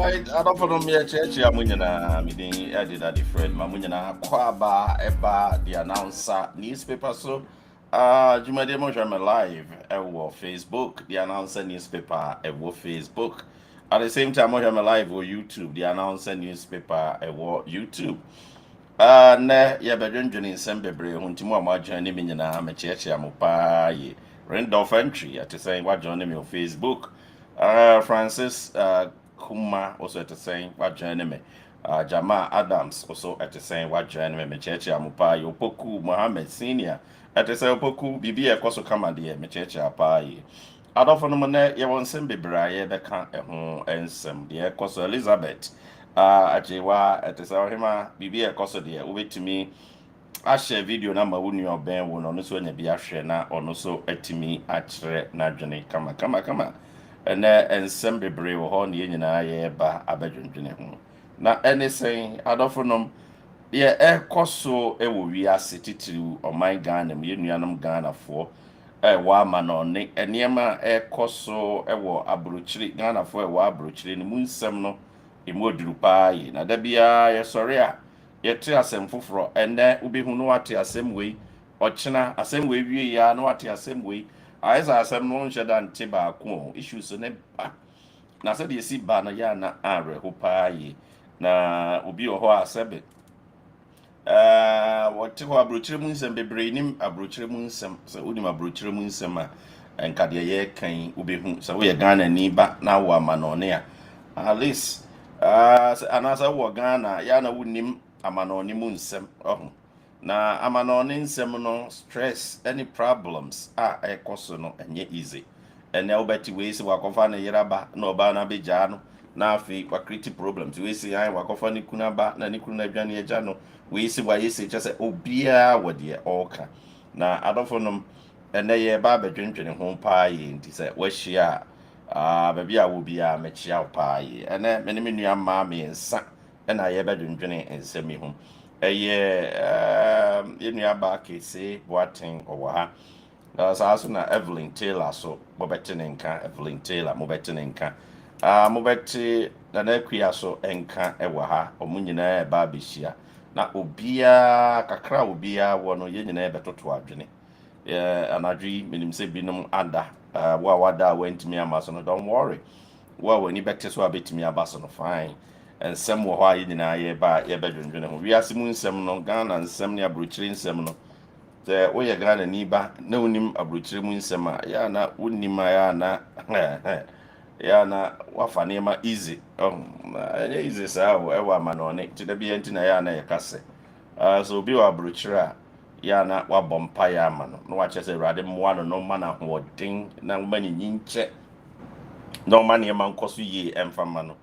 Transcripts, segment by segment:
Alright, I don't follow me a church. I'm winning a meeting. I did a different. I'm winning a Kwaba, Eba, the announcer, newspaper. So, Juma Demo, I'm live. I will Facebook, the announcer newspaper. I will Facebook. At the same time, I'm live on YouTube, the announcer newspaper. I will YouTube. Ne ya bedwendwen nsɛm bebree ho nti mu a moadwene ne me nyinaa mekyerɛkyerɛ mo paa yi Randolph Entry ɛte sɛn woadwene ne me wɔ Facebook. Francis Kuma also ɛte sɛn woadwene ne me. Jamal Adams also ɛte sɛn woadwene ne me mekyerɛkyerɛ mo paa yi Opoku Mohammed Senior ɛte sɛn Opoku biribi a ɛkɔ so kama deɛ mekyerɛkyerɛ paa yi adɔfo no mu nɛ yɛwɔ nsɛm bebree a yɛbɛka ɛho nsɛm deɛ ɛkɔ so Elizabeth Ajewa ɛte sɛ ɔhema biribi a ɛkɔ so deɛ wobɛtumi ahyɛ video na ma wo nua ɔbɛn wo no ɔno nso anya bi ahwɛ na ɔno nso atumi akyerɛ n'adwene kama ɛnɛ nsɛm bebree wɔ hɔ ne yɛn nyinaa yɛreba abɛdwendwene ho na ɛne sɛn adɔfo nom deɛ ɛkɔ so wɔ wiase titiriw ɔman Ghana mu yɛn nuanom Ghanafoɔ ɛwɔ ama no ne nneɛma a ɛkɔ so wɔ aburokyire Ghanafoɔ ɛwɔ aburokyire no mu nsɛm no emu oduru paa yi na da biara yɛsɔre a yɛte asɛm foforɔ ɛnɛ wobɛhu no wate asɛm wei ɔkyena asɛm wei wie ya na wate asɛm wei ayɛ sɛ asɛm no nhyɛ da nte baako o issue so ne ba na sɛdeɛ si ba no yɛ ana awerɛho paa yi na obi wɔ hɔ a sɛbe wɔte hɔ aburokyerɛ mu nsɛm bebree nim aburokyerɛ mu nsɛm sɛ wonim aburokyerɛ mu nsɛm a ɛnka deɛ yɛkan wobɛhu sɛ woyɛ Ghana ni ba na wo ama no ne a at least anaasɛ wɔ Ghana yɛ na wonim amanɔne mu nsɛm ɔho na amanɔne nsɛm no stress any problems a ɛkɔ so no ɛnyɛ easy ɛnɛ wobɛte wei sɛ wakɔfa ne yeraba na ɔbaa no abɛgyaa no na afei wakriti problems wei sɛ an wakɔfa ne kunu aba na ne kunu no adwane agya no wei sɛ wayɛ sɛ kyɛ sɛ obiaa wɔ deɛ ɔɔka na adɔfo nom ɛnɛ yɛba abɛdwendwene ho paa yɛ nti sɛ wahyia a baabi a wo biara mekyia wo paa yi ɛnɛ me ne me nua mmaa mmiɛnsa ɛna yɛbɛdwendwene nsɛm yi ho ɛyɛ yɛ nua baa Kese Boateng ɔwɔ ha saa so na Evelyn Taylor so mobɛte ne nka Evelyn Taylor mobɛte ne nka mobɛte Nana Akua so nka ɛwɔ ha ɔmo nyinaa ɛba abɛhyia na obiara kakra obiara wɔ no yɛn nyinaa bɛtoto adwene anadwo yi menim sɛ binom ada wo a wada a wantumi ama so no don't worry wo a w'ani bɛte so a bɛtumi aba so no fine nsɛm wɔ hɔ a yɛn nyinaa yɛba yɛbɛdwendwene ho wiase mu nsɛm no Ghana nsɛm ne aburokyire nsɛm no sɛ woyɛ Ghana ni ba na wonim aburokyire mu nsɛm a yɛ na wonim a yɛ na wafa nneɛma easy ɛnyɛ easy saa ɛwɔ amanɔne nti da biara nti na yɛ na yɛka sɛ sɛ obi wɔ aburokyire a ya na wabɔ mpa ya ama no na wakyɛ sɛ Awurade mmoa no na ɔma no ahoɔden na ɔma ne nyinkyɛ na ɔma nneɛma nkɔ so yie ɛmfa ma no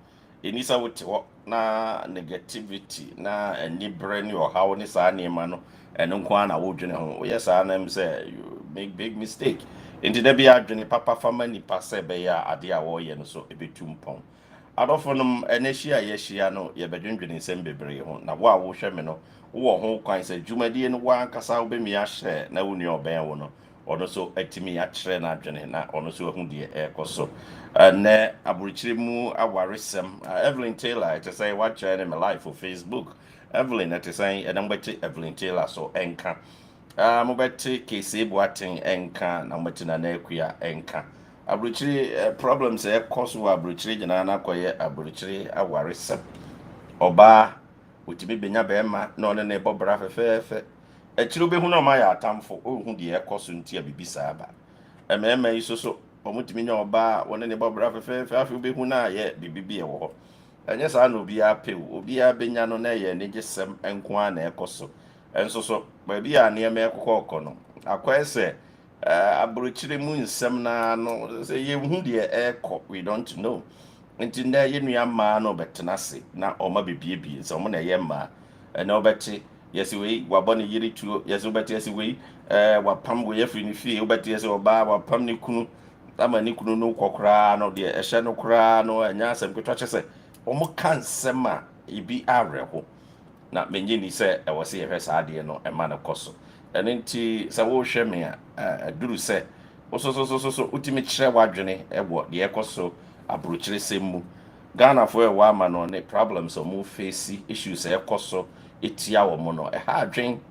ɛni sɛ wote hɔ na negativity na aniberɛ ne ɔhaw ne saa nneɛma no ɛno nko a na wodwene ho woyɛ saa nam sɛ you make big mistake nti da bi adwene papa fama nipa sɛ ɛbɛyɛ a adeɛ a wɔreyɛ no so ɛbɛtu mpɔn adɔfo nom ɛnɛ hyia a yɛhyia no yɛbɛdwendwene nsɛm bebree ho na wo a wohwɛ me no wowɔ ho kwan sɛ dwumadie no woankasa wobɛmi ahyɛ na wo nua ɔbɛn wo no ɔno so atumi akyerɛ no adwene na ɔno so ahu deɛ ɛrekɔ so ɛnɛ aburokyire mu awaresɛm Evelyn Taylor ɛte sɛ wakyerɛ ne me live for Facebook Evelyn ɛte sɛ ɛna mobɛte Evelyn Taylor so ɛnka mobɛte Kese Boateng ɛnka na mobɛte Nana Akua ɛnka aburokyire problems ɛkɔ so wɔ aburokyire gyinaa na akɔyɛ aburokyire awaresɛm ɔbaa wotumi benya bɛrima na ɔne ne bɔ bra fɛfɛɛfɛ akyire wobɛhu na ɔma yɛ atamfo ɔhu deɛ ɛkɔ so nti a bibi saa ba mmarima yi so ɔmotumi nya ɔbaa a ɔne ne bɔ bra fɛfɛɛfɛ afei wobɛhu na ayɛ bibi bi ɛwɔ hɔ ɛnyɛ saa na obiara pɛw obiara benya no na ɛyɛ anigye nko a na ɛkɔ so ɛnso so baabi a nneɛma ɛkɔkɔɔkɔ no akɔɛ sɛ aburokyire mu nsɛm naa no sɛ yɛhu deɛ ɛkɔ we don't know nti ndɛ yɛ nua mmaa no bɛtena ase na ɔma bebiebie sɛ ɔmo na ɛyɛ mmaa ɛna wobɛte yɛsɛ wei wabɔ ne yere tuo yɛsɛ wobɛte yɛsɛ wei wapam wei afiri ne fie wobɛte yɛsɛ ɔbaa wapam ne kunu ama ne kunu no kɔ koraa no deɛ ɛhyɛ no koraa no ɛnyɛ asɛm ketewa kyɛ sɛ ɔmo ka nsɛm a ebi awerɛho na menye ni sɛ ɛwɔ sɛ yɛhwɛ saa adeɛ no ɛma no kɔ so ɛno nti sɛ wohwɛ me a aduru sɛ wososososo wotumi kyerɛ w'adwene ɛwɔ deɛ ɛkɔ so aburokyire sɛm mu Ghana for a woman on it problems or move face issues a coso etia or mono a hard drink.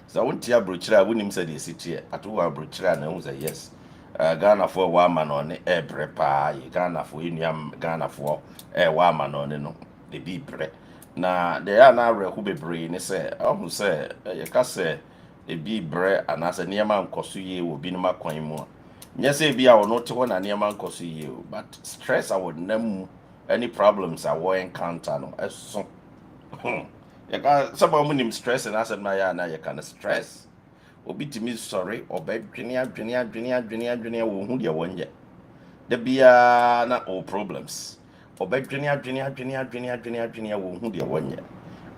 So I won't tear brochure, I wouldn't say the city at all brochure and I was a yes. Ghana for a woman on it, a prepa, Ghana for Union, Ghana for a woman on it, no, the be pre. Na they are now who be brain, say, who say, you can say, the be bre and as a near man cost you will be no more coin more. Yes, be our not one and near man cost you, but stress I would never any problems I will encounter no as so. Some of them stress and I said, my na you can stress. Obi to me sorry, or bed junior, who dear one yet. There be not all problems. Or bed junior, who dear one yet.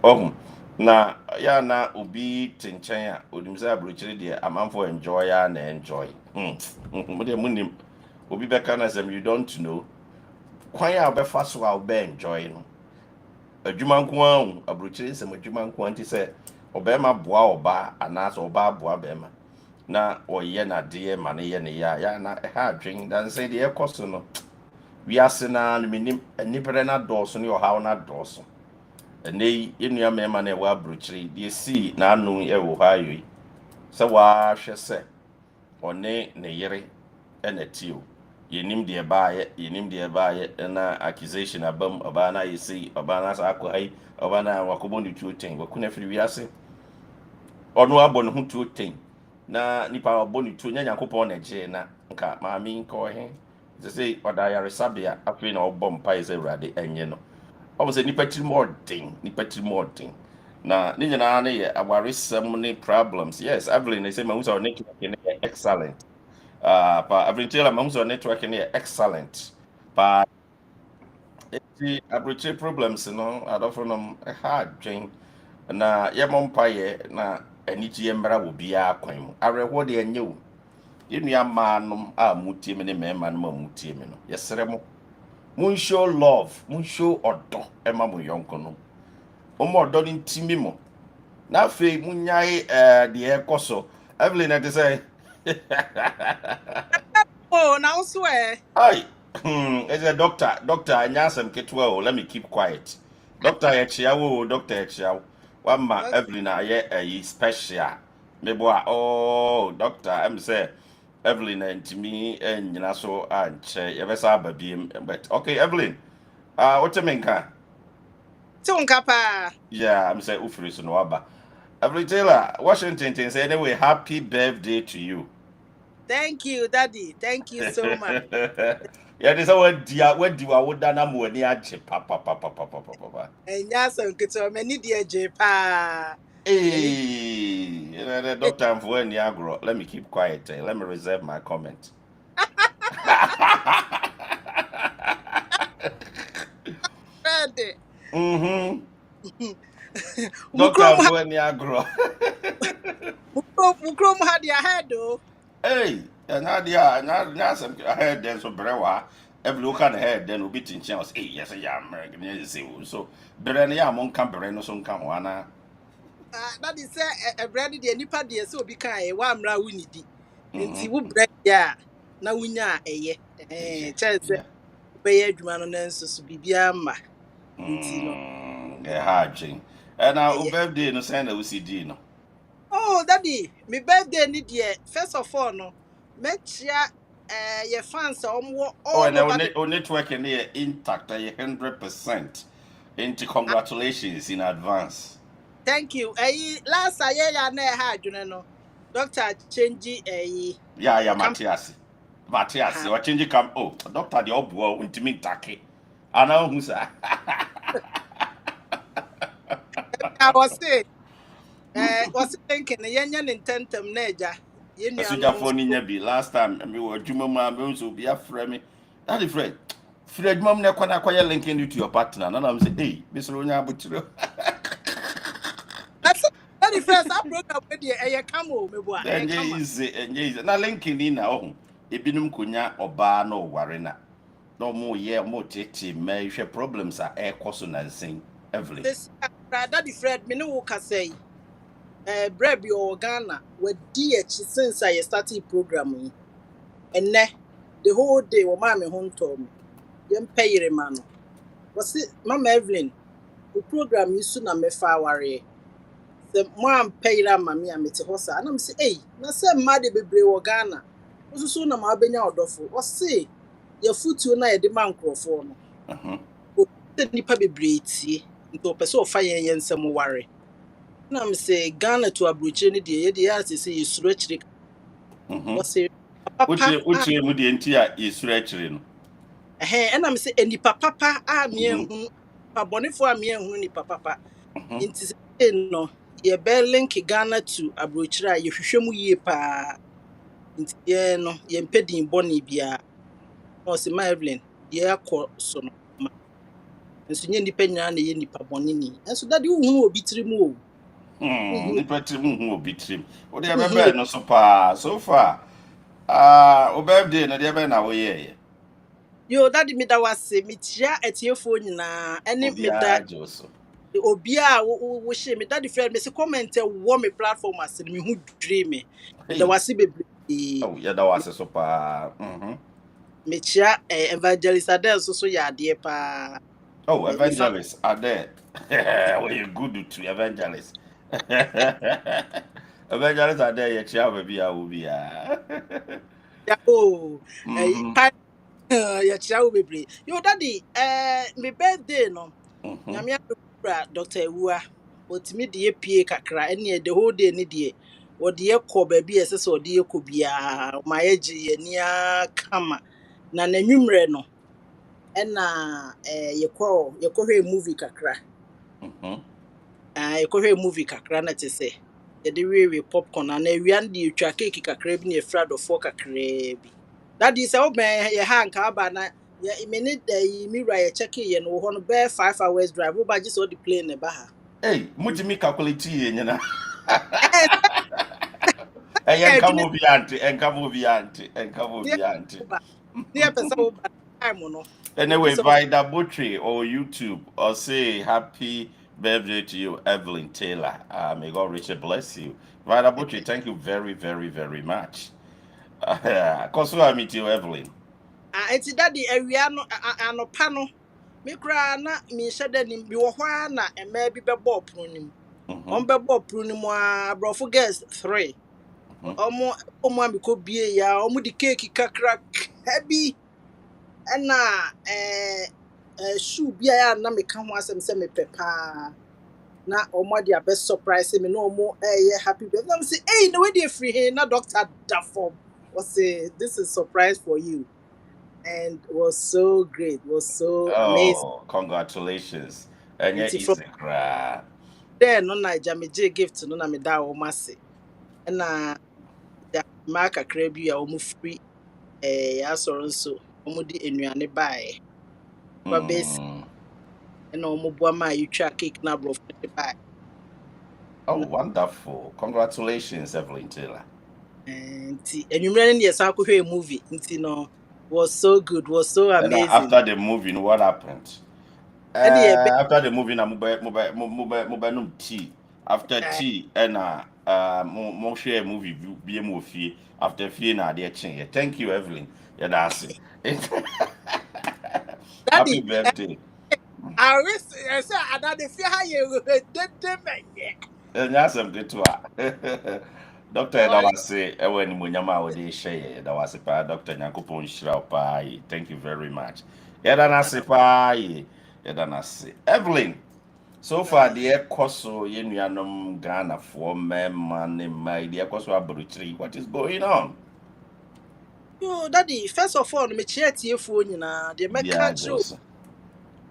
Oh, na ya na obi tinchen odim say abrochire de amanfo enjoy ya na enjoy. Mo de munim obi beka na sem you don't know. Kwan ya obefa so a obe enjoy no. Adwuma nko an abrochire sem adwuma nko anti say obema boa oba anaso oba boa bema na oyɛ n'adeɛ ma ne yɛ ne ya na ɛha adwen dan sɛ deɛ ɛkɔ so no wiase na no menim nnipa na dɔɔso ne ɔhaw na dɔɔso ɛnɛ yi yɛnnua mmarima no ɛwɔ aburokyire deɛ sii n'ano ɛwɔ hɔ ayɔ yi sɛ wahwɛ sɛ ɔne ne yere ɛna tio yɛnim deɛ baayɛ ɛna accusation abam ɔbaa no ayɛ sei ɔbaa no asa akɔ ha yi ɔbaa no a wakɔbɔ ne tuo ten wakuna firi wiase ɔno abɔ ne ho tuo ten na nipa ɔbɔ ne tuo nya nyankopɔn na gye na nka maame nka ɔhe sɛ sɛ ɔda ayaresabea afei na ɔbɔ mpaeɛ sɛ awurade ɛnyɛ no ɔmo sɛ nipa tirim ɔden na ne nyinaa no yɛ awaresɛm ne problems yes Evelyn ne sɛ mahu sɛ ɔne network no yɛ excellent pa Evelyn Taylor mahu sɛ ɔne network no yɛ excellent pa ɛti aburokyire problems no adɔfo nom ɛha adwen na yɛmmɔ mpaeɛ na anigyeɛ mmara wɔ biara kwan mu awerɛhoɔ deɛ ɛnyɛ wo yɛnnua mmaa nom a mutie me ne mmarima nom a mutie me no yɛsrɛ mo monshow love monshow ɔdɔ ɛma mo yɔnko no ɔmo ɔdɔ no ntimi mo na afei monyae deɛ ɛkɔ so Evelyn ɛte sɛ Oh, now swear. ai it's a doctor ɛnyɛ asɛm ketewa o let me keep quiet doctor yɛkyea wo doctor yɛkyea wo wama Okay. Evelyn ayɛ ɛyi special meboa oh doctor ɛm sɛ Evelyn ntimi nyina so ankyɛ yɛbɛsa aba biem but okay Evelyn wote me nka Tunkapa. yeah I'm say ufiri so no waba Evelyn Taylor Washington say anyway happy birthday to you Thank you, Daddy. Thank you so much. yɛde sɛ wadi wawoda na ma w'ani agye papapapapapapa And yes, Uncle, many dear J pa. hey the doctor mfo ani agorɔ let me keep quiet let me reserve my comment Ready. mm-hmm doctor Mukrom mfo ani agorɔ had your head though. hey ɛna deɛ a nya asɛm head den so brɛ wɔ ha every local head den obi te nkyɛn ɔsɛ hey yɛsɛ yɛ american yɛ sɛ wo so brɛ no yɛ a monka brɛ no so nka ho anaa That is a bread dear nipa dear so be kind. One ra winidi. Nti wo bread ya na wunya eye. Chance yeah be adwuma no nanso so bibia ma. Nti no. ha adwen ɛna wo Eye. birthday no sɛn na wosi dii no Oh, Daddy, my birthday ni dear. First of all, no. Mechia your fans are oh all and over the our network in here intact 100% into congratulations in advance thank you. Last year ya na ha adwene no. Doctor change yeah come Matthias or change come oh doctor the obuo ntimi ntake ana hu sa I was thinking yenya nintentem na eja. Yenuanom asujafo ni nya bi last time me wo adwuma mu a me so bi afrɛ me that is friend free adwuma mu na kwa na kwaya linking you to your partner na am say hey me so nya abotire that's very first I program with the come o meboa enye easy na linking ni na oh ebinum konya oba na oware na no mo ye mo tete me hwe problems a ekoso na nsen Evelyn this daddy Fred me no wo ka say bread bi o Ghana we di echi since I started program yi enne the whole day wo ma me ho ntom yɛmpɛyere ma no wɔse mama Evelyn wo program yi so na mɛfa awareɛ sɛ mo ampɛyere ama me a mete hɔ saa na m sɛ ei na sɛ mma de bebree wɔ Ghana wosusu na ma wobɛnya ɔdɔfo ɔse yɛfotuo na yɛde ma nkurɔfoɔ no sɛ nnipa bebree tie nti ɔpɛ sɛ ɔfa yɛn nsɛm ware na m sɛ Ghana to aburokyire no deɛ yɛde yɛ ase sɛ yɛsuro akyire wɔse papa Uche mu deɛ nti a yɛsuro akyire no. ɛna m sɛ nipa papa a meɛnhunu pabɔnefoɔ a meɛnhunu nipa papa nti sɛ no yɛbɛ link Ghana to aburokyire a yɛhwehwɛ mu yie paa nti yɛn no yɛmpɛ din bɔne biara na ɔsɛ ma Evelyn yɛakɔ so no ma nso nyɛ nnipa nyinaa na ɛyɛ nipa bɔne ni nso dade wohunu obi tiri mu o Nipa tiri mu hu obi tiri mu wode ɛbɛbɛɛ no so paa so far wo birthday no deɛ bɛn na woyɛɛyɛ yo dade meda wase mekyia atiefoɔ nyinaa ɛne meda agye wo so obi a wohyɛ me dade frɛ me sɛ comment wɔ me platform ase no mehu dwire me meda wase bebree yɛda wase so paa mekyia evangelist Ade nso so yɛ adeɛ paa evangelist Ade wɔyɛ good to evangelist evangelist Ade yɛkyia baabi a wo biaa yɛkyia wo bebree yo dade me birthday no nyame adokura Dr. Ewua otimi de yɛpie kakra ɛne the whole day ne deɛ wɔde yɛkɔ baabi a ɛsɛ sɛ wɔde yɛkɔ biara ma yɛgye yɛnia kama na n'anwummerɛ no ɛna yɛkɔhwɛ movie kakra yɛkɔhwɛ movie kakra na te sɛ yɛde wiewie popcorn na awia no de yɛtwa cake kakra bi ne yɛfra adɔfoɔ kakraa bi dade sɛ wobɛn yɛ ha nka aba na me ne mewura yɛkyɛke yɛ no wɔ hɔ no bɛɛ 5 hours drive wobagye sɛ wode plane ne ba ha mutumi calculate yɛ nyina ɛnka mo bi ante ne yɛpɛ sɛ woba time no anyway Vida Butchie or YouTube or say happy birthday to you Evelyn Taylor. May God richly bless you. Vida Butchie, thank you very very very much. Cause I meet you Evelyn. Enti dade awia no anopa no me kura na me hyɛ da nim bi wɔ hɔ a na ɛma bi bɛbɔ ɔpono nim ɔm bɛbɔ ɔpono nim a brɔfo girls 3 ɔmo amikɔ bie ya ɔmo di cake kakra bi ɛna shoe bi a na me ka ho asɛm sɛ me pɛ paa na ɔmo de abɛ surprise me na ɔmo happy birthday na me say hey na we dey free here na Dr. Dafom was say this is surprise for you. And it was so great. It was so amazing. Congratulations. And yeah, easy cry. Then no na jamije gift no na me da o mase. Na ya maka krebi a omu free ya soro nso omu di enuane bae. Ba base na omu boa ma yitwa cake na bro free bae. Oh, wonderful. Congratulations Evelyn Taylor. Nti enumere ne yesa akwohwe movie nti no was so good, was so amazing. And after the movie, what happened? After the movie, na mube tea. After tea, and mo share movie be mo fie. After fie na de change. Thank you, Evelyn. Yeah, that's it. Happy birthday. I wish I said I don't feel how you did me. And that's some good to Doctor, that was when Munyama would share. That was a Doctor Nyakupon Shraupai. Thank you very much. Yadanasipai. Yadanasi. Evelyn, so far the air coso Yenuanum Ghana for man, my dear Coso Aburitri. What is going on? Yo, Daddy, first of all, me chair your phone, the make catch you.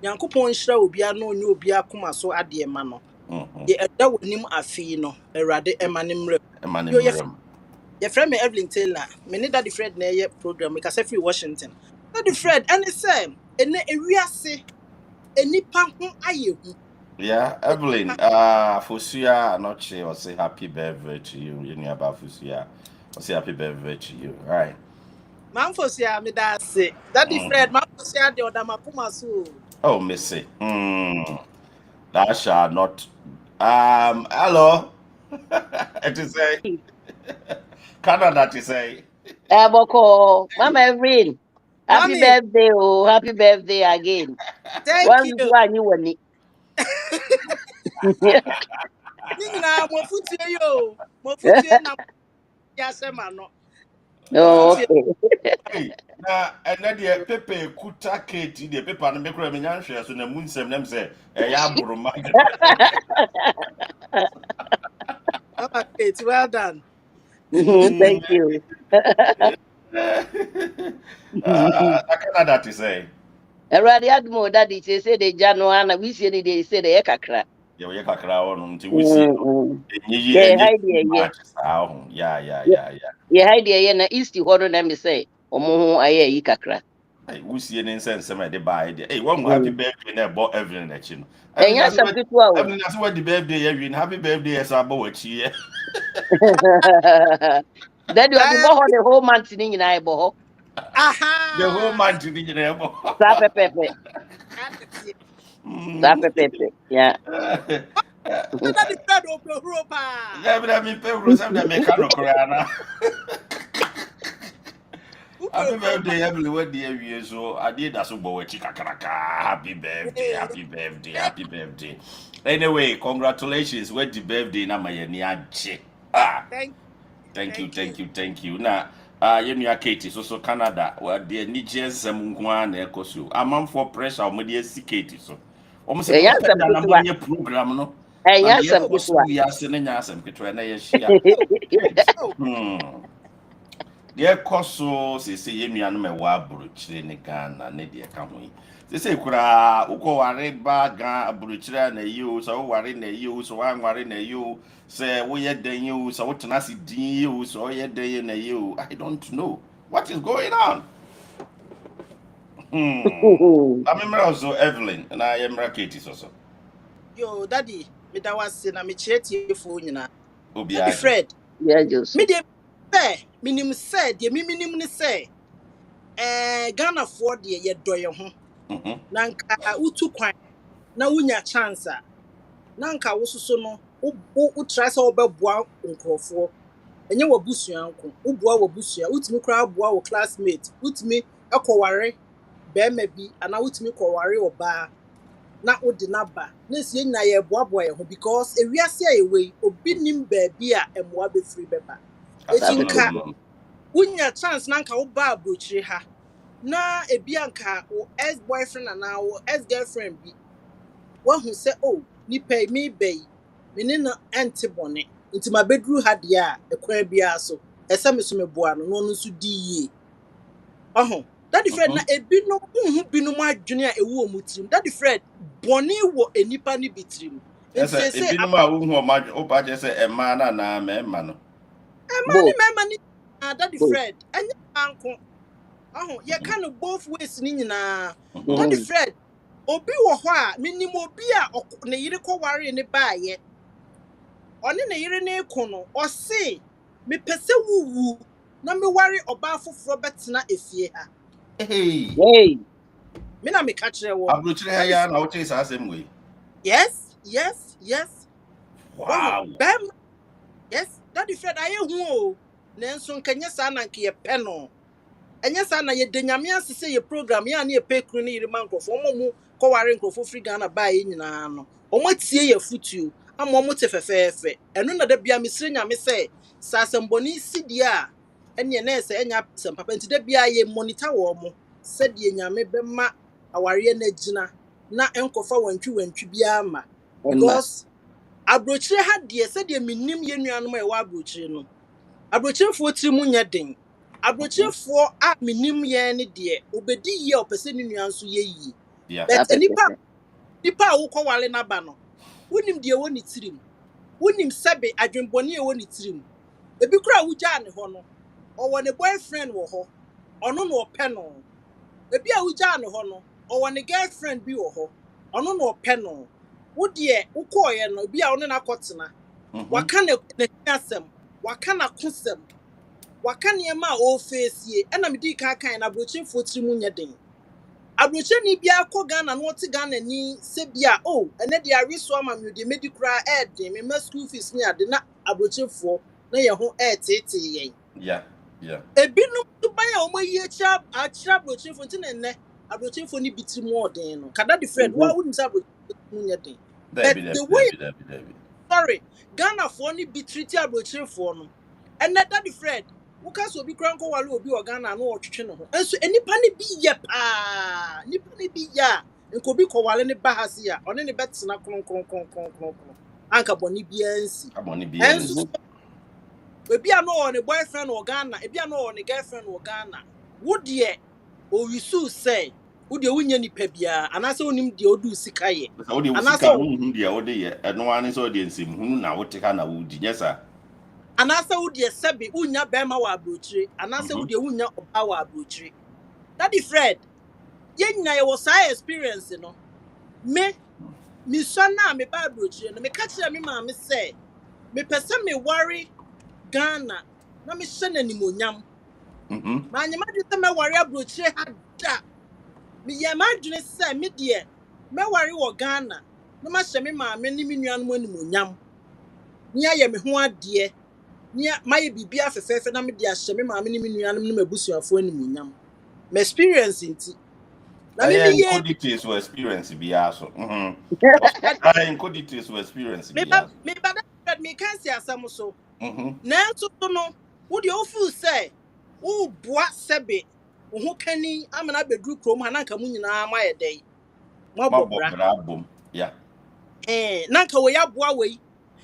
Yankupon Shrau, no new beer kuma so at the mano. That would name a fee, no, a rather emanim. Your friend me Evelyn Taylor, many daddy Fred near program because every Washington. Daddy Fred, and the same, and we are say, and nipa are you? Yeah, Evelyn, Fusia, not sure, or say happy birthday to you. You know about Fusia, or say happy birthday to you, right? Man Fusia, me that say, Daddy Fred, Man Fusia, the other Mapuma so. Oh, Missy, that shall not. Hello. It is a Canada to say. Boko, Mama Evelyn. Happy Mommy, birthday, oh, happy birthday again. thank One you. one you want it. Nina, mo futie yo. Mo futie na ya sema no. Mo Oh, Ah, futie. okay. hey, na ɛnɛ deɛ pepe kuta keeti deɛ pepa no mekura menya nhwɛ so na mu nsɛm nam sɛ ɛyɛ aboroma Mama Kate, well done. Thank you. na Canada te sɛ Already had more daddy say the Januana, we see they say the Ekakra. yɛwɔyɛ kakra hɔ nom nti wosie no Yeah, ɛnyɛ hi too there, yeah. much saa ho ya Yeah, hi there, yeah, na East Horror, let me say, Omo, I Kakra. wosie ne nsɛnsɛm a ɛde baeɛ deɛ ei wahu happy birthday na ɛbɔ Evelyn n'akyi no And yes, some good wow. Evelyn ase wadi birthday yɛ no happy birthday yɛ sa abɔ w'akyi Then you have been Eh, more the whole month in I boho. the whole aha. month ni nyina ɛbɔ Sape pepe, Ati. sape pepe, yeah. That the bread open Europa. sɛ bɛdɛ mepɛ wuro sɛ bɛdɛ meka no koraa na happy Open Europa. birthday Evelyn wadi awie so adeɛ da so bɔ w'akyi kakraka happy birthday happy birthday happy birthday anyway congratulations wadi birthday na ma yɛni agye Thank you. Na yɛnua Kate so Canada wɔde anigye nsɛm nko ara na ɛkɔ so. Amanfoɔ pressure a wɔde asi Kate so. Wɔn sɛ And yes, pɛpɛ some da good na one. monyɛ program no. And Na yes, deɛ some ɛkɔ good so one. wiase no nyɛ asɛm ketewa na yɛhyia. Oh, Kate. oh. Deɛ ɛkɔ so sese yɛn nuanom ɛwɔ aburokyire ne Ghana ne deɛ ɛka ho yi. Sese koraa wokɔware ba aburokyire a na yi o sɛ woware na yi o sɛ woanware na yi o sɛ woyɛ dan yi o sɛ wotena ase din yi o sɛ ɔyɛ dan yi na yi o I don't know what is going on. Amemra so Evelyn na yɛmmra Katie so Yo, daddy, me da was na me cheti fo nyina. obi Daddy agye. Fred, Yeah, me Joseph. de say, minim say, de mi minim ne say, Ghana for de ye doye ho. Mhm. Na nka utu kwan na wunya chance a. Na nka wo soso no, wo try say wo beboa nkrofo. Enye wabusua nko. Wo boa wabusua, utimi kra boa wo classmate, utimi ekoware bema bi ana utimi koware oba. Na wode naba na sie nyina ye boaboa ye ho because ewiase a yewe obi nim baabi a emoa befiri beba eti nka Absolutely. wunya chance na nka wo ba abrochire ha na ebi anka wo ex boyfriend na wo ex girlfriend bi wahu se oh nipa mi bai me ne no ente bone nti ma beduru ha de a ekwan bia so ese me so me boa no no so di yie oh Daddy Fred na Mhm. ebinom hu binom adwene a ewu omutrim Daddy Fred bone wo enipa ni bitrim nti Ɛsɛ say ebinom a wohu ɔma wopa kyɛ sɛ ɛmaa na na mɛɛma no. amani Both, mema ni Daddy both. Fred anya anko ye Mhm. ka no both ways ni nyina Mhm. Daddy Mm-hmm. Fred obi wo hɔ a minim obi a ne yire kɔ ware ne baaye ɔne ne yere ne ko no ɔse mepɛsɛ wuwu na me ware ɔbaa foforo bɛtena efie ha Hey, Hey, me na meka kyerɛ wo aburokyire ha Daddy ya Fred na wote saa asɛm wei. yes wahu Wow. bɛm yes Daddy Fred ayɛ hu o nanso nkanyɛ saa na nkɛ yɛpɛ no ɛnyɛ saa na yɛde nyame ase sɛ yɛ program yɛ a ne yɛpɛ kuru ne yere ma nkurɔfoɔ ɔmo mu kɔware nkurɔfoɔ firi Ghana baa yɛ nyinaa no ɔmo atie yɛ fotuo ama ɔmo te fɛfɛɛfɛ ɛno na da bia mesrɛ nyame sɛ sɛ asɛmbɔne si deɛ a ɛneɛ na ɛsɛ ɛnyɛ asɛm papa nti da bia yɛ monitor wɔ mo sɛdeɛ nyame bɛma awareɛ no agyina na ɛnkɔfa wantwi biara ma Emma. because aburokyire ha deɛ sɛdeɛ menim yɛ nuanom a ɛwɔ aburokyire no aburokyerefoɔ tiri mu nyɛ den Mhm. aburokyerefoɔ a menim yɛn ne deɛ obedi yie a ɔpɛ sɛ ne nua nso yɛ yie Yeah. but Sape pepe. nipa a wokɔ wale n'aba no wonim deɛ ɛwɔ ne tirim wonim sɛbe adwembɔne a ɛwɔ ne tirim ebi kora a wogyaa ne hɔ no ɔwɔ ne boyfriend wɔ hɔ ɔno na ɔpɛ no ebi a wogyaa ne hɔ no ɔwɔ ne girlfriend bi wɔ hɔ ɔno na ɔpɛ no wo deɛ wokɔɔyɛ no ebi a wo ne no akɔtena Mhm. waka n'akyi asɛm waka n'akosɛm waka nneɛma a ɔfeesie ɛna medi kan kan na aburokyerefoɔ tiri mu nyɛ den aburokyereni biara kɔ Ghana na ɔte Ghana ni sɛ bia o ɛnɛ deɛ awe so ama me deɛ medi koraa ɛɛden me ma school fees ne ade na aburokyerefoɔ na yɛn ho ɛɛteetee yɛn Yeah. Yeah. Ebinum to buy a omo chap a chap brochin for tin a brochin for ni biti more than no. Kada the friend, why wouldn't say brochin? But the way Debbie. sorry, Ghana for ni be treated a brochin for no. And that the friend. Woka so bi kranko wale obi o Ghana no otwetwe no ho. Enso enipa ne bi ye pa. Nipa ne bi ya. Nko bi ko wale ne bahase a, one ne betena kron. Anka boni bi ansi. Come on, Enso BNs. ebi a no on a boyfriend or Ghana, ebi a no on a girlfriend or Ghana. Would ye o wisu say, would ye wunya nipa bia, anase onim de odu sika ye. So the Anase Usika who dear old day, and no one is audience him who now would take on a wood. Yes, sir. would ye sebe unya bema wa abrochire, anase would ye wunya oba wa abrochire. That the Fred, ye nyina ye was I experience no. Me son na me ba abrochire no me catch me ma me say, me pese me worry Ghana, na me hye n'animonyam. Ma nyama de se me worry abrochire hada. Me ye ma dwene se me de me worry wo Ghana. Na ma hye me ma me ni me nuanom animonyam. Nia ye me ho ade. Nia maye bibia fefefe na me de ahye me ma me ni me nuanom ne mabusuafo animonyam. Me experience nti. Na me I me ye details to experience be also. that I details to experience be also. me ba that me kan si asam so. Mm-hmm. Nanso so no, wo de ofu say, wo boa sebe. Wo ho kani amana bedru krom ha na nka mu nyina ma ye dey. Mo My bobra. bob, boom. Yeah. Nanka we aboa wei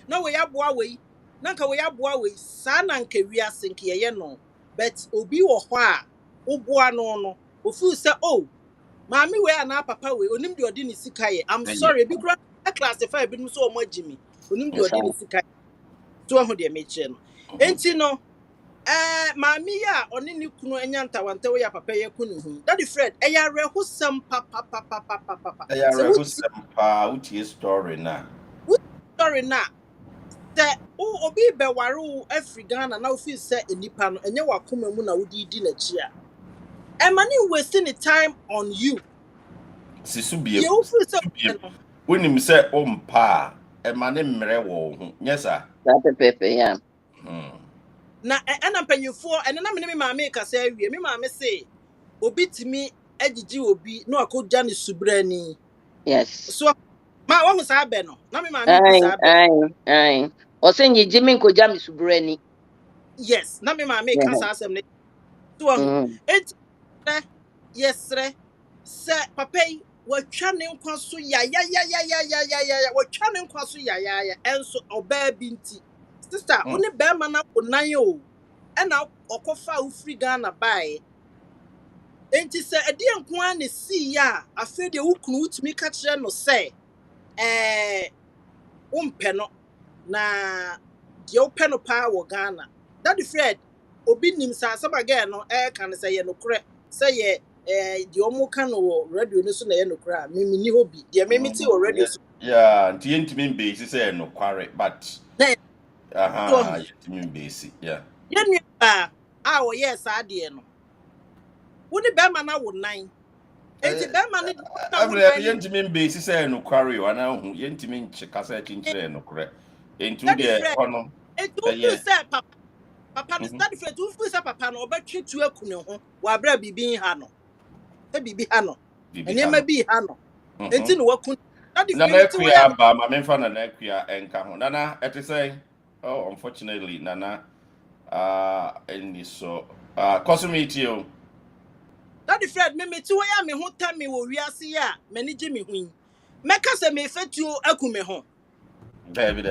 na we aboa wei nanka we aboa wei saa na nka wiase nke ye no but obi wo hɔ a wo boa no no ofu say oh maami we ana papa we onim de odi ne sika ye I'm Yeah. sorry bi kura classify bi no so omo agimi onim de odi ne sika ye so ahu de me kire no enti no maami ya oni ne kunu anya ntawanta we ya papa ye kunu hu that the Fred eya rehusam pa I are so a wuti good story now. sorry na sɛ obi bɛware wo afiri Ghana na wofi sɛ enipa no ɛnyɛ wakoma mu na wodi di n'akyi a ɛma ne waste ne time on you Sisubie. deɛ wofiri sɛ Subie. woyɛ no When him say ompa, a man in mre. Yes, sir. Pepe, yeah. na ɛna mpanyinfoɔ ɛne na mene me maame kasa awie me maame se obi timi agyigye obi na wakɔgya ne subrani Yes. so ma wahu saa bɛ no na me maame bu Aye, saa bɛ aye, aye. Osenye Jimmy Kojami Subreni. yes na me maame ka Yeah. saa asɛm ne so wahu Mm. enti yɛsrɛ sɛ papa yi watwa ne nkwa so ya watwa ne nkwa so ya ɛnso ɔbaa bi nti sister wo ne bɛrima na wo nan o ɛna ɔkɔfa wo firi Ghana bae enti sɛ ɛdeɛ nko ara na sii a afei deɛ wo kunu wotumi ka kyerɛ no sɛ wompɛ no na deɛ wopɛ no paa wɔ Ghana Daddy Fred obi nim saa asɛm a girl no ɛka no sɛ yɛ nokorɛ sɛ yɛ deɛ ɔmo ka no wɔ radio no so na yɛ nokorɛ a mimi ni hɔ bi deɛ mimi te wɔ radio so Yeah, TNT base say no quarry, but na yɛ yet base. Yeah. yɛ nua baa a wɔyɛɛ saa deɛ no wo ne bɛrima na wo nan enti bɛrima no na wo nan no Yentimi base say no quarry, and now yentimi chicasa chinchre no correct. Into Daddy the Fred honor. enti wo feel sɛ papa no Daddy Fred wo feel sɛ papa no ɔbɛtwe tu aku ne ho wɔ abira bibi ha no sɛ bibi ha no nneɛma bi ha no enti no waku Daddy Nana Fred ti wo yɛ Quia, my men fan and Equia and Cajon. Nana, at the say, oh, unfortunately, Nana, and this so, Cosmetio. Daddy Fred me ti wo ya me ho ta me wo wiase ya me ni gye me hu meka se me fetuo aku me ho Debbie.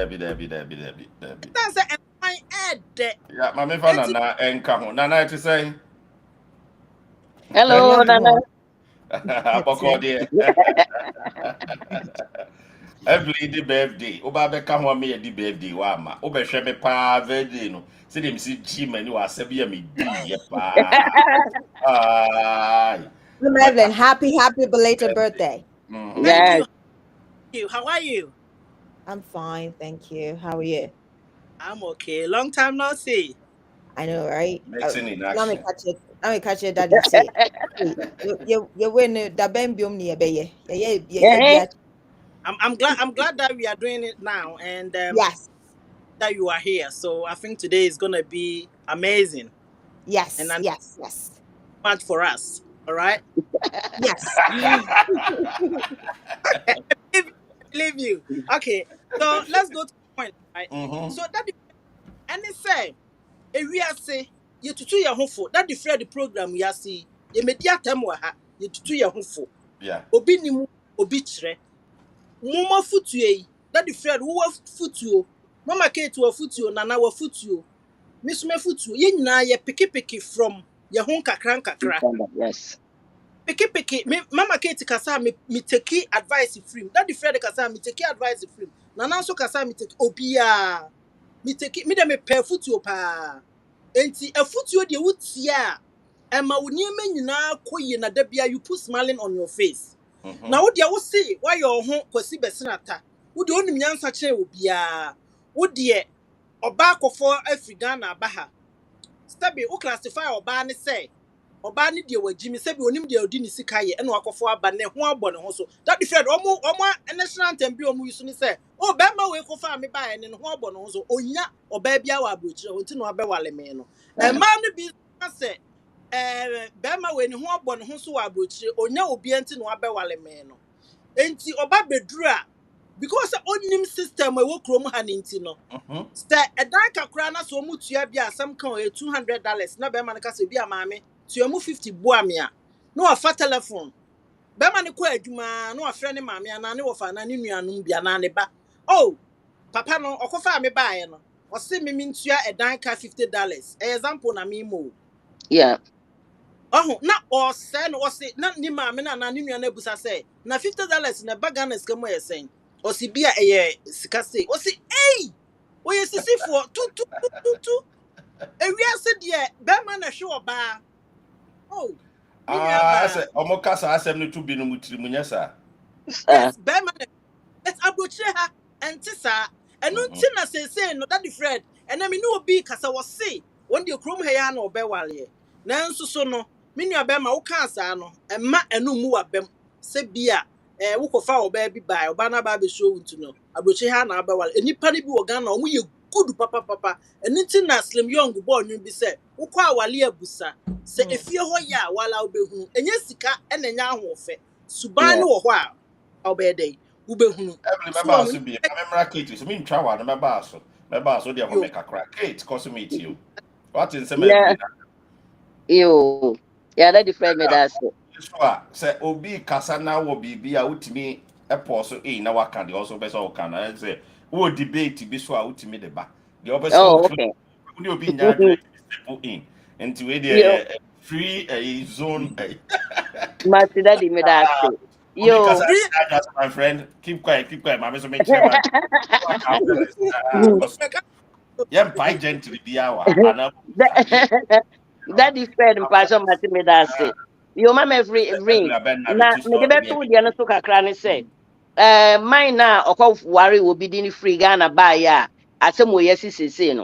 tan se enwan ede Yeah, my men fan and Cajon. Nana, at the say, Hello, Hello, Nana. everyone. Aboko, dear. Every the birthday, Oba beka ho me the birthday wa ma. Oba hwe me pa birthday no. Se dem si chi mani wa sabi me di ye pa. Ai. Evelyn, happy belated birthday. thank Yes. you how are you I'm fine, thank you. How are you? I'm okay long time no see I know, right? Mixing in Now me action. catch it. Now me catch it. Daddy say, "Hey, you win the bambium near be yeah. I'm glad that we are doing it now and Yes, that you are here so I think today is going to be amazing and Yes, I'm yes, yes, much for us. All right. yes. Believe you, believe you. Okay. So let's go to the point, right? Mhm. So that and it say, if we are say you to your home that the program we are see you media time wa ha you to your home Yeah. obi ni mu obi chere muma futu yi that the friend who was futu mama Kate wa futu nana wa futu miss me futu ye nyina ye piki from ye ho kakra Yes. piki me mama Kate kasa me take advice free that the friend kasa me take advice free nana so kasa me take obia me take me dem me pay futu pa enti afutu de wutia ema wo niema nyina koyi na da bia you put smiling on your face. Mhm. Na wo de wo se wa your ho kwasi besenata wo de onim nyansa kire obia wo de oba akofo afriga na abaha stabi wo classify oba ne say oba ne de wagimi sabi onim de odi ne sika ye na akofo aba ne ho abɔ ne ho so that the friend omo national anthem bi omo yusu ne say o be ma we kofa me ba ne ho abɔ ne ho so onya oba bia wa abrochire ho ti no abɛwale me no e ma no bi say be ma we ne ho abɔ ne ho so wa abrochire onya obi anti no abɛwale me no enti oba beduru a because onim system e wo krom ha ne enti no Mhm. sɛ ɛdan kakra na so mu tua bi asɛm kan ɔyɛ $200 na bɛrima no ka sɛ bi a maame tua mu 50 boa me a na wafa telephone bɛrima no kɔ adwuma na wafrɛ ne maame anaa ne wɔfa anaa ne nuanom bi anaa ne ba oh papa no ɔkɔfa me baeɛ no ɔse me mentua ɛdan ka $50 ɛyɛ example na memo Yeah. ɔho na ɔsɛe no ɔse na ne maame no anaa ne nua no abusa sɛ na $50 na ɛba Ghana sika mu yɛ sɛn ɔse bi a ɛyɛ sika sei ɔse ei wɔyɛ sisifoɔ tututututu ewiase deɛ bɛrima na ɛhwe ɔbaa oh me nua Ah, baa sɛ ɔmo kasa asɛm no to bi no mu tiri mu nyɛ saa. Uh, yes bɛrima na yes aburokyire ha ɛnte saa ɛno Mhm. nti na seesei no dadi fred ɛnna mi ne obi kasa wɔ se wɔn deɛ kurom ha ya na ɔbɛwaleɛ nanso so no me nua bɛrima woka saa no ɛma ɛno mu wa bɛm sɛ bia wokɔfa ɔbaa bi baa ɔbaa na baa bɛhyɛ owu nti no aburokyire ha na abɛwale nnipa no bi wɔ Ghana ɔmo yɛ good papapapa ɛno nti na slim young bɔɔ nwom bi sɛ wokɔ awale abusa sɛ efie hɔ yɛ a wala wobɛhunu ɛnyɛ sika ɛna ɛnyɛ ahoɔfɛ suban yeah. no wɔ hɔ a ɔbɛyɛ dɛ wobɛhunu Ɛbili so mɛbaa ɔmo so bi na mɛmra Kate so mentwa wa no mɛbaa so deɛ hɔ yo mɛ kakra Kate kɔ so meetie o wate nsɛm Yeah. Ɛbili na You. Yeah, that the friend me that's it. so a sɛ obi kasa na wɔ biribi a wotumi ɛpɔ so na waka deɛ ɔso bɛ sɛ ɔka na ɛsɛ wɔ debate bi so a wotumi de ba deɛ ɔbɛ sɛ Oh, ɔka okay. ne obi nya adwene step in nti wei deɛ You. free zone Mati that the me that's it. obi kasa You. free just my friend keep quiet maame so menkyerɛ ma waka feelings because yɛn mpa gently biara wa ana that that the friend passion Mati me that's it. You mama ring. ɛbili abɛn Na narrative me de story ne beto ɛbi de no so kakra ne say. Mine na okwa ware obi di ni free Ghana buy ya. Asem wo yesi sese no.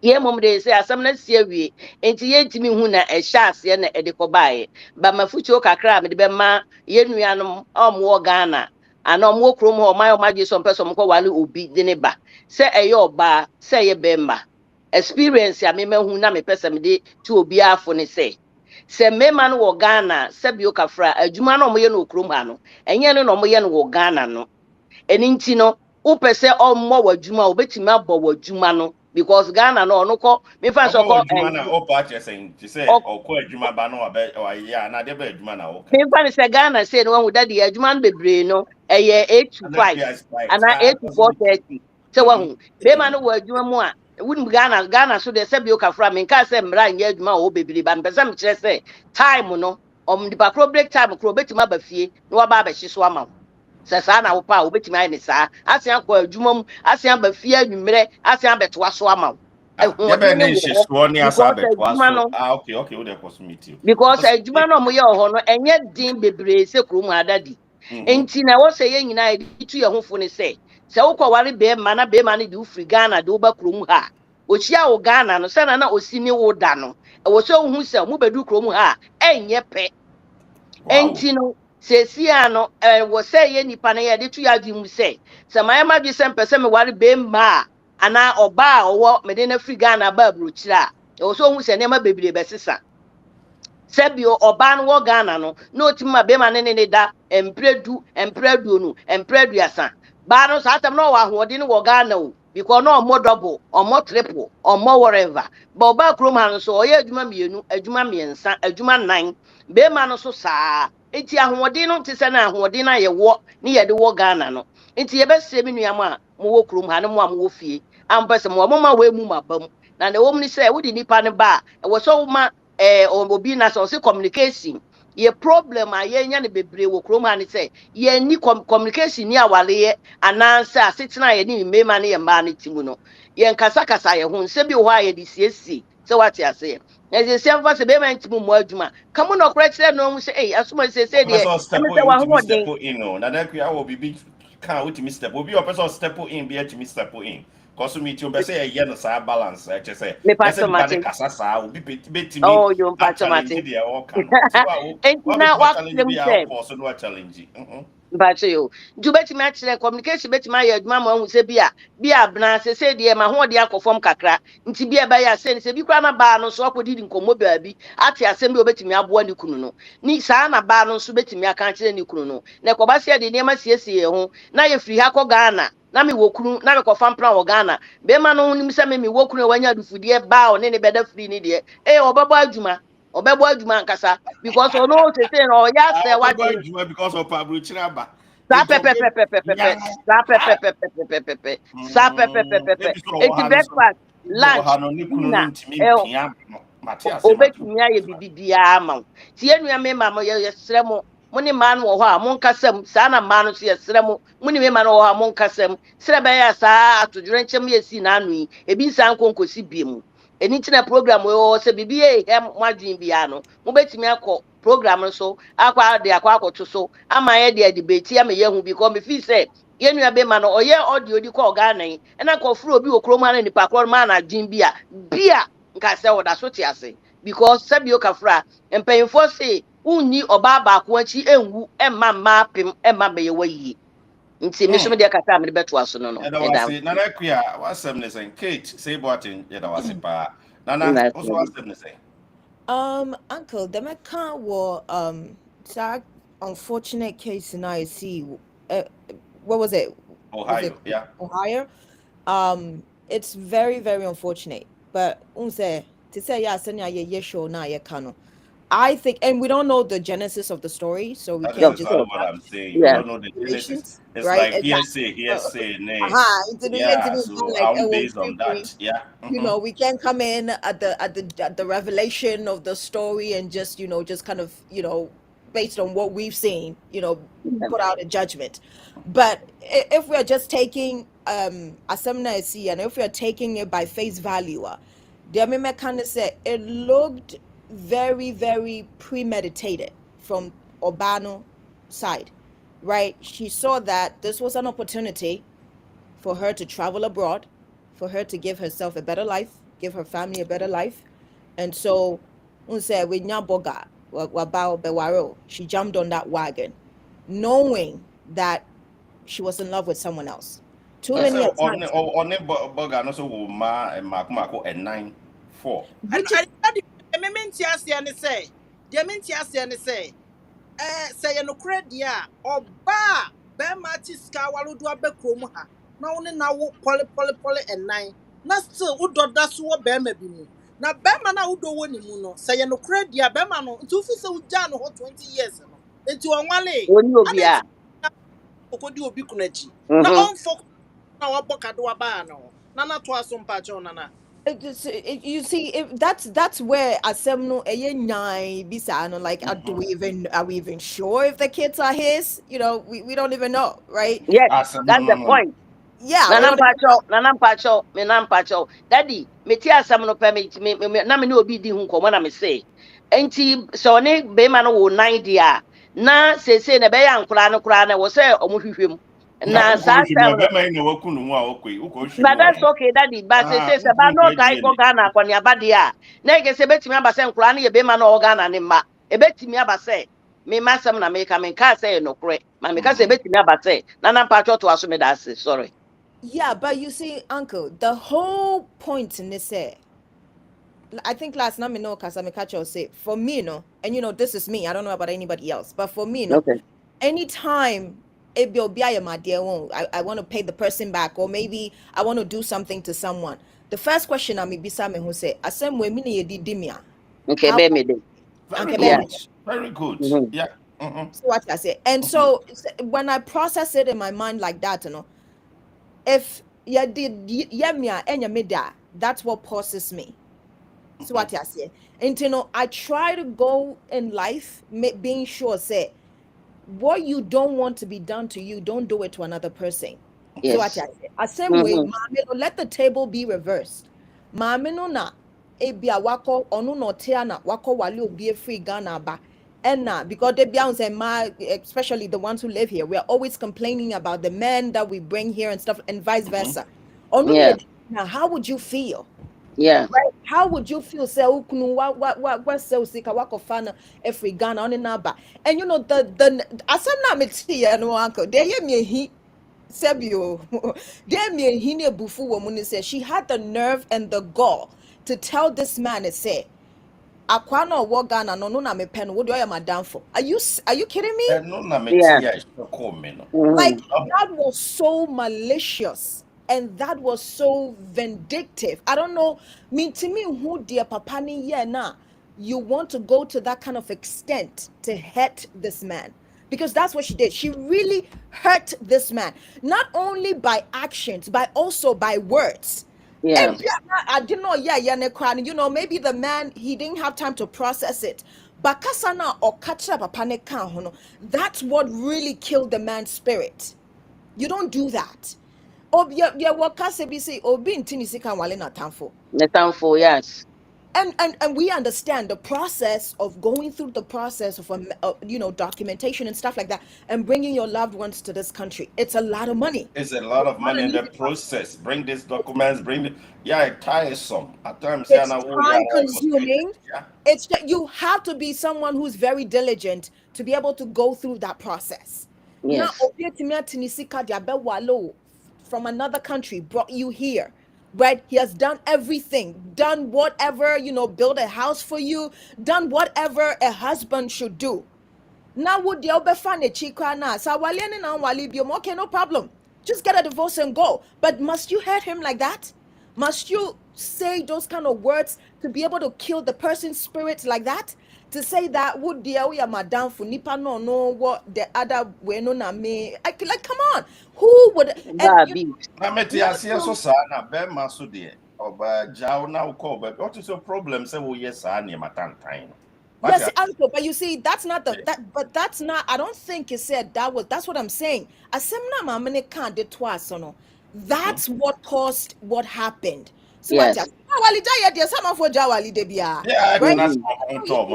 Ye mom de say asem na sie wie enti ye ntimi hu na ehya ase na ede ko bae ba mafucho kakra me de be ma ye nuanom omwo Ghana ana omwo krom ho my omagye so person mo ko wale obi de ne ba se eye oba se ye bemba experience ya me mahu na me person me de ti obi afo ne se mema no wo Ghana se bi o kafra adwuma na omye no krom ha no enye no na omye no wo Ghana no eni nti no wopɛ sɛ ɔmmɔ w'adwuma a wobɛtumi abɔ w'adwuma no because Ghana no ɔno kɔ mefa sɛ ɔmo wɔ ɔkɔ adwuma na ɔpa akyerɛ sɛ nti sɛ ɔkɔ adwuma ba no wayɛ a na adeɛ bɛ adwuma na ɔka mefa ne sɛ Ghana sei no wahu dade adwuma no bebree no ɛyɛ 8 to ana 5 bi ice right anaa 8 to kɔso mi 4:30 sɛ wahu bɛrima no wɔ adwuma mu a wonim Ghana so deɛ sɛ bio kafra menkaa sɛ mmara nyɛ adwuma a wɔ bebree ba mpɛ sɛ mekyerɛ sɛ time no nipa koro break time koro obɛtumi aba fie na waba abɛhye so ama wo sɛ saa na wopɛ a wobɛtumi ayɛ ne saa asen akɔ adwuma mu asen aba fie anwummerɛ asen abɛtoa so ama wo deɛ bɛn ɛhoɔden ne ne wɔ hɔ nhyɛsoɔ ne asa because abɛtoa adwuma so no okay wode kɔso mi ti because because adwuma no a ɔmoyɛ wɔ hɔ no ɛnyɛ den bebree sɛ kurom adadi mhm nti na ɛwɔ sɛ yɛn nyinaa yɛde tu yɛn ho fo ne sɛ wokɔ ware bɛrima na bɛrima no de wo firi Ghana de woba kurom ha a ohyia wo Ghana no sɛna na osi ne wo da no ɛwɔ sɛ wohu sɛ mobɛdu kurom ha a ɛnyɛ pɛ wow enti no seesia no wɔ sɛ yɛ nipa no yɛde to yɛ adwene mu sɛ mayɛ madwe sɛ mpɛ sɛ meware bɛrima a anaa ɔbaa a ɔwɔ mede no afiri Ghana ba aburokyire a so hu se ne ma bebre besesa sebio oba no wo Ghana no na otima be ma ne da empredu no empredu asa ba no sa atam no wa hoode no wo Ghana o because no mo double or mo triple or mo whatever but oba krom ha no so oye adwuma mienu adwuma miensa adwuma nan be ma no so saa enti ahoode no te se na ahoode na ye wo ne ye de wo Ghana no enti ye be se mi nuam a mo wo krom ha no mo am wo fie ampese mo ma we mu mabam na ne wo mu ni se wo di nipa ne ba e wo so ma obi na so say communication ye problem a ye nya ne bebre wo krom ha ne say ye ni communication ni awale ye anansa asetena ye ni mema ne ye ma ne timu no ye nkasa kasa ye ho nse bi ho a ye di siesie se wate ase na ye se mfa se be ma ntimu mo adwuma kamo no kra kire no mu say asoma se de person e step me say in wa to ho step den in no na that I will be can with me step obi person step in be to me step in cause me to be say ye no sa balance I just say me yes pacho be mate the kasa sa obi be me oh you a pacho challenge mate the all can no ti enti wa be na to wa challenge krem be our say course no challenge mhm But you do bet me actually communication bet my adwuma ma hu se bia bna se de ma ho de akofom kakra nti bia ba ya se bi kwa na ba no so akodi di nkomo baabi ate asem bi obetimi aboa ni kunu no ni saa na ba no so betimi aka kire ni kunu no na ko ba se de ne ma siesie ho na ye firi ha ko Ghana na me wo kunu na me ko fam plan wo Ghana be ma no nim se me wo kunu wanya dufudie ba o ne beda firi ni de obebo adwuma nkasa because ono se no ya se I'll be wade going to because of Pablo Chiraba. Sa It pe will pe be pe pe pe pe pe. young. Sa pe pe pe pe pe pe pe pe. Sa pe pe pe pe pe. Maybe so Eti Hano so breakfast, maybe lunch, Hano dinner. Nikunun to me Piam Matthias Matu. Obetumi ayɛ bibi biara ma wo tie nua me ma mo yɛsrɛ mo mo ne maa no wɔ hɔ a monkasa mu saa na maa no so yɛsrɛ mo mo ne me ma no wɔ hɔ a monkasa mu srɛ bɛyɛ a saa atodwerɛ nkyɛm yɛsi n'ano yi ebi nsa nkonkosi bie mu ɛni ntina program wɔ sɛ biribi yɛ ɛhɛ mo adwene biara no mobɛtumi akɔ program no so akɔ akɔto so ama yɛ de adibeti ama yɛhu bi kɔ mefi sɛ yɛn nua bɛma no ɔyɛ audio di kɔ Ghana yi ɛna nkɔforo obi wɔ kurom ha no nipa korɔ no ma na adwene bia nka sɛ wɔda so te ase because sɛbi okafra mpanyinfoɔ se unni ɔbaa baako akyi enwu ɛmma mmaa pem ɛmma bɛyɛ wɔyie nti mi so mi deɛ kasa a mi de bɛto aso no Yada ɛda wase Nana Kuya was 7 Kate say boating Yada wase pa Nana nso also was 7 Uncle, the Mecca were that unfortunate case and I see uh, what was it? Was it Ohio yeah Ohio? It's very, very unfortunate. But unse to say yeah, send ya show na ya kano. I think, and we don't know the genesis of the story, so we that is can't of just exactly course what I'm saying we yeah don't know the genesis speculations, it's right? like Exactly. hearsay nay It's in the end, yeah so like I'm oh, based on that yeah we can come in at the revelation of the story and just just kind of based on what we've seen yeah put out a judgment. But if we're just taking Asamna see, and if we're taking it by face value, the Amima kind of said it looked very, very premeditated from Obano side, right? She saw that this was an opportunity for her to travel abroad, for her to give herself a better life, give her family a better life. And so, unse with Nyaboga, Wabao Bewaro, she jumped on that wagon, knowing that she was in love with someone else. Too I many say a on times, burger no so will ma and Marco and 9-4 which is ɛde me mente aseɛ ne sɛ deɛ mente aseɛ ne sɛ sɛ yɛ nokorɛ deɛ a ɔbaa bɛrima te sika awalodo aba kurom ha na wo ne na wo pɔlepɔlepɔle ɛnan na still wodɔ da so wɔ bɛrima bi mu na bɛrima no a wodɔ wɔ ne mu no sɛ yɛ nokorɛ deɛ a bɛrima no nti wofi sɛ wogyaa no hɔ 20 years no nti ɔnwale oni obi adɛn a nti na ɔkɔdi obi kuna akyi na mhm ɔmfɔ na wabɔ kadoa baa no ho na natoa so mpakyɛw nana you see if that's where asemno nine bisa no like are we even sure if the kids are his we don't even know, right? yes I said no that's no the no no point Yeah, we nana don't even know. mpakyɛw nana mpakyɛw me nana mpakyɛw daddy me ti asɛm no pɛ na me ne obi di ho nkɔmɔ na me se enti sɛ ɔne bɛrima no wɔ nan deɛ a na seesei na ɛbɛyɛ ankoraa no koraa na ɛwɔ sɛ ɔmo hwehwɛ mu na na uko saa hwemi time no obema ina waku no mu a okoi uko hwemi but wa that's no okay daddy but ah say ba uko no nkwa tai die ko ni Ghana akɔneaba deɛ a na ɛgɛ sɛ ebetumi aba sɛ nkoraa no yɛ bɛrima na ɔwɔ Ghana ne mma ebetumi aba sɛ me ma asɛm na meka menka sɛ yɛ nokorɛ ma meka sɛ mhm ebetumi aba sɛ na na mpakyɛ to aso me da ase sorry Yeah, but you see, Uncle, the whole point in this, I think last night me know because I'm a catcher say for me no, and this is me. I don't know about anybody else, but for me no, Okay. anytime it be my dear one, I want to pay the person back, or maybe I want to do something to someone. The first question I may be Sam who say, "Asem we mini ye dimia." Okay, How bear me day. Very anke be Yeah. good. me? Very good. Mm-hmm. Yeah. Mm-hmm. So what I say, and Mm-hmm. so when I process it in my mind like that, if you did yemia and media, that's what pauses me. So Mm-hmm. what I say, and I try to go in life being sure say what you don't want to be done to you, don't do it to another person. So what Yes. I say, a same way, Mm-hmm. maame no, let the table be reversed. Maame no na ebia wako ono no tea na wako wale obi free Ghana ba. And na because they be and ma, especially the ones who live here, we are always complaining about the men that we bring here and stuff, and vice Mm-hmm. versa. Ono Yeah. no now, how would you feel? Yeah. Right? How would you feel? Say, ukunu what say usika wako fana every Ghana on naba. And the asem na meti ya no uncle. They hear me he Sebio. They me he ne bufu woman say she had the nerve and the gall to tell this man and say, "Akwana wo Ghana no na me pen. What do I am madam for? Are you kidding me?" No, na Yeah. meti ya ishoko me no. Mm-hmm. Like that was so malicious and that was so vindictive. I don't know. Me to me who dear papa ni yeah na you want to go to that kind of extent to hurt this man because that's what she did. She really hurt this man, not only by actions but also by words. Yeah. And I didn't know, yeah, yeah, ne crying. Maybe the man he didn't have time to process it. But kasana or catch up a panic can that's what really killed the man's spirit. You don't do that. Yeah, what can say obi ntini sika wale na tamfo. The time for yes. And we understand the process of going through the process of documentation and stuff like that and bringing your loved ones to this country. It's a lot of money. It's a lot It's of not money an in the easy process. process. Bring these documents, bring the, yeah, it tiresome. At times, yeah, It's now we time are frustrated. consuming. Yeah. It's that you have to be someone who's very diligent to be able to go through that process. Now, Yes. from another country brought you here, right? He has done everything, done whatever, build a house for you, done whatever a husband should do. Now would the obefa ne chikwa na sa wale ne na wale biom, okay, no problem. Just get a divorce and go. But must you hurt him like that? Must you say those kind of words to be able to kill the person's spirit like that? To say that would the we are madam for nipa no know what the other way no na me. Like come on. Who would and That be. Na meti not asiye so to sa na be maso de. Oba jao na uko oba. What is your problem? Say wo yes sa ni matantain. What yes, ya? uncle, but you see, that's not but that's not. I don't think it said that was. That's what I'm saying. Asemna mamene can't de twice, no. Mhm. That's what caused what happened. So what? Yes. Wali jaya dear, some of what jawali de bia, Yeah, I right? can ask Mm-hmm. my own top.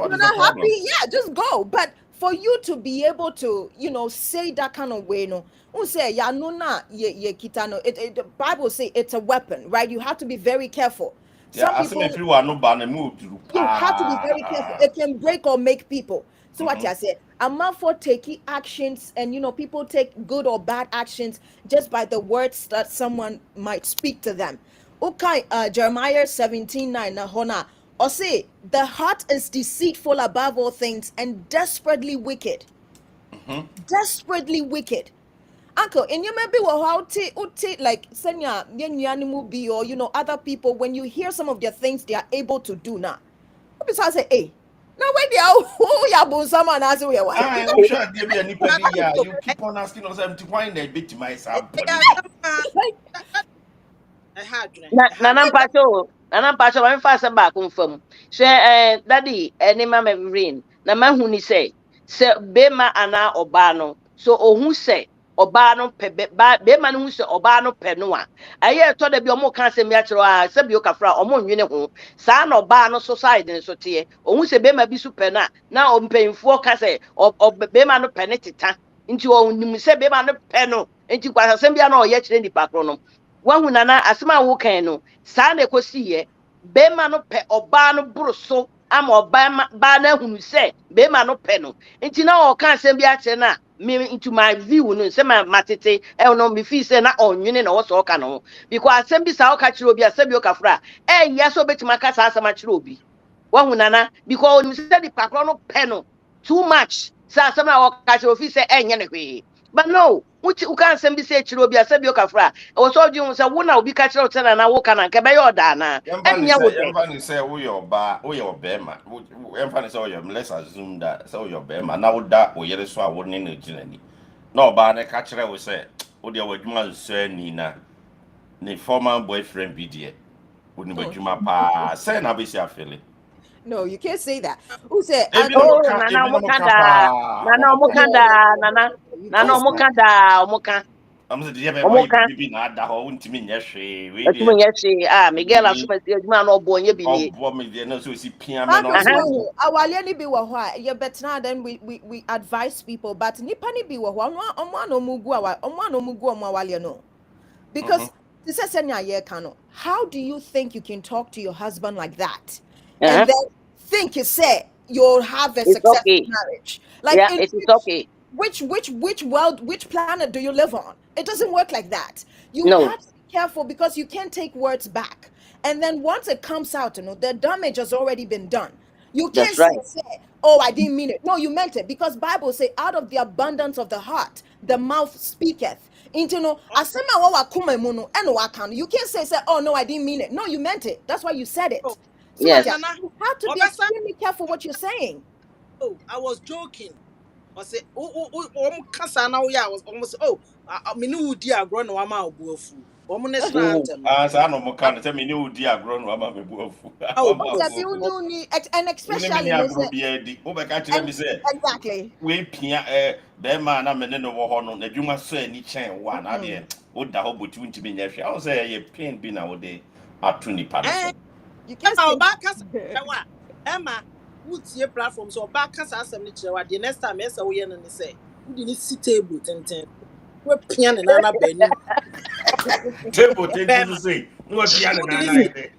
What You're is the not happy, problem? yeah, just go. But for you to be able to, say that kind of way, no, who say ya no na ye kitano. The Bible say it's a weapon, right? You have to be very careful. Yeah, Some I see me people if you are no ban move to you have to be very careful. It can break or make people. So what Mhm. I said, I'm not for taking actions, and people take good or bad actions just by the words that someone might speak to them. Okay, Jeremiah 17:9. Now, hona, or say the heart is deceitful above all things and desperately wicked. Mhm. Desperately wicked. Uncle, and you may be how like senya animu be or other people when you hear some of their things they are able to do now. Besides say, hey, now when they are who ya bon someone as we why? Ah, Because I'm sure there be any But baby. Yeah, so, you keep on asking yourself to find a bit to my son. yeah, like I had you. Na I na had na you. mpacho. Na na mpacho ma mfa se ba ko mfam. Hwe daddy eni ma me rain. Na ma hu ni se be ma ana oba no. So ohun se oba no pe be ma no hu se oba no pe no a. Aye to da bi omo kan se mi a kiro a se bi o kafra omo nwene ho. Sa na oba no society ne so te. Ohun se be ma bi su pe na o mpemfo ka se be ma no pe ne teta. Nti o nim se be ma no pe no. Nti kwa asem bia na o ye kire nipa kro no. Wahu nana asema wo kan no saa na ekosi ye bema no pe oba no buru so ama ba na hunu se be ma no pe no nti na o kan asem bi ache na me into my view no se ma matete no me feel say na onwene na wo so ka no because asem bi sa o ka kire obi asem bi o ka fra yes obetima ka sa asem a kire obi wahu nana because you said the pakro no pe no too much sa asem na o ka kire ofi say enye ne hwe but no uchi uka asem bi say kire obi asem bi o ka fra o so dwun say wo na obi ka kire o tena na wo ka na nke be yo da na enye wo de Yemfa say wo your ba wo your bema. Yemfa say your let's assume that say your bema. Na wo da wo yere so a wo ne na ginani. Na oba na ka kire wo say wo de wadwuma nso ani na ne former boyfriend bi de. Wo ni wadwuma pa. Say na be si afele. No, you can't say that. Who said? Ebi no oh moka, nana ebi no omuka moka da pa. nana omuka No, no, da no, nana no, no, you nana can't say omuka da omuka I'm saying the be omuka bibi na ada ho ntimi nyɛ hwee. We etumo de yechi Miguel asumasi adwuma na obo onye bilie obo me de no so si pia me no Bible so. say, aha "Oh, awale ni bi wɔ hɔ a, yɛbɛtena na then we advise people, but nipa ni bi wɔ hɔ a, ɔmo ana ɔmo gu ɔmo awale no. Because this is how do you think you can talk to your husband like that and aha then think you say you'll have a it's successful okay marriage? Like yeah in it is okay which world, which planet do you live on? It doesn't work like that. You no have to be careful because you can't take words back. And then once it comes out, the damage has already been done. You can't that's right say, oh, I didn't mean it. No, you meant it because Bible say, out of the abundance of the heart, the mouth speaketh. Into no, asema wa wakuma mu no, ɛna waka no. You can't say, oh no, I didn't mean it. No, you meant it. That's why you said Oh, it. So and what? yes Nana, You have to be Obasa, extremely careful what you're saying. oh, I was joking. I say, kasa na I was almost, me no udi agro na wama obuafu. National mhm anthem. Ah sa no moka no say me ni odi agro no ama me bu afu. Oh, Ama Yeah, afu. you need, and Wo ni me ni especially agro listen, bi adi. Wo be ka kire and me say exactly. we pia be ma na me ne no wo ho no na dwuma so ani chen wa na de wo da ho botu ntimi nya hwe. I was say ye pain bi na wo de atu nipa no eh, so. You can't Emma say oba kasa chewa. Emma, wotie platform so oba kasa asem ni chewa. The next time esa wo ye no ne say, wodi ni si table tenten. We pia ne nana ba anim. Table tenti so Bema. say no pia na Wodi na ni na si ide.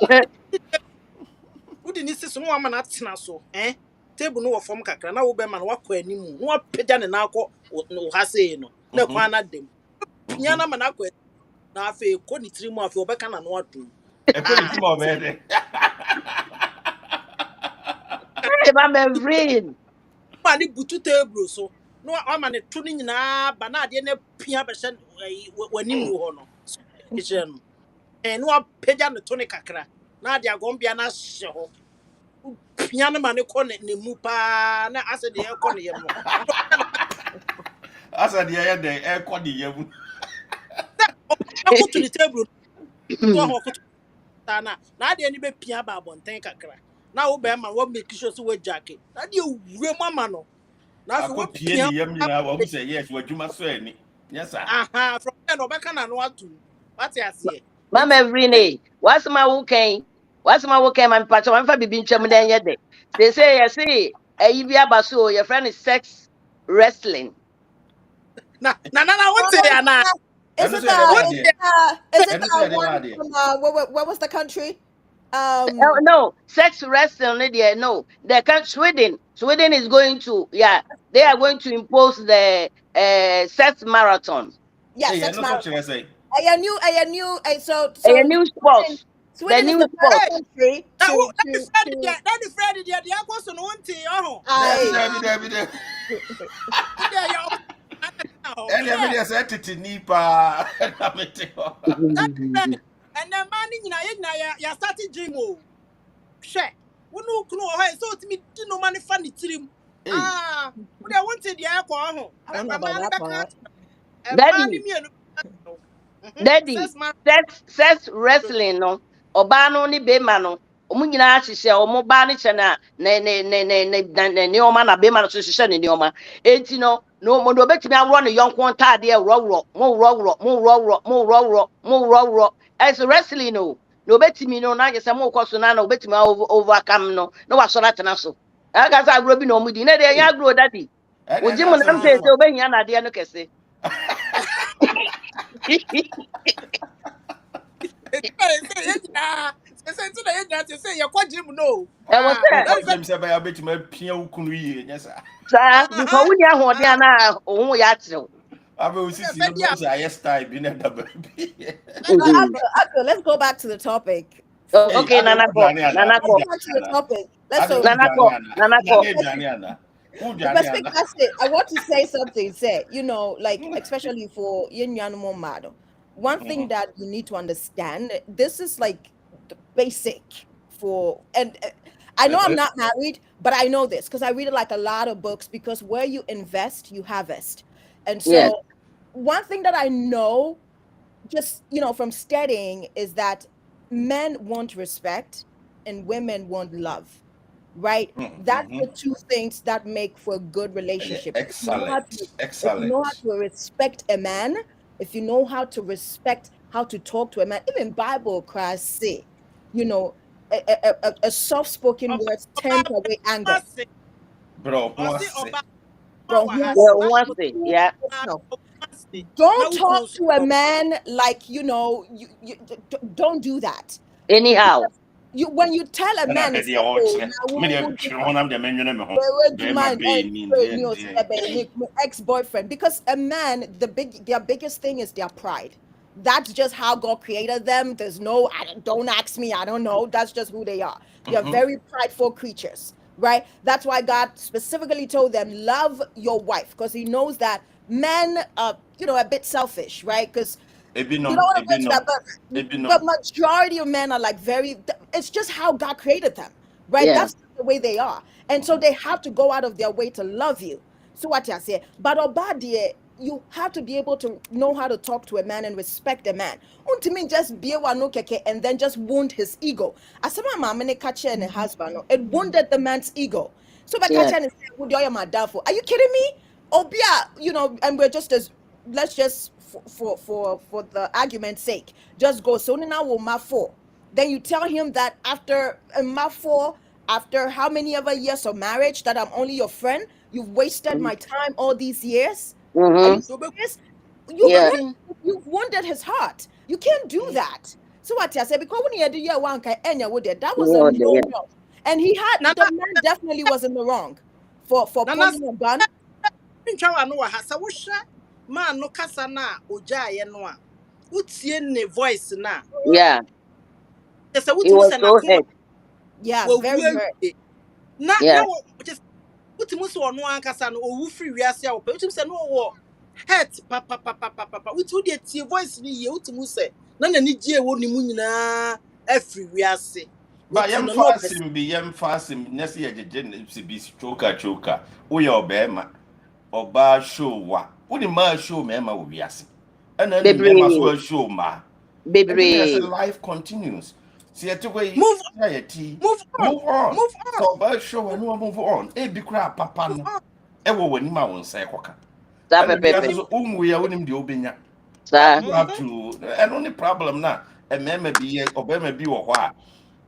that wodi ni si so no ama na tena so. Table no wo fam kakra na wo bema no wakɔ anim. No apagya ne na akɔ no ha sei no. Na kwan na dem. Pia na ma na akɔ na afi kɔ ni tiri mu afi obɛka na no atum. E ko ni Ah, ti mo be de. eba me rain ma ne butu table so. No ama ne to ne nyinaa ba na ade na pia bɛhyɛ w'anim hɔ no. So kyerɛ no. No apagya ne to ne kakra. Na ade agɔmbea na ahyɛ hɔ. Pia no ma ne kɔ ne mu paa na asɛ deɛ ɛkɔ ne yam no. Asa de ye de e ko di yam. Akoto ne table so ho akoto na ade ni be pia ba abɔnten kakra. Na wo bɛrima wo make sure so wo jacket. Na ade wura mu ama no. Na afi wo Akọ pie pia ni yam nyina wa hu say yes wa dwuma so ani. Yes sir. aha from there no bɛka na no atum. What you say? mama every what's my work man patch one for bibi ntwam den ye de they say yes say ayi bi aba so your friend is sex wrestling Na what say ana? Eno so ye de ba What de. Is it Eno so ye de ba one de. from what was the country? oh, no sex wrestling no they can Sweden is going to they are going to impose the sex marathon Yeah, Eh, sex eno so marathon. chere say. A new, so a so new sport Sweden, the Sweden is new the first sport hey, country that the Fred there the akɔ so no one thing oh. Dabi I dabi dabi dabi. There you Ene me yeah. de say titi ni pa. Na me te ho. That Fred and the man nyina ya start gym oh. Hwɛ. Wo no kunu wɔ hɔ so timi di no man fa ne tirim. Eh. Wo there want the akɔ ho. I don't know Ba about man that bɛka part. man daddy mienu. daddy Says man sex wrestling no ɔbaa no ne bɛrima no ɔmo nyinaa hyehyɛ ɔmo baa no hyɛ ne nneɛma na bɛrima no nso hyehyɛ ne nneɛma eti no na ɔmo de obetumi aworɔ ne yɔnko ntaadeɛ worɔworɔ ɛso wrestling no na obetumi no na agye sɛ mo kɔ so na obetumi overcome no na wasɔrɔ atena so ɛkasa agorɔ bi na ɔmo di ne deɛ ɛnyɛ agorɔ dadi Ene ogye na mu nam asem sɛ fofa. obehia nadeɛ no kɛse. say say to the agent say you quite Jim no. I was Oh, there. That is Jim said by a bit my pia ukunu yes sir. Sir, because when you are there now, oh, yeah, true. I will see no no say yes type in that baby. But Uncle, let's go back to the topic. Hey, Okay, I don't Nanako, Janiana. Let's Who Nanako, go back to the Janiana? topic. I Let's don't so Nanako, Janiana. Nanako. Janiana. Who the Pacific Janiana? that's it. I want to say something. Say, like especially for Yin Mado. One thing that you need to understand, this is like the basic for and I know I'm not married, but I know this because I read like a lot of books because where you invest, you harvest. And Yes, so one thing that I know just from studying is that men want respect and women want love, right? That's the two things that make for a good relationship. If you know how to Excellent. if you know how Excellent. to respect a man, if you know how to respect how to talk to a man, even Bible class say, you know a soft-spoken word turns away anger. say Bro, or who say say? oba Bro, wa well, hasa one thing, yeah, don't na talk ukunu so to a man like don't do that. anyhow, You when you tell a And I man and bet say, the old "Oh, check. now Many who of do one of the men, you know, where do be my man and baby in news the my ex-boyfriend?" Because a man, their biggest thing is their pride. That's just how God created them. There's no, don't ask me, I don't know. That's just who they are. They're very prideful creatures, right? That's why God specifically told them, love your wife, because he knows that men are, a bit selfish, right? Because we don't Ebinum, want to go into that, Ebinum, but Ebinum. majority of men are like it's just how God created them, right? yeah, That's the way they are. And so they have to go out of their way to love you. So what I say, but obadie, you have to be able to know how to talk to a man and respect a man. Untimi just be one no keke and then just wound his ego. As my mama ne catcher and a husband, no, it wounded the man's ego. So by yeah, catcher and say, "Would you my dad for?" Are you kidding me? Obia, and we're just as let's just for the argument's sake, just go so now will my four. Then you tell him that after my four, after how many ever years of marriage, that I'm only your friend. You've wasted my time all these years. Are you mm-hmm, serious? yeah, You've wounded his heart. You can't do that. So what I said, because when you do your one kind that was a yeah, no no. And he had the nana man definitely was in the wrong for nana pulling a gun. ntwa wa no wa hasa wo hwe ma no kasa na ojaye no a utie ne voice na yeah. se He wutimu was se na so koma hurt. Yeah, wo hu very hurt. awie na Yeah, wo wutimu se ono ankasa no owu free wiase a wo pe wutimu se no wo hurt pa wutu de tie voice ni ye wutimu se na nani gie wo ni mu nyina afiri wiase But enti yam no no pese fasting be yam fasting, Nessie be choker. We your bema or bar show what? Would the ma show me, Emma will be asking. And then the men must baby, well show ma. And then as a baby, life continues. See at the way, move tea, move on move on. move on So by show and no move on. A big crap, papa. move No. on Ever when you won't say quaka. that And the pepe, others we are winning the obinya. sir, You have to, and only problem now. And men may be or may be or what.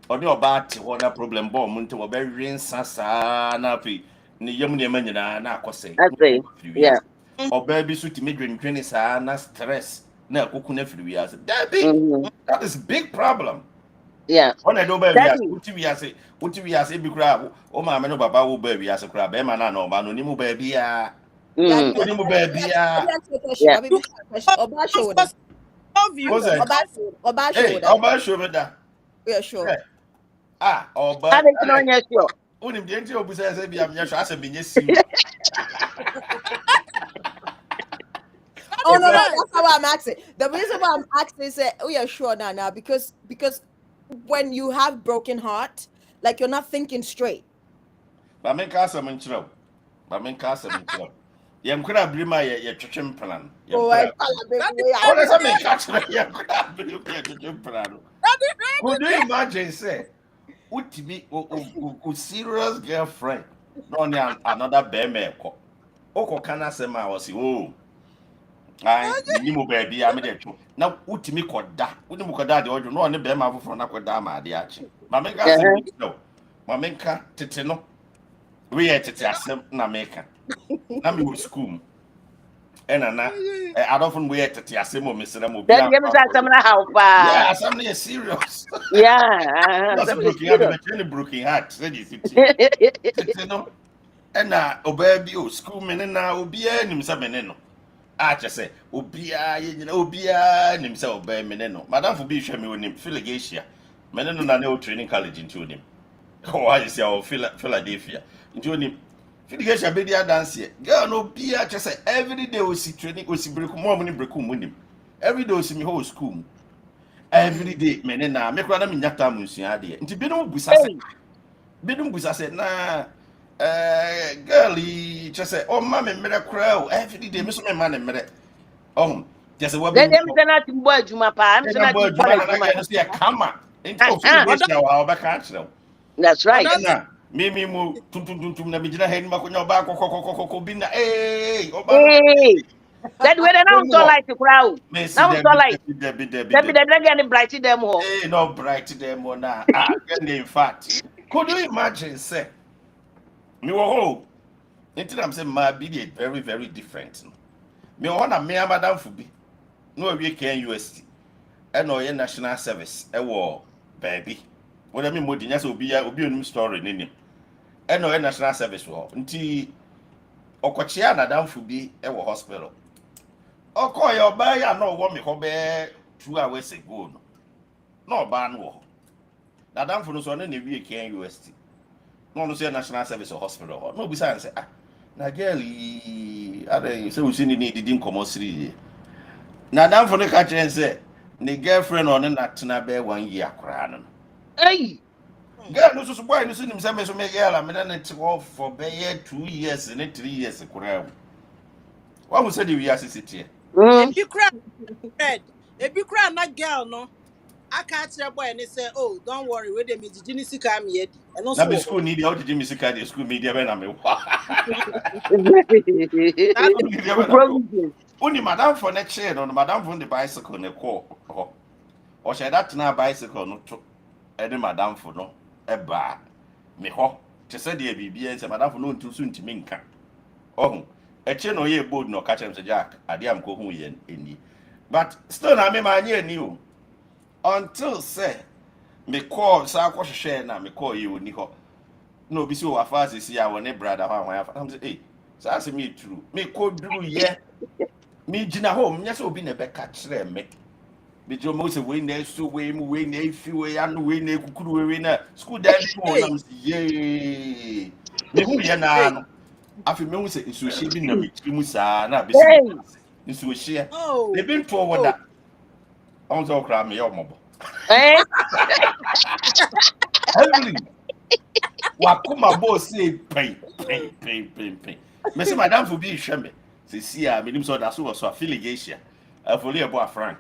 Ɔne ɔbaa te hɔ na problem bɔɔ mu nti wɔbɛwe nsa saa na afei ne yam nneɛma nyinaa na akɔsɛe I na say, ɔfiri yeah, wiase ɔbaa bi so tumi dwendwene saa na stress na akoko no afiri wiase dabi mm-hmm, that is big problem yeah. ɔna ɛde wobaa wiase Daddy, wote wiase bi koraa wo maame no baba wo baa wiase koraa bɛrima no ana ɔbaa no onimu baa biaa mm, Let onimu baa me biaa ask you a question. yeah. Let me you ask you a question. come Obasho, first love you wo sɛ Obasho, ei ɔbaa hwɛ me da yeah, sure. How ɔbaa did you know you're sure? wonim deɛ nti a obusa sɛ bia menyɛ hwɛ asɛ menyɛ siw Oh is no, because right that's not why I'm asking. The reason why I'm asking is that, oh yeah, sure now because when you have broken heart, like you're not thinking straight. ma menka asɛm nkyerɛ wo ma menka asɛm nkyerɛ wo yɛnkora abiri ma yɛtwetwe mpena no Oh, I yɛnkora that is wɔne very sɛ day menka kyerɛ yɛnkora abiri ma yɛtwetwe mpena no that is very could you imagine sɛ wotumi wo serious girlfriend na ɔne another bɛrima ɛkɔ wokɔka no asɛm a wɔse o menim wo baabi a mede two na wotumi kɔda wonim kɔda deɛ ɔdwo na ɔne bɛrima foforɔ no akɔda ama adeɛ akye ma menka asɛm Uh-huh. bi kyerɛ wo ma menka tete no weyɛ tete asɛm na meka na mewɔ school mu ɛna na adɔfo no mo yɛ tete asɛm o mesrɛ mo Then you say something how yeah far. asɛm no yɛ serious Yeah. na sɛ broken heart bɛkyerɛ ne broken heart sɛdeɛ ɛsi tete no ɛna ɔbaa bi o school me ne na obiara nim sɛ me ne no a kyɛ sɛ obiara yɛ nyina obiara nim sɛ ɔbaa me ne no madamfo bi hwɛ me onim Philadelphia me ne no na ne o training college nti onim ɔwɔ ayɛ si a Philadelphia nti onim Philadelphia bɛdi adanseɛ girl no obiara kyɛ sɛ everyday osi training osi breku mo ɔmo ne breku mu nim everyday osi mi hɔ wɔ school mu everyday me ne na me kora na me nya time nsua adeɛ nti binom busa sɛ na girl yi kyɛ sɛ ɔma me mmerɛ koraa o everyday me so me ma ne mmerɛ ɔho kyɛ sɛ wabi Then you say nothing boy juma pa. I'm saying nothing boy na juma. no so yɛ kama nti Philadelphia wɔ a wɔbɛka akyerɛ wo That's right. na me mu tuntum na me gyina ha anim akɔnya ɔbaa kɔkɔkɔkɔ bi na ɔbaa Hey. That way they don't so like the crowd. me si Now so like Debbie they're getting bright to them all. no bright them on na in fact could you imagine say me wɔ hɔ nti am say ma bi dey very very different me wɔ hɔ na me amadamfo bi na ɔwie kan UST ɛna ɔyɛ national service ɛwɔ baabi wɔn mi modi nya sɛ obi onum story ne nim ɛna ɔyɛ national service wɔ nti ɔkɔkyea nadamfo bi ɛwɔ hospital ɔkɔɔyɛ ɔbaa yɛ a na ɔwɔ me hɔ bɛɛ 2 hours ago no na ɔbaa no wɔ hɔ nadamfo no so ɔne ne wie kan UST na ɔno so yɛ national service wɔ hospital hɔ na obisa ne sɛ na girl yi adɛn sɛ wosi ne didi nkɔmmɔ siri yie nadamfo no ka kyerɛ sɛ ne girlfriend ɔne natena bɛɛ 1 year koraa no Hey. girl no so boy no so nim sɛ me so me girl a me na ne te hɔ for bɛyɛ 2 years ne 3 years koraa mu wahu sɛ de wiase siteɛ ebi kura na girl no aka akyerɛ boy ne say oh don't worry we dey me didi ni sika me edi eno so na be school ni dia o didi me sika de school media be na me uni madam for ne chair no madam for the bicycle ne call ho o she that na bicycle no to e de madam for no e ba me ho te se de bibia se madam for no ntu so ntimi nka oh e che no ye bold no ka chem se Jack ade am ko hu ye eni but still na me ma anye ani o until say me call sa akọ hwehwe na me call ye oni ho na obi si o afa asisi a woni brother ho anwa afa am say eh sa se me true me ko duru ye me gina ho me say obi na be ka kire me be jo mo se we na so we mu we na ifi we anu we na kukuru we na school da bi mo na ye me hu ye na no afi me hu se nsuhye bi na me kiri mu saa na be se nsuhye e bi nto wo da on so kra me yo mobo Eh? Every wakuma boss say pain. Me say madam for be hwe me. Se si a me nim so da so affiliation. Afoli ebo Frank.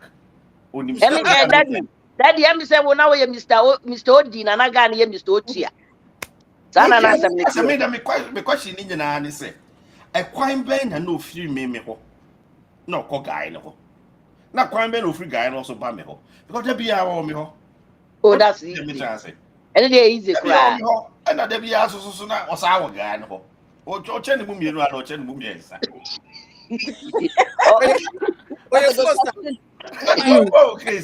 Onim so. Daddy, I'm say wo na wo ye Mr. Odi na na ga na ye Mr. Otia. Sana na asem ne. Se me da me question ni nyina ne say. E kwan ben na no free me ho. Na ko guy ne ho. Na kwan ben no free guy no so ba me ho. Because there be our me ho. Oh, that's easy. And they easy cry. And there be also so na was our guy no ho. O chen mu mienu a no chen mu miensa.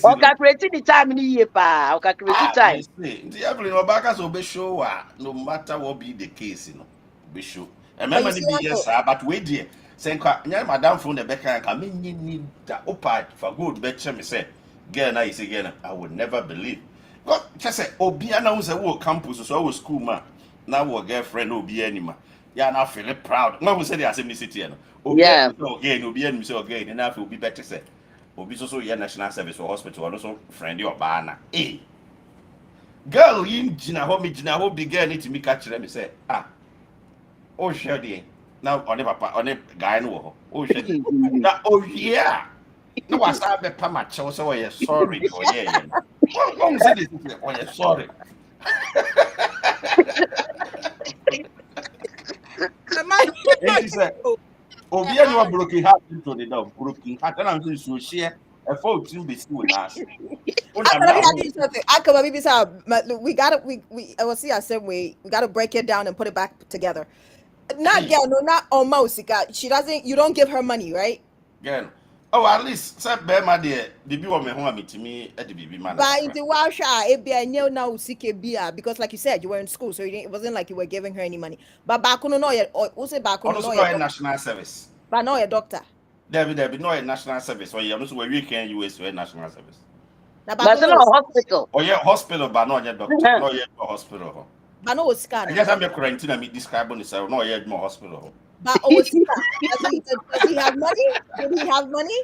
Okay, create the time ni ye pa. Okay, create time. The every no back so be show no matter what be the case, you know. Be show. And remember the be yes, but wait there. Say nya madam phone the back and me ni da opa for good bet me say girl na you say girl I would never believe God just say obi na who say wo campus so wo school ma na wo girlfriend obi anima ya na feel proud na who say the assembly city no obi okay no obi anima say okay na feel obi better say obi so ye national service for hospital no so friend your ba na girl yin gina ho big girl need to me catch them say oh share the now on the papa on the guy no oh share na oh yeah no was I be pa ma chew so we sorry for yeah won't say this oh yeah sorry he said obi any broken heart into the door broken heart and I'm saying so share a fault to be still last we gotta we I will see our same way we gotta break it down and put it back together. Not girl, no, not almost. She doesn't. You don't give her money, right? Again. Oh, at least say be ma de bibi wo me ho ametimi e de bibi ma na But kakra. in the washa, it be a new now CKB because, like you said, you were in school, so it wasn't like you were giving her any money. But bakuno no, or also bakuno Ono so no, no your e doctor, national service. but no, your doctor. There be no e national service. Or you no so we can US we national service. Na But bakuno no was, hospital. Or yeah hospital but no doctor. No yeah hospital ho. but no was I scanner. guess I'm quarantine me describe on the no yeah hospital ho. But was does he have money? Did he have money?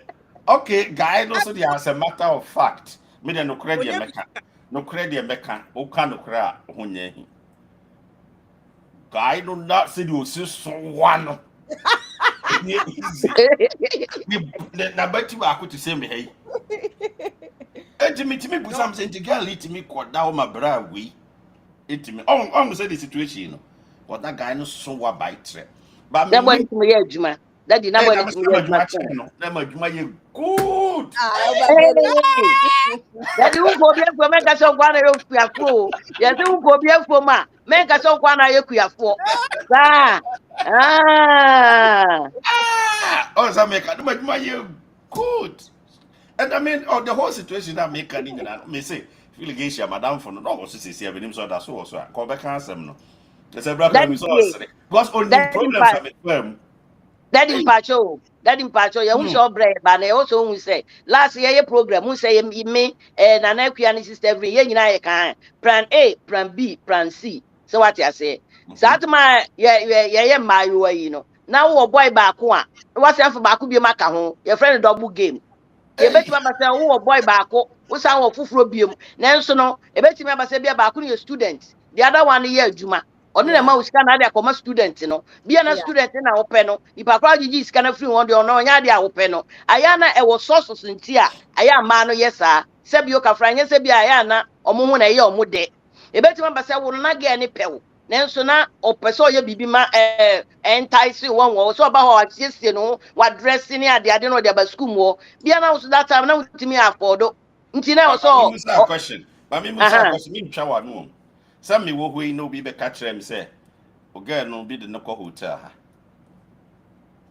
Okay, guy no so as a matter of fact. Me de no credit Onye meka. No credit meka. O ka no kra ho nya hi. Guy no not say the osi so one. Easy. Na bati ba ko to say me hey. Etimi no busam say the girl itimi koda o mabra we. Etimi. On say the situation no. But that guy no so wa by tre. But me That boy nim need to be Juma. Daddy, that eh boy na need me to say be madwuma che Juma. no. Na madwuma ye good. Ah, but Hey, daddy, who go be for make us one of your queer. Yes, who go be for ma. Make us one of your queer for. Ah. Ah, oh, so make no madwuma ye good. And I mean, the whole situation that make an Indian, me say, Philigation, Madame for no, was to say, I've been so that's also, call back answer. No, there's a brother Daddy, who's also because only daddy, problems are with them. Daddy Mpacho, Daddy Mpacho, you Hmm. show bread, but I also who say last year program who say me and an equian system every year you know can plan A, plan B, plan C. So what you say? So Mm-hmm. at my my way, you know. Now boy back one. What's for back be maka home? Your friend double game. Hey, Yɛbɛtumi aba sɛ wowɔ boy baako wosan wɔ foforɔ biom nanso no yɛbɛtumi aba sɛ bia baako no yɛ student the other one no yɛ adwuma ɔno na yeah, ɛma wo sika na ade akɔma student no bia na yeah, student na wopɛ no nipa koraa gyegye sika no afiri wɔn deɛ ɔno ɔnyɛ ade a wopɛ no ayɛ na ɛwɔ sources nti a ayɛ a mmaa no yɛ saa sɛ bio kafra nyɛ sɛ bia ayɛ a na ɔmo ho na ɛyɛ ɔmo dɛ yɛbɛtumi aba sɛ wo no na gɛɛ ne pɛw nanso na ɔpɛ sɛ ɔyɛ biribi ma ɛntaese wɔn wɔ sɛ ɔba hɔ wasiesie no ho wadrɛse ne adeade no ɔde aba sukuu mu hɔ bia na so that time na wotumi afford nti na but me so musa a question. But me musa a aha question. Me try no. Some me wo hoi no be catch them say, okay, no be the no hotel.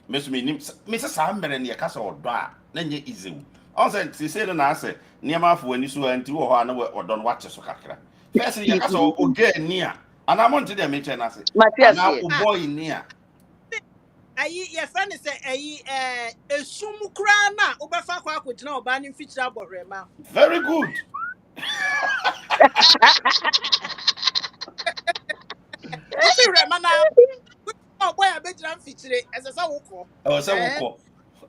Miss me, Mrs. Amber and your castle or da, then ye easy. Also, she said, and I said, near my for when you saw and two or no or don't watch us. First, your castle or get near. And I want to them, and I said, and Matias now here ah boy near. ayi your friend say ayi esum kura na obefa kwa akogina oba ni mfikyira abɔhwɛma Very good. wofi hwɛma na ɔbɔ ya bɛgyina mfikyire ɛsɛ sɛ wokɔ I was so eh call.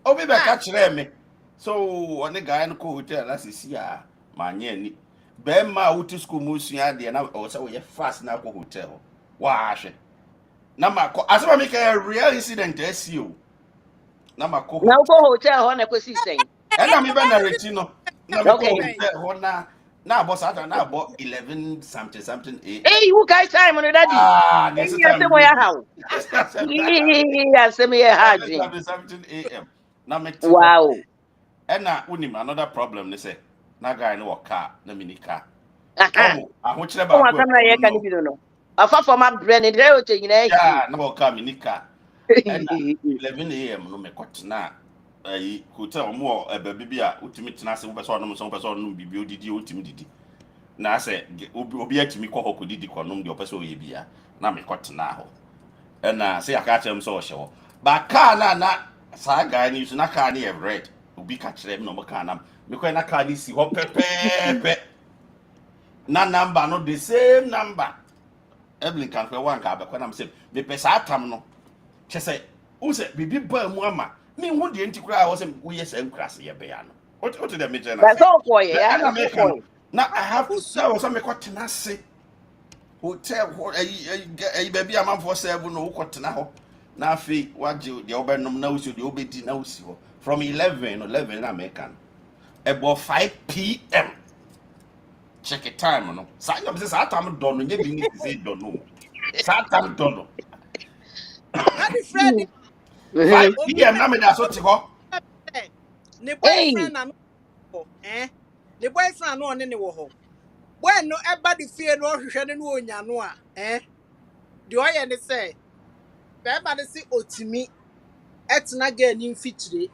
Oh, maybe I ah catch them. So, on the guy in the hotel, that's a see, my near. Bema out to school, Musia, and I also fast now hotel. Wash it. Nama as I make a real incident SU. Nama na hotel. uko hotel hɔ na kosi sɛn And I'm even narrating no. Na me okay call hotel hona. Now boss out now about 11 something AM. eh you guys time no daddy Ah, eh next yɛsɛ time mo we yɛ haw yɛsɛ mo yɛ ha adwen something AM. Now me ho. wow And now unim another problem they say. Na guy no car, na mini car. aha Oh, I want you o wa about kam na yɛ ka ne no. bi no afa fam abrɛ ne dɛ o te nyina Yeah, na car mini car. And 11 AM no me kɔtena hotel mo baabi bi a wotumi tena ase wopɛ sɛ ɔnom sɛ wopɛ sɛ ɔnom biribi odidi wotumi didi na sɛ obi atumi kɔ hɔ kɔdidi kɔnom deɛ ɔpɛ sɛ ɔyɛ bia na mekɔtena hɔ ɛna sɛ yɛaka kyerɛ m sɛ ɔhyɛ hɔ ba kaa no a na saa guy no yi so na kaa no yɛ red obi ka kyerɛ m na ɔmo kaa nam mekɔɛ na kaa no si hɔ pɛpɛɛpɛ na number no the same number Evelyn kan hwɛ wanka abɛkɔ nam sɛ mepɛ saa tam no kyɛ sɛ wo sɛ biribi baa mu ama menhu deɛ nti koraa wɔ sɛ woyɛ sɛ nkurase yɛbɛyɛ no wote dɛ mekyerɛ no bɛ ase sɛ ɔkɔ yɛ ya ɛna sɛ meka ɔkɔ no na I have abusu na wɔ sɛ mekɔtena ase hotel hɔ ayi baabi a amanfoɔ sɛ bu no wokɔtena hɔ na afei woagye deɛ wobɛnom na wosi deɛ wobɛdi na wosi hɔ from 11 no 11 na meka no ɛbɔ 5 PM check it time no saa nyɛ sɛ saa tam dɔ no nyɛ bi ne te sɛ dɔ no saa tam dɔ no adi fred 5 obi PM na meda so te hɔ bɛ ne hey boyfriend na no wɔ ne boyfriend no ɔne ne wɔ hɔ boy no ɛba de fie no ɔhwehwɛ ne no onya no a deɛ ɔyɛ ne sɛ bɛɛba ne se otimi ɛtena girl ni mfikyire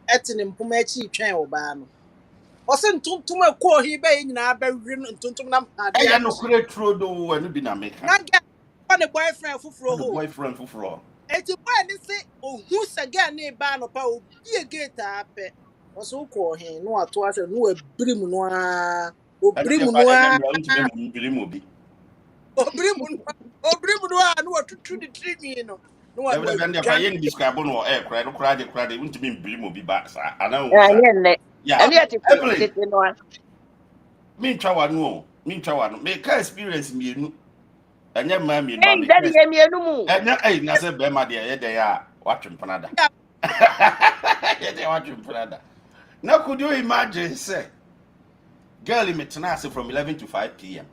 ɛte ne mpoma akyi twɛn ɔbaa no ɔsɛ ntontom ɛkɔɔ hi bɛyɛ nyinaa bɛwe no ntontom na ade ɛyɛ no akye kure turo do ɛno bi na meka na gɛ ɔ ne boyfriend foforɔ the hɔ boyfriend foforɔ eti boy ne sɛ ohu sɛ gɛ ne ba no pa obie gate apɛ ɔsɛ wokɔ he no ato asɛ no abiri mu no a ɛno obiri deɛ mu fa no ɛnyɛ a mmara wontumi mu mbiri mu bi obiri mu no obiri mu no a no watutu ne tirinwi no no wa dabi dabi ɛno deɛ fa dwane yɛ no describe no wɔ ɛyɛ koraa no koraa de wontumi mbiri mu bi ba saa anaa wo saa ɛnyɛ nnɛ ya ɛno yɛ Evelyn tete no a mentwa wano o mentwa wano meka experience mmienu ɛnyɛ mmaa mmienu ba ɛyi dade meka yɛ mmienu mu ɛnyɛ ɛyi na sɛ bɛrima deɛ ɛyɛ dɛ a watwe mpana da yɛ dɛ watwe mpana da na could you imagine sɛ girl me tena ase from 11 to 5 p.m.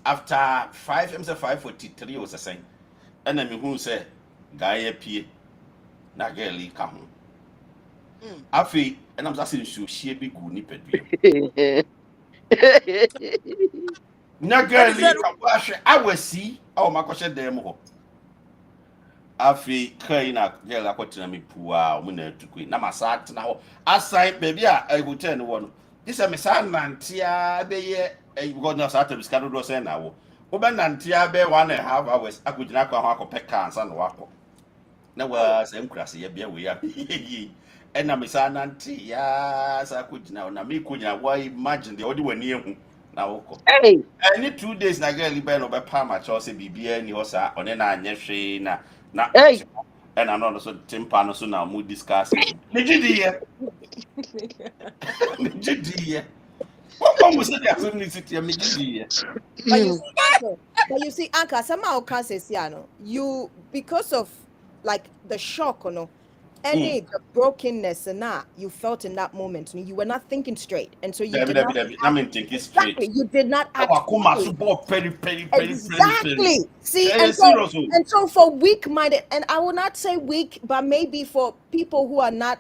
after 5 m say 5:43 or sɛ ɛna mehu sɛ guy apie na girl yi ka ho afei ɛnam sɛ asɛ nsuohyie bi gu nipadua na girl yi ka ho ahwɛ awasi a ɔmakɔhyɛ dan mu hɔ afei kaa yi na girl akɔtena me puu a ɔmo na atukui na masa atena hɔ asan baabi a hotel no wɔ no gye sɛ mesaa nantea bɛyɛ because na saa tabi sika dodoɔ sɛ na wɔ wobɛnantea bɛyɛ 1.5 hours akɔgyina akɔ ho akɔpɛ kaa ansa na wakɔ na waa sɛ nkurase yɛbea wei a yie ɛna mesaa nante yaa saa akɔgyina hɔ na mekɔgyina wa imagine deɛ wode w'ani ahu na wokɔ ɛyi ɛne 2 days na girl yi bɛyɛ no ɔbɛpa amakyɛw sɛ biribiara ni hɔ saa ɔne na anyɛ hwee na ɛyi ɛna no so timpa no so na mo discuss megye diiɛ megye diiɛ wɔkɔ mu sɛ de asɛm ne si teɛ megye diiɛ but you see Anka somehow can say you because of like the shock any the brokenness and that you felt in that moment you were not thinking straight and so you did not I mean thinking straight exactly you did not act exactly see and so for weak-minded and I will not say weak but maybe for people who are not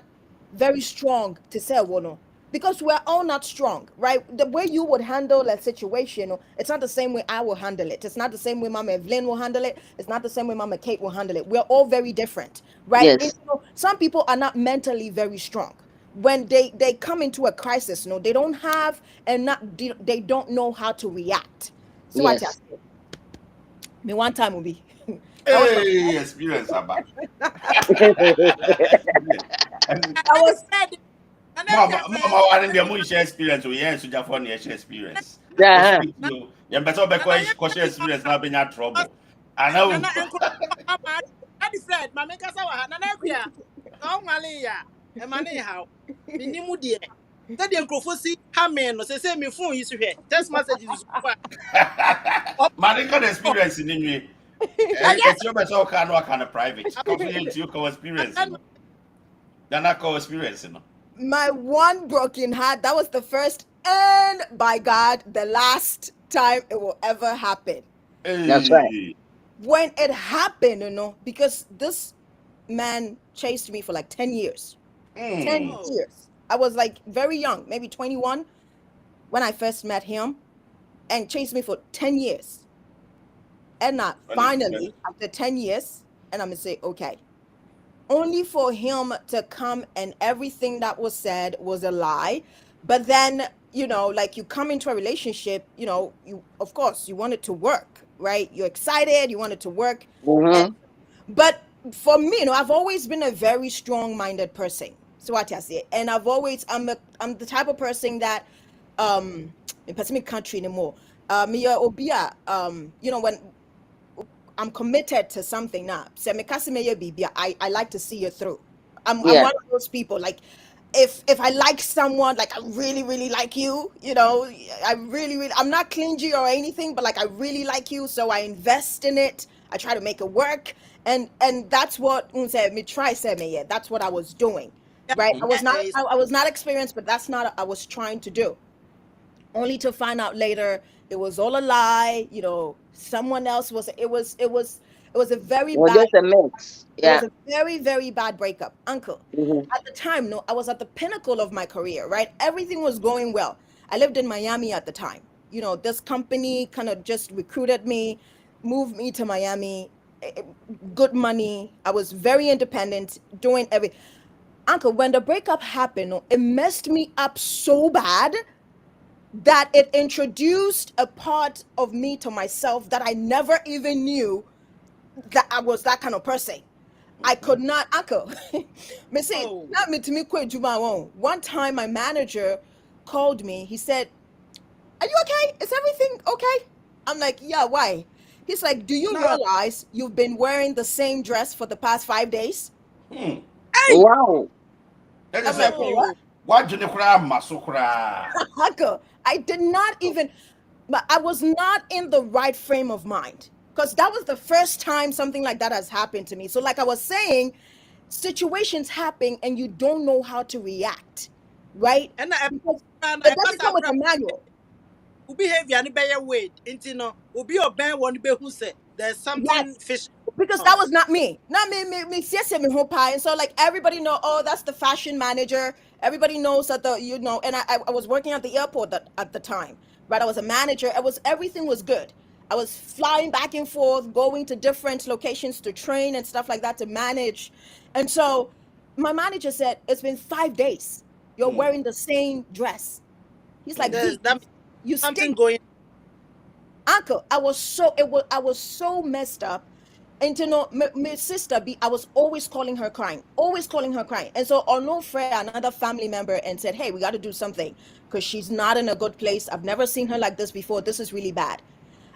very strong to say because we're all not strong, right? The way you would handle a situation, it's not the same way I will handle it. It's not the same way Mama Evelyn will handle it. It's not the same way Mama Kate will handle it. We're all very different, right? Yes. Some people are not mentally very strong. When they come into a crisis, they don't have they don't know how to react. So yes. what I say? Me one time will be. Hey, experience about. I was said. Mama, I didn't get share experience. We yeah, so just for share experience. Yeah. You better be share experience now being in trouble. I know. Adi Fred, mama kasa wa na na kuya. O nwale ya. E ma ne ha. Me ni mu de. Te de nkrofo si ha me no se me phone yi so hwe. Text message is so. Man, got experience in me. It's your better kind of private. Confident you call experience. Then I call experience, My one broken heart, that was the first and by God, the last time it will ever happen. Hey. That's right. When it happened, because this man chased me for like 10 years. 10 years. I was like very young, maybe 21 when I first met him, and chased me for 10 years. And finally, after 10 years, and I'm going to say, okay. Only for him to come and everything that was said was a lie. But then, like you come into a relationship, you of course you want it to work, right? You're excited, you want it to work. But for me, I've always been a very strong-minded person. So what I say, and I'm the type of person that in Pacific country anymore. When I'm committed to something now. I like to see it through. I'm one of those people. Like, if I like someone, like I really, really like you, I'm not clingy or anything, but like I really like you, so I invest in it. I try to make it work, and that's what that's what I was doing, right? I was not experienced, but that's not I was trying to do. Only to find out later it was all a lie. Someone else was. It was a very bad. Just a mix. Yeah. It was a very, very bad breakup, Uncle. At the time, I was at the pinnacle of my career, right? Everything was going well. I lived in Miami at the time. This company kind of just recruited me, moved me to Miami, good money. I was very independent, doing everything. Uncle, when the breakup happened, it messed me up so bad that it introduced a part of me to myself that I never even knew that I was that kind of person. I could not, Uncle. Me say, Oh. not me to me quit Juma. One time my manager called me. He said, "Are you okay? Is everything okay?" I'm like, "Yeah, why?" He's like, "Do you No. realize you've been wearing the same dress for the past 5 days?" Hmm. Hey. Wow. That I'm is like, a "Wait, Oh. what?" what do you cry, Masukra? Uncle, I did not even, but I was not in the right frame of mind because that was the first time something like that has happened to me. So, like I was saying, situations happen and you don't know how to react, right? And I Because and it I doesn't pass come our with a manual. behavior and bear weight. Into no, will be your band one be who said there's something Yes, fish because that on. was not me. Not me, yes, me whole pie. And so like everybody know, oh, that's the fashion manager. Everybody knows that and I was working at the airport at the time, right? I was a manager. Everything was good. I was flying back and forth, going to different locations to train and stuff like that to manage. And so my manager said, "It's been 5 days. You're Hmm. wearing the same dress." He's like, There's "V, that you something stink." going. Uncle, I was so messed up. And you know, my sister be I was always calling her crying. And so on no friend, another family member and said, "Hey, we got to do something because she's not in a good place. I've never seen her like this before. This is really bad."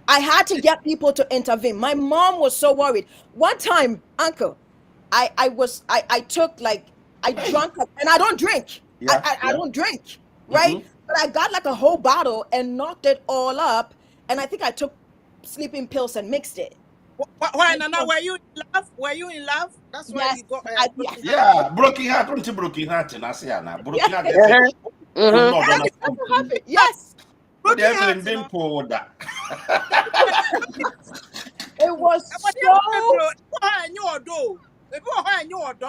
I had to get people to intervene. My mom was so worried. One time, Uncle, I took like I Hey. drank and I don't drink. Yeah, I yeah. don't drink, right? Mm-hmm. But I got like a whole bottle and knocked it all up. And I think I took sleeping pills and mixed it. Why And Nana? so, Were you in love? Were you in love? That's why yes, you got yes, broken heart. Yeah, broken heart. Don't you broken heart in Asiana? yes, Broken heart, they say, Uh-huh. oh, Mm-hmm. no, don't That know is that's what something. happened. Yes, What the broken Evelyn heart, been for that? it was What you bro? so. Why you do? Maybe why you do?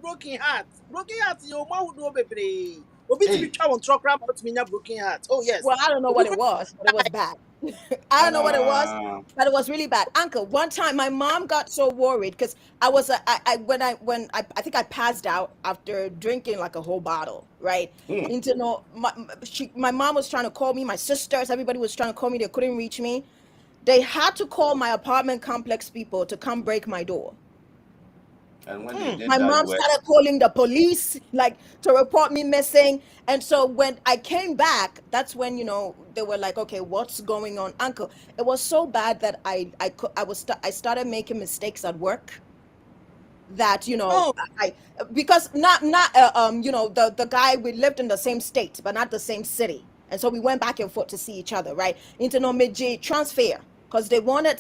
Broken heart. Broken heart. Your mouth do baby. Obi to be Hey. trying to talk about me broken heart. Oh yes. Well, I don't know Obi what it was, but it was cry. bad. I don't know what it was, Uh, but it was really bad. Uncle, one time my mom got so worried because I was I think I passed out after drinking like a whole bottle, right? hmm. Into no, my mom was trying to call me, my sisters, everybody was trying to call me, they couldn't reach me. They had to call my apartment complex people to come break my door. And when they Hmm. did My that, you mom were, started calling the police like to report me missing. And so when I came back, that's when they were like, "Okay, what's going on, Uncle?" It was so bad that I started making mistakes at work that Oh. I because not the guy, we lived in the same state but not the same city, and so we went back and forth to see each other, right? Into no mid transfer because they wanted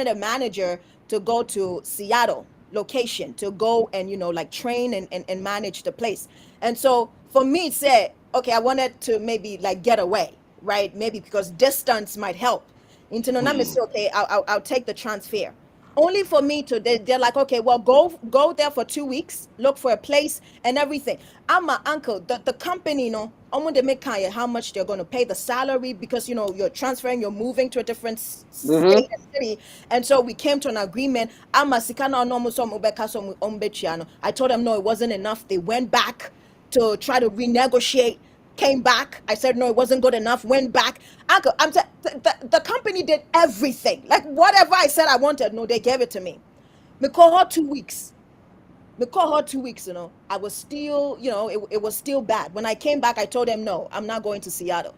a manager to go to Seattle location to go and like train and manage the place. And so for me, it said, okay, I wanted to maybe like get away, right? Maybe because distance might help. Into no, let me hmm. say, okay, I'll take the transfer, only for me to they're like, okay, well, go there for 2 weeks, look for a place and everything. I'm my uncle, the company, I'm going to make kind of how much they're going to pay the salary, because you're transferring, you're moving to a different Mm-hmm. state and city. And so we came to an agreement. I'm a sikana no so I told them no, it wasn't enough. They went back to try to renegotiate, came back. I said no, it wasn't good enough. Went back. Uncle, the company did everything. Like whatever I said I wanted, no, they gave it to me. Me call her 2 weeks. Me call her 2 weeks. I was still, it was still bad. When I came back, I told them no, I'm not going to Seattle.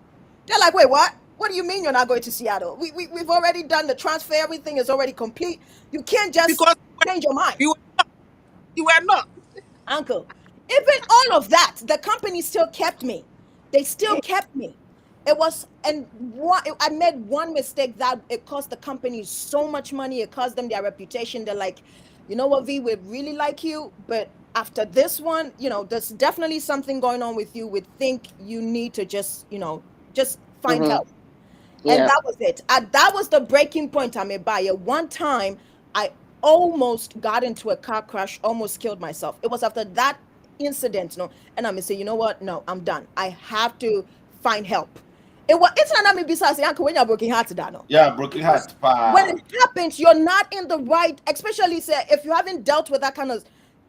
They're like, wait, what? What do you mean you're not going to Seattle? We've already done the transfer. Everything is already complete. You can't just Because change your mind. you you were not. Uncle, even all of that, the company still kept me. They still kept me. It was, and I made one mistake that it cost the company so much money. It cost them their reputation. They're like, you know what, V, we really like you, but after this one, there's definitely something going on with you. We think you need to just find Mm-hmm. help. And Yeah. that was it. That was the breaking point. I may buy it. One time, I almost got into a car crash, almost killed myself. It was after that incident, and I may say, you know what? No, I'm done. I have to find help. It's not me besides uncle when you're broken heart, no. Yeah, broken Because heart. when Pa. it happens, you're not in the right, especially say if you haven't dealt with that kind of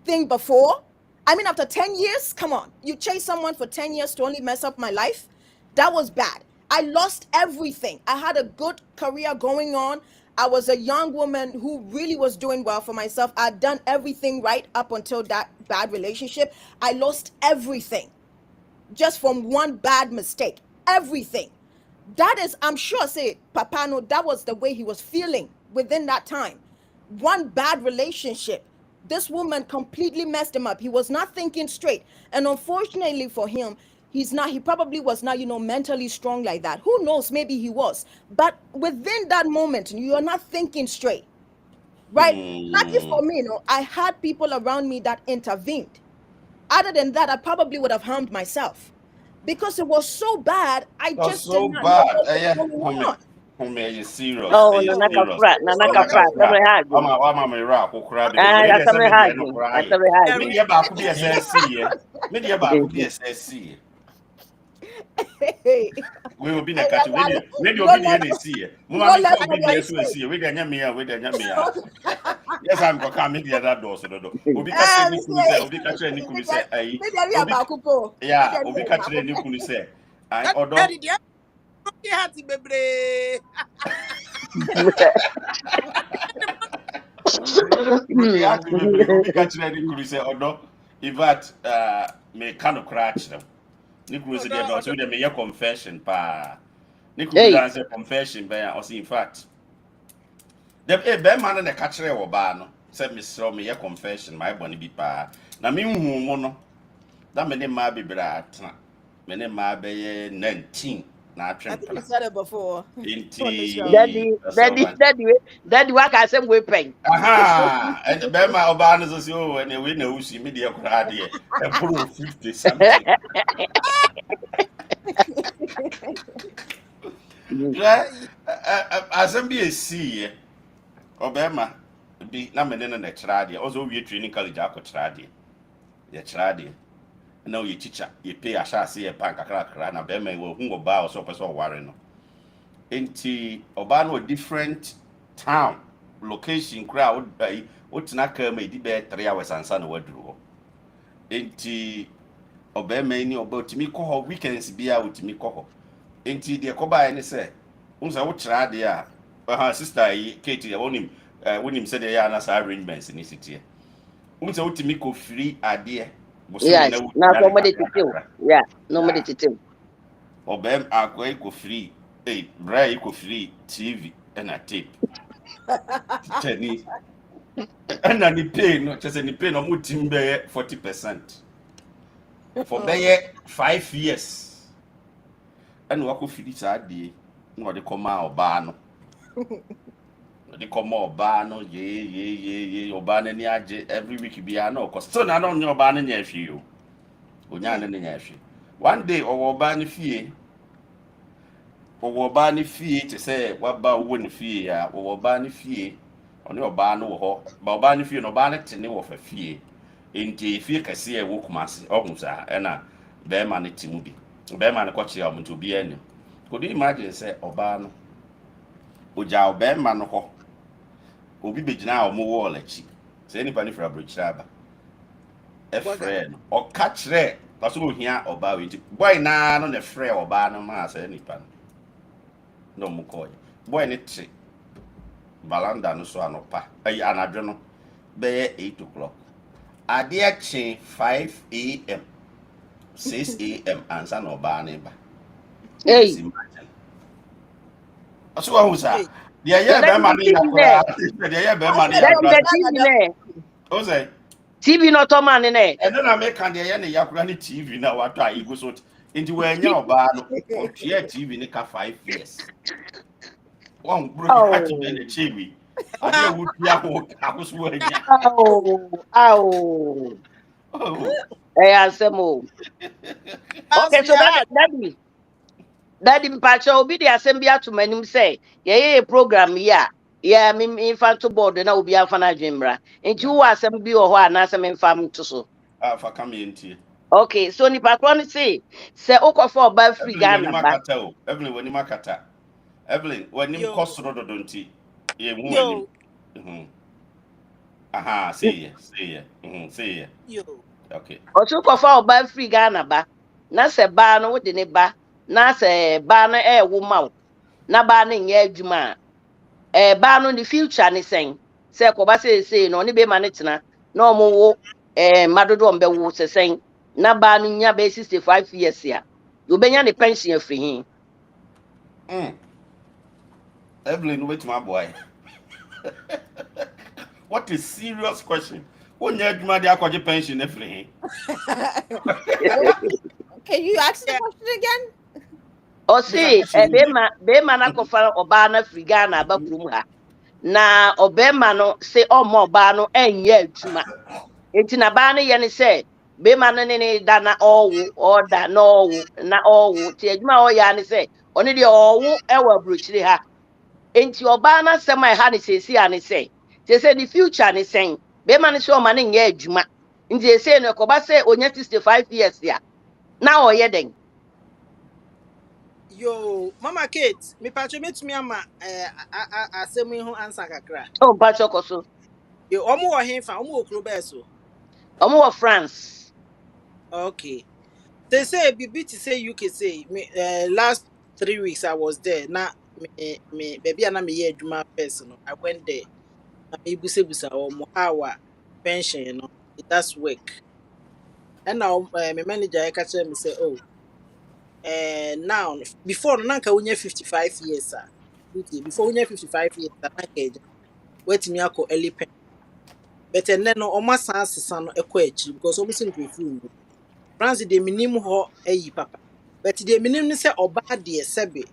thing before. I mean, after 10 years, come on, you chase someone for 10 years to only mess up my life? That was bad. I lost everything. I had a good career going on. I was a young woman who really was doing well for myself. I'd done everything right up until that bad relationship. I lost everything just from one bad mistake. Everything. That is, I'm sure, say, Papa, no, that was the way he was feeling within that time. One bad relationship. This woman completely messed him up. He was not thinking straight. And unfortunately for him, he probably was not, mentally strong like that. Who knows? Maybe he was. But within that moment, you're not thinking straight, right? Lucky for me, I had people around me that intervened. Other than that, I probably would have harmed myself because it was so bad. I That's just did so not know bad. what was Yeah, going on. homie, you serious? Oh, Are you Nana serious? Kafra, Nana Nana Kafra, Kafra. Sabre Hagi. I'm a rock who crab because Ah, we that's didn't send Sabre me the end of Hagi. That's crying. Sabre Hagi. Media back could be a SSC. Media back could be a SSC. Hey, We will be in a hey, catch. Maybe no be the let, NSC. no Mummy let call what me I the say. SSC. We didn't me. Yes, I'm going to come the other door. So, Obi catch Ah, any kunu say, Obi catch any kunu say, aye. maybe I Obi, about Kupo. Maybe yeah, I Obi catch any kunu say, I That order. daddy, the hati bebre. Obi at me, Obi catch any kunu say, order. In fact, me kind of crash them. Niku say there, but so there me confession pa. Niku be Hey, answer confession, but also in fact. The man na ka kire wo ba no say me sro me confession my body bi pa na me hu mo no da me ne ma bibira atena me ne ma be ye 19 na I think you atwempra said it before on the show. enti Daddy, what I say we pay. aha and be ma oba no so so we na usi me de kura de e pro 50 something yeah asem bi esi obema bi na me ne na kira de also we training college akotira de ye kira de na ye teacher ye pay ashase ye pan kakra na be ma wo hu oba o so person ware no enti oba no different town location kra wo dai wo tena ka ma di be 3 hours ansa na waduru ho enti oba ma ni oba otimi kɔ hɔ weekends bia otimi kɔ hɔ enti de kɔ ba ne sɛ unsa wo kira de a ha sister yi Katie wonim sɛ de ya na sa arrangements ni sitie unsa wotimi kɔ free ade bosome na Yes, wo now ya ne somebody to kill. kakra Yeah, nobody to kill. ọbẹm akwa iko free bra iko free tv na tape titani na ni pay no chese ni pay no mo tim be 40% for be 5 years and wako free sa de no de koma oba no de koma oba no ye oba na ni age every week bia na ko still na no nyo oba na nya hwe o onya na nya hwe one day oba na fie wɔwɔ ɔbaa ne fie te sɛ waba wo ne fie a wɔwɔ ɔbaa ne fie ɔne ɔbaa no wɔ hɔ ba ɔbaa ne fie no ɔbaa ne te ne wɔ fa fie nti fie kɛseɛ ɛwɔ Kumase ɔhu saa ɛna bɛrima no te mu bi bɛrima no kɔkyea ɔmo nti obiara anim could you imagine sɛ ɔbaa no ogya ɔbɛrima no hɔ obi bɛgyina a ɔmo wɔɔl akyi sɛ nipa no fira aburokyire aba ɛfrɛ no ɔka kyerɛ ɔso ohia ɔbaa wei nti bɔi naa no na ɛfrɛ ɔbaa no maa sɛ nipa no no mu kɔɛ boy ne te balanda no so anopa ayi anadwo no bɛyɛ 8 o'clock adeɛ kye 5 a.m. 6 a.m. ansa na ɔbaa ne ba Hey, ɔso wahu saa deɛ yɛ that bɛrima no yɛ koraa deɛ yɛ bɛrima no yɛ koraa the TV ne. o sɛ TV not to man ne. ɛno na meka deɛ yɛ ne yɛ koraa ne TV na watɔ a igu so nti wɔanya ɔbaa no ɔtwea TV ne ka 5 years wɔn bro yi hati bɛ ne kyewi adeɛ wotua ho ahosuo wɔanya Ow. Hey, asemo. Okay, so daddy mpacha obi dey asem bi atomanim say ye program ya yeah me infant board na obi amfa na adwembra nti wo asem bi wo ho ana asem infam to so fa kam yɛ ntie okay so ni patron say ukofo oba free Ghana ba Evelyn wani makata Evelyn wani kɔsoro dodo nti yɛ hu anim Yo. aha say ye Yo. Okay. Otu kofa oba free Ghana ba. Na se ba no wode ne ba. Na se ba no wo ma wo. Na ba no nye adwuma. Ba no the future ne sen. Se ko ba se no ne be ma ne tena. Na omo wo madodo ombe wo se sen. Na ba no nya be 65 years ya. You benya ne pension afri hin. Evelyn, wait my boy. What is serious question? When you had the aqua pension, Evelyn. What? Can you ask the Yeah, question again? O Mr. si Question, be ma na kofa oba na free Ghana ba kurum ha. Na obema no se omo oba no enye adwuma. Enti na ba no ye ne se be ma no ne da na owo or da na owo na owo ti adwuma o ya ne se oni de owo e wa brochire ha. Enti oba na se ma ha ne sesi a ne se se the future ne sen be ma no se o ma ne nye adwuma. Nti se no ko ba se onya 65 years ya na o ye den. yo, Mama Kate, me patcho metumi ama asɛm yi ho answer kakra. O pa chokoso. Yo, omo wo henfa, omo wo kuro beso. Omo wo France. Okay. They say bibi to say UK say me last 3 weeks I was there. Na me baby na me ye adwuma person. I went there. Na me busa omo how pension, it does work. And now my manager I catch me say, oh, now before no nanka unya 55 years ah. Okay, before unya 55 years nanka wait me akọ early pension. But then no omo san asesa no ekọ achi because omo se nkrofo France de minim ho ayi papa. But de minim ne se oba de sebe.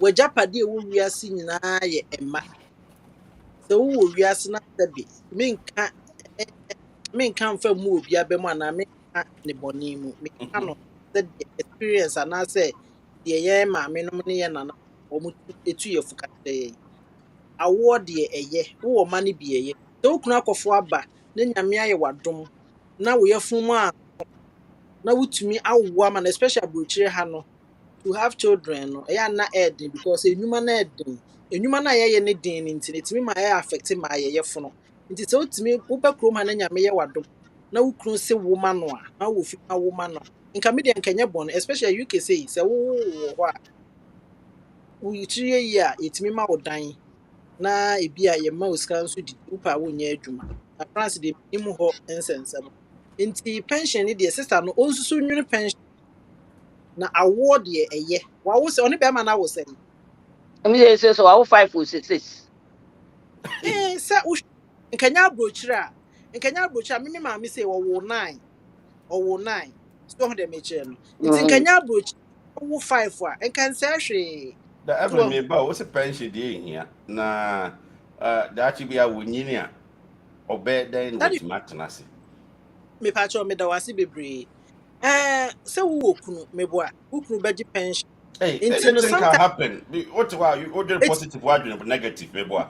Wajapade wo wiase nyinaa ye emma. Se wo wiase na sebe. Menka mfa mu obi abem ana menka ne boni mu. Menka no se de experience ana se de ye maame no ne ye nana omu etu ye fuka de. Awo de eye. Wo ma ne bi eye. Se wo kunu akofo aba ne nyame aye wadom na wo yefun a na wutumi awo ama na especially abrochire ha no to have children no ɛyɛ na ɛɛden because enwuma na ɛɛden enwuma na yɛyɛ ne den ne nti etimi ma ɛyɛ affect ma yɛyɛ fono nti sɛ wotumi wobɛ kurom ha na nyame yɛ wadom na wo kunu se wo ma no a na wo fi ma wo ma no a nka me deɛ nka nyɛ bɔn especially UK say sɛ wo wɔ hɔ a wo yitiri yɛ yi a etimi ma wo dan na ebi a yɛ ma wo sika nso didi wopa wo nyɛ adwuma na France de nim hɔ nsɛnsɛm nti pension ne deɛ sister no onsusu nwene pension na awoɔ deɛ ɛyɛ wawo sɛ ɔne bɛrima no awo sɛ Emi se so awo 5 or 6. sɛ wohwɛ nkanya aburokyire a meme maame sɛ ɔwo nine so ɔho dɛ mekyerɛ no nti Mhm. nkanya aburokyire ɔwo five a nka nsɛ hwee the to Evelyn, me ba, what's a pension day here? Na, the actually be a winning obey then that is with matinasi. mepakyɛ meda wase bebree sɛ wowɔ kunu meboa wo kunu bɛgye pension Hey, nti no anything can sometimes happen. What you doing it's positive, what doing negative, me boy.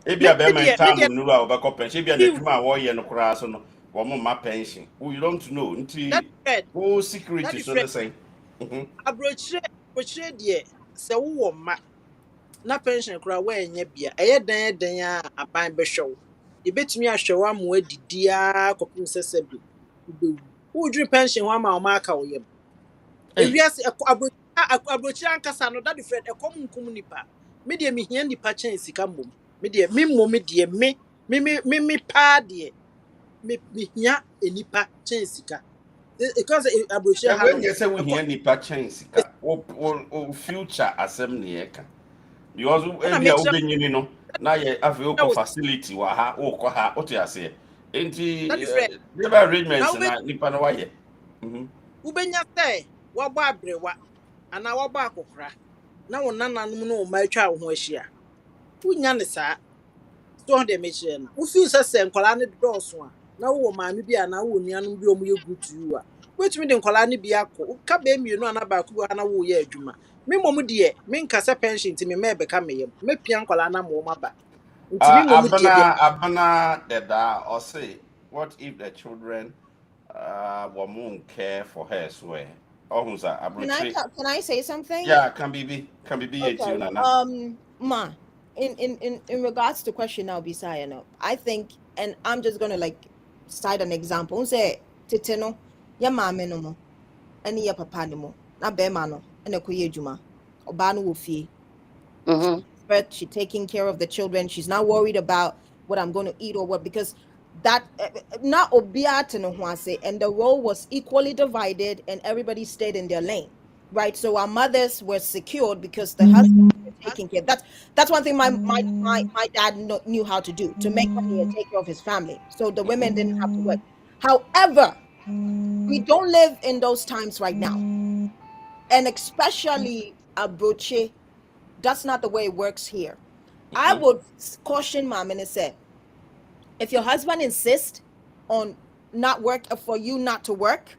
Ebi me a be my me time deɛ nuru a obekɔ pension. Ebi a n'adwuma a wɔyɛ no koraa so no, wɔn ma pension. Oh, you don't know. that Nti, is fair oh that security is so fair the same. Mhm. aburokyire deɛ sɛ wowɔ mma na pension koraa woanya bia ɛyɛ dan a aban bɛhwɛ wo yɛbɛtumi ahwɛ wo ama woadidi a kɔpem sɛ sɛ bi wobɛwu wodwiri pension ho ama ɔma aka wo yam Hey, ewiase aburokyire ankasa no dade frɛ ɛkɔm nkum nipa me deɛ mehia nipa kyɛn sika mmom me deɛ me mmom deɛ me paa deɛ mehia enipa kyɛn sika because aburokyire na ha no when you say we ɛkɔ hear nipa chance ka, o future asem ne yɛ ka. Because ɛna ebi a mekyerɛ wobenyini no, na yɛ afei wo wokɔ facility wɔ ha, wokɔ ha, wote aseɛ. dade Nti, frɛ labour na arrangements na nipa no wayɛ. Mhm. wobɛnya sɛ wɔabɔ abrewa anaa wɔabɔ akɔkora na wo nananom ne wo mma atwa wo ho ahyia wonya ne saa so ɔho deɛ mekyerɛ no wofii sɛ nkɔlaa no dɔɔso a na wowɔ maame bi anaa wowɔ nuanom bi a ɔmo yɛ good to you a wobɛtumi de nkɔlaa no bi akɔ woka bɛɛ mmienu anaa baako bi wɔ ha na woyɛ adwuma me mmom deɛ menka sɛ pension nti memmɛ ɛbɛka me yam mɛpia nkɔlaa no ama wɔm aba nti me mmom deɛ Abana deda or say, what if the children won't care for her as well? Oh, who's that? Abrochi. Can I say something? Yeah, can be a Okay. tune, Nana. Ma, in regards to question now, Bisaya, no, I think, and I'm just gonna like cite an example. Say, tete no ya maame no mo ene ya papa no mo na be ma no ene koye adwuma oba no wo fie. But she's taking care of the children. She's not worried about what I'm going to eat or what, because that not obiate no ho ase, and the role was equally divided and everybody stayed in their lane, right? So our mothers were secured because the husband was taking care. That's one thing my dad knew how to do, to make money and take care of his family, so the women didn't have to work. However, we don't live in those times right now, and especially abroche, that's not the way it works here. I would caution mom and say, if your husband insists on not work, for you not to work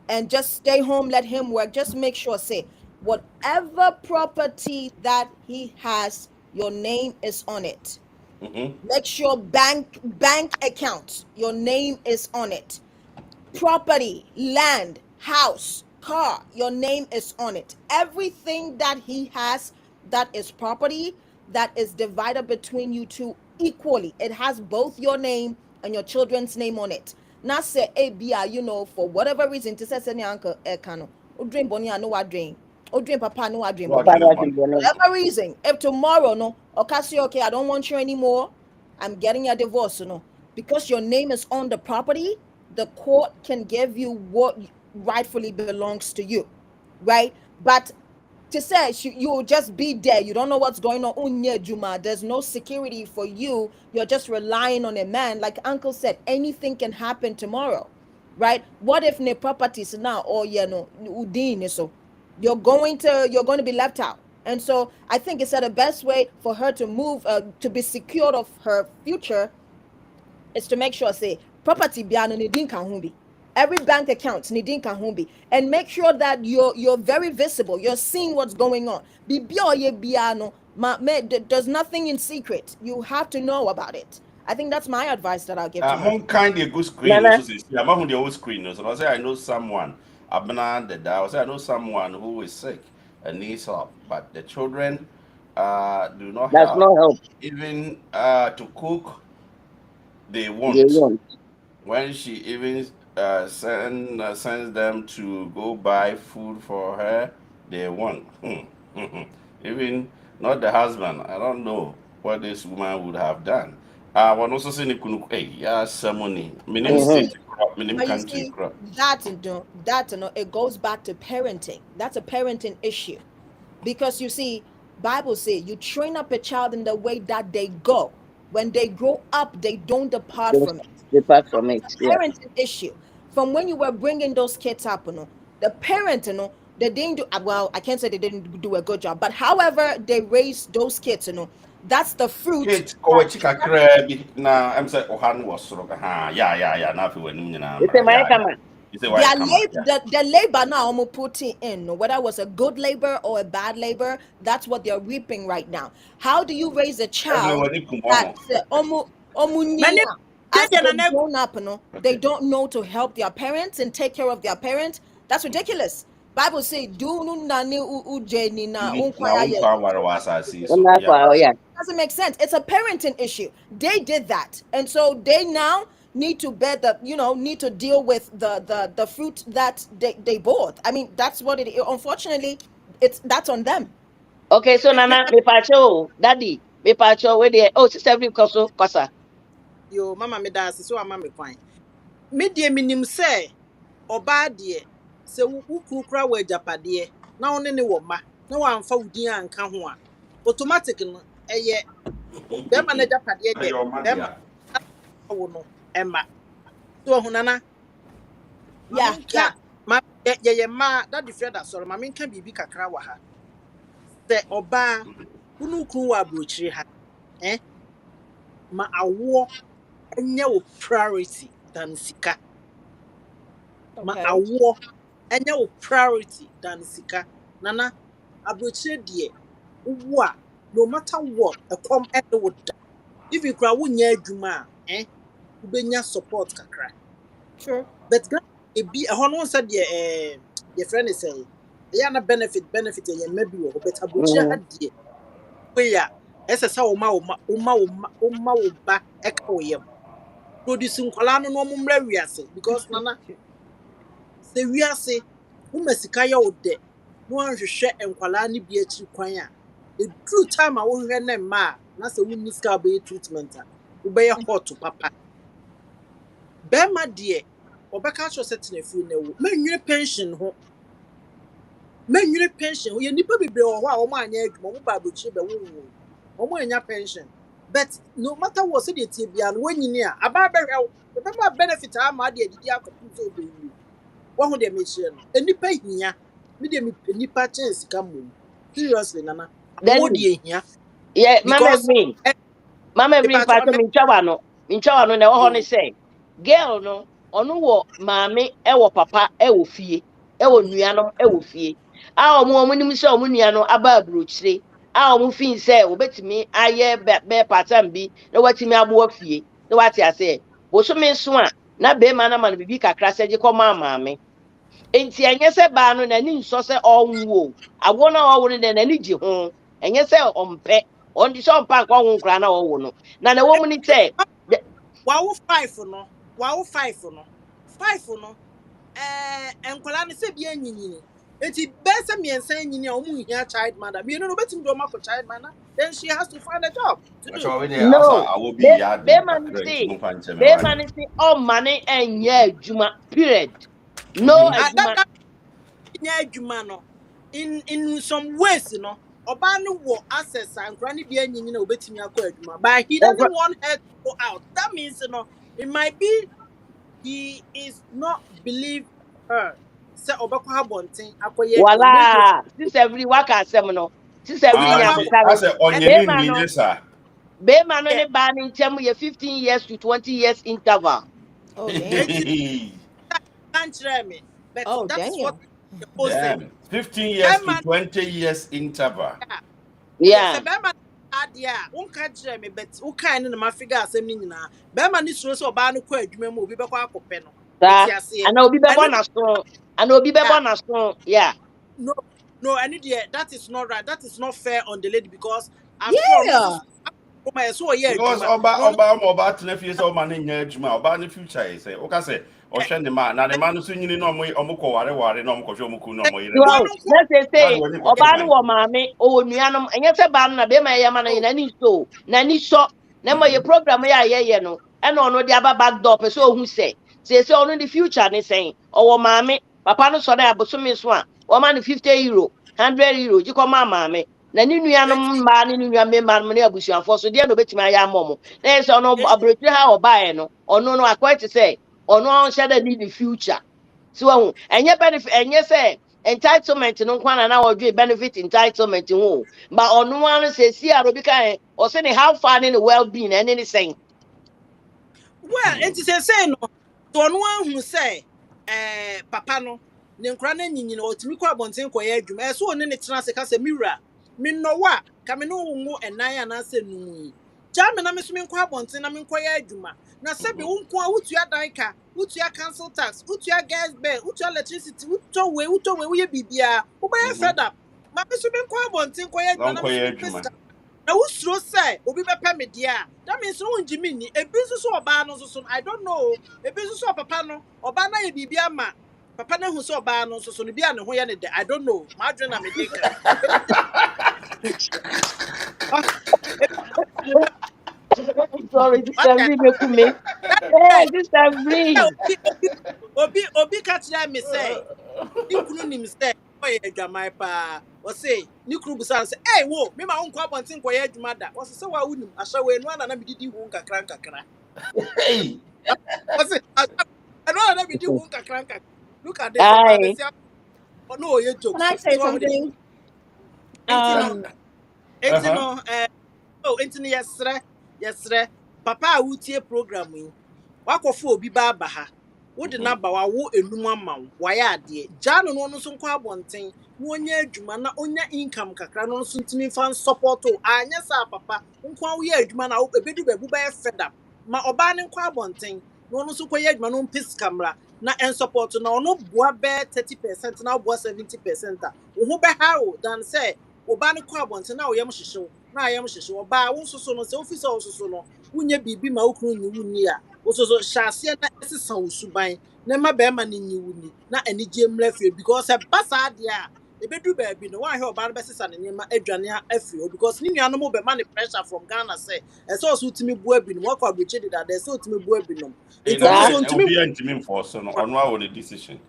and just stay home, let him work, just make sure, say, whatever property that he has, your name is on it. Make sure bank account, your name is on it. Property, land, house, car, your name is on it. Everything that he has that is property, that is divided between you two equally. It has both your name and your children's name on it. Not say, hey, Bia, for whatever reason, to say, any uncle, Ekano, or dream Bonnie, I know what dream, or dream Papa, no, I dream Bonnie. Whatever reason, if tomorrow, no, or Cassie, okay, I don't want you anymore, I'm getting a divorce, because your name is on the property, the court can give you what rightfully belongs to you, right? But to say you will just be there, you don't know what's going on, Juma, there's no security for you, you're just relying on a man. Like Uncle said, anything can happen tomorrow, right? What if the properties now, or udin, so you're going to be left out. And so I think it's the best way for her to move, to be secured of her future, is to make sure, say, property biano nidin kahumbi, every bank account nidin kahumbi, and make sure that you're very visible, you're seeing what's going on. Biano, there's nothing in secret, you have to know about it. I think that's my advice that I'll give to her. Home kind of good screen also says, I'm on the old screen. So I say I know someone, I've been under that. I say I know someone who is sick and needs help, but the children do not Does help. not help. Even to cook, they won't. When she even sends them to go buy food for her, they won't. Even not the husband. I don't know what this woman would have done. One also saying ceremony. Minim state crop, minim But you country see, crop. it goes back to parenting. That's a parenting issue, because you see, Bible say you train up a child in the way that they go. When they grow up, they don't depart from it. Depart from it. It's a parenting issue. From when you were bringing those kids up, the parent, they didn't do well. I can't say they didn't do a good job, but however they raised those kids, that's the fruit. Kids, oh, chika crab. Na I'm saying, Ohan was sort of, yeah. Now if you were The labor now I'm putting in, whether it was a good labor or a bad labor, that's what they're reaping right now. How do you raise a child that as they grown up, they don't know to help their parents and take care of their parents? That's ridiculous. Bible say, "Do nani ujeni na doesn't make sense. It's a parenting issue. They did that, and so they now need to bear need to deal with the fruit that they bought. I mean, that's what it is. Unfortunately, that's on them. Okay, so Nana, me pacho, Daddy, me pacho, where they sister kosa. Yo, mama me da so ama me kwan. Me die minim say oba de se ukukura wa japade na one ne wo ma na wa amfa udin anka ho a automatic no eye be ma na japade de be ma wo no ema so hunana Yeah. ma ye ma that the friend that sorry ma me nka bibi kakra wa ha se oba unukuru wa abrochire ha ma awo enye wo priority than sika. Ma awo enye wo priority than sika. Nana abrochire de wo a no matter what ekom ene wo da. If you kra wo nya adwuma wo benya support kakra. Sure. But ebi ho no say de your friend is say ya na benefit ye maybe wo but abrochire ha de we ya ese sa wo ma wo ba eka wo yam. Producing kwala no mo mra wiase because nana the we are say umasika ya ode no anhwehwe enkwala ne bi akiri kwan a the true time a wo hwehwe na ma na se wonni ska be treatment a wo be hot papa be ma de obeka cho setna fu na wo manwire pension ho ye nipa bebre ho a wo ma anya adwuma wo ba bochi be wo mo anya pension but no matter what say the tie bia no wanyini a aba behwe be ma benefit a ma de didi akopum so be wi wo ho de mechire no enipa hia me de nipa chance ka mo seriously nana wo Then de hia yeah, because Mama the Evelyn patch Pato on minchawa no na wo ho ne say girl no ono wo maame e wo papa e wo fie e wo nuanom e wo fie a omo nim se omo nua no aba abrochire a omo fin say wo betimi aye be patam bi na watimi abo afie na wati ase bo so me so a na be ma na ma no bibi kakra se je ko maame enti enye se ba no na ni nso se onwo awo na owo ne na ni ji ho enye se ompe on di so mpa kwa ho nkra na owo no na wo mu ni se wa wo 5 no wa wo 5 no 5 no enkwala ne se bia nyinyini enti bese miensa nyini a omu hia child mother me no betim do ma for child mother then she has to find a job to do So we dey asa no awo bi ya be dum man kakra nti say mo fa nche me be wa. man say o mane enye adwuma period no Mhm. adwuma that nya adwuma no in some ways no oba no wo access and krani bia nyinyini na obetimi akọ adwuma but he doesn't want her to go out that means no it might be he is not believe her say obekọ habonten akoye adwuma make no wala this every waka asem no this every Ah obekọ nya nti mekare asa onye habonten ni be man no nwi sa. be man no ne ba ni ntem ye 15 years to 20 years interval Oh, damn. can't tell me but Oh, that is what damn. the post say Damn. 15 years to Bema 20 years interval. yes yeah bema adia unka kire me but uka ne na figure asem ni nyina bema ni suro so oba no kọ adwuma mu obi bekọ akọpẹ no sa etiase ana obi be eno na so ana obi be dia na so yeah no no eno dia that is not right that is not fair on the lady because after all no so Yeah. so ye Because adwuma oba no no oba oba tena fie say oba ne nya adwuma oba ne future is say oka say ohwe ne ma na ne ma no so nyini na omo ko ware na omo ko hwe omo ku na omo yire ne wow no nko let's na de say wani ko oba no teman. wo maame o nuanom enye se ba no na be ma ye ma na oh nyina ni so na ni so na ma ye Mhm. program ya ye no e na ono de aba back door pe so ohun se ono the future ne sen o wo maame papa no so na abosome so a wo ma no 50 euro 100 euro ji ko ma maame na ni nuanom enti ma ni nua me ma no ne abusuafo so de no betimi aya momo na ye se ono enti abrotire ha oba e no ono no akwete se ono on shada ni the future so enye benefit enye se entitlement no nkwa na wodwe benefit entitlement ho but ono anu se si arobi kan o se ne how far in the well being and anything well enti say no to no ahu say papa no ne nkra na nyinyina otimi kọ abonten kọ ye adwuma so one ne tena se ka se miwura me no wa ka me no wo enan ana se nu ja me na me so me kọ abonten na me kọ ye adwuma na se be wo nko a wutua dan ka wutua council tax wutua gas bill wutua electricity wuto we wo ye bibia wo ba ye Mhm. fed up ma me so me kọ abonten kọ ye adwuma Don na ko me so ye me adwuma. pesa na wusuro say obi bepa me dia that means no njimi ni ebi nso oba no nso I don't know ebi nso papa no oba na ye bibia ma papa na hu so oba no nso no bia ne ho ye ne de I don't know ma adwene na me de kan sorry this okay every make me that hey day this every obi catch me say ni kunu nim say o ye adwamai pa o say ni kunu busan say eh wo me ma wonko abonten ko ye adwuma da o say wa wunim ahya we no na me didi hu kakra kakra Hey. o say I don't know me didi hu kakra kakra look at this man ai say oh no ye Can I jokes say so something? enti no Um, enti Uh-huh. no oh enti no yesre papa a wutie program yi wakofo obi ba aba ha wo de Mhm. na ba wa wo enum ama wo wa ya ade gya no no nso nkɔ abɔnten na onya adwuma na onya income kakra no nso ntimi fan support o anya sa papa nkɔ wo yɛ adwuma na ebedu bebu ba fed up ma ɔbaa ne nkɔ abɔnten na ɔno nso kɔ yɛ adwuma no mpis kamera na en support na ɔno boa bɛ 30% na boa 70% a wo ho bɛ ha o dan sɛ ɔbaa ne kɔ abɔnten na ɔyam hyehyew na ayam hyehyew ɔbaa wo nso so no sɛ ofisa wo nso so no wonya biribi ma wo kunu ni wunni a so hyɛ na ɛsesa wo suban na ma bɛrima no nyi wo ni na anigye mmra fie because ɛba saa deɛ a ebedu baabi no wahwɛ ɔbaa no bɛsesa ne nneɛma adwane afiri hɔ because ne nuanom bɛma ne pressure from Ghana sɛ ɛsɛ ɔso tumi bua binom wakɔ aburokyi deda ɛsɛ ɔtumi bua binom Hey, nti no, ɔno say so ntumi Obi and Jimmy for so no on our decision.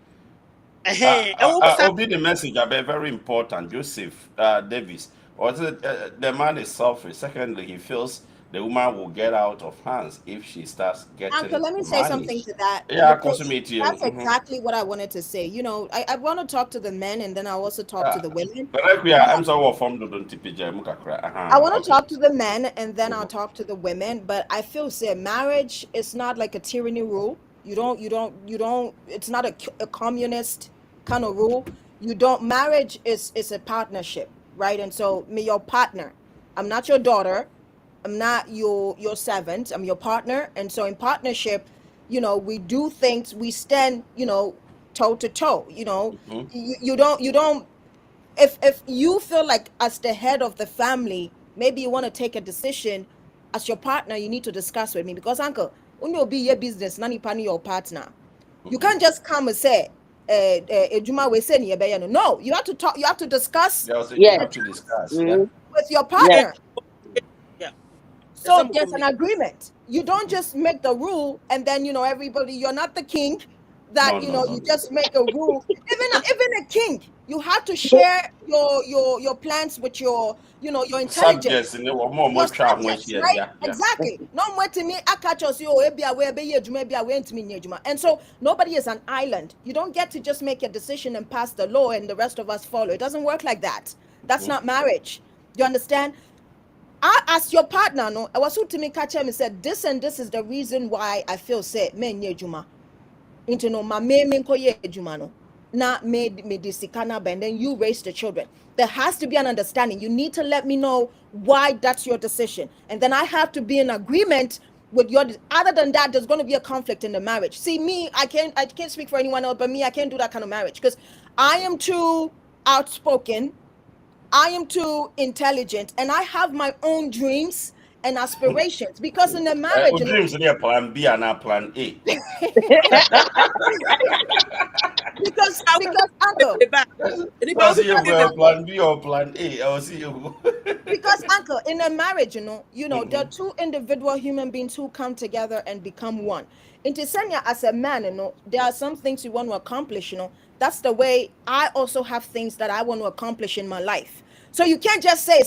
ɛwɔ saa Obi the message are very important. Joseph Davis. Or is it, the man is selfish. Secondly, he feels the woman will get out of hands if she starts Uncle, getting let me say money. something to that Yeah, because consummate you. that's exactly what I wanted to say. You know, I want to talk to the men and then I also talk to the women. But like we are, I'm so from the don't tipija mukakra. I want to Okay. talk to the men and then I'll Mhm. talk to the women. But I feel say marriage is not like a tyranny rule. It's not a communist kind of rule. You don't. Marriage is a partnership, right? And so, me, your partner. I'm not your daughter. I'm not your servant. I'm your partner. And so, in partnership, we do things. We stand, toe to toe. Mhm. You don't if you feel like as the head of the family, maybe you want to take a decision as your partner, you need to discuss with me because uncle, when you'll be your business, nani pani your partner. You Mhm. can't just come and say, Ejuma we say no, you have to talk, you have to discuss They also you Yes. have to discuss. Yeah. Mm, with your yes. partner. yeah ɛsɛ So mo there's an communicate agreement. You don't just make the rule and then everybody. You're not the king. No, That no, no, you no. just make a rule. Even a king, you have to share your plans with your Subjects intelligence, in the more your child when subjects, she had, right? yeah, yeah. Exactly. No more to me. I catch us. You be aware. Be here. Be aware. To me. And so nobody is an island. You don't get to just make a decision and pass the law and the rest of us follow. It doesn't work like that. That's Mhm. not marriage. You understand? I asked your partner, no, I was to me catch him and said, this and this is the reason why I feel say, men ye juma. Into no, my me ko ye juma no. Na made me disikana, and then you raise the children. There has to be an understanding. You need to let me know why that's your decision. And then I have to be in agreement with your other than that, there's going to be a conflict in the marriage. See, me, I can't speak for anyone else, but me, I can't do that kind of marriage because I am too outspoken. I am too intelligent and I have my own dreams and aspirations because in a marriage, Dreams in there plan B and now plan A. because uncle, eba nipa Well, wo see pɛ you de ne kɔ plan B or plan A. I'll see you. because uncle, in a marriage, there are Mhm. two individual human beings who come together and become one. In Tisania, as a man, there are some things you want to accomplish, that's the way I also have things that I want to accomplish in my life. So you can't just say,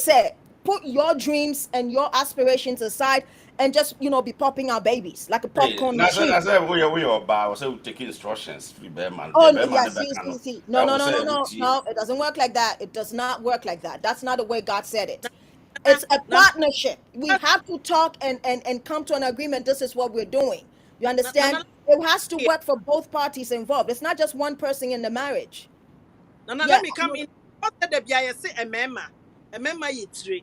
put your dreams and your aspirations aside and just, be popping out babies like a Hey, popcorn I machine. said, we are about, so we take instructions. Free Bearman, Oh, Bearman, the yes, back. see. No, I no, will no, no, say, no, no. It doesn't work like that. It does not work like that. That's not the way God said it. na It's a na partnership. We have to talk and come to an agreement. This is what we're doing. You na understand? It has to work for both parties involved. It's not just one person in the marriage. let Yeah. me come in ɔsɛ da bia yɛ se ɛmɛɛma yɛ tire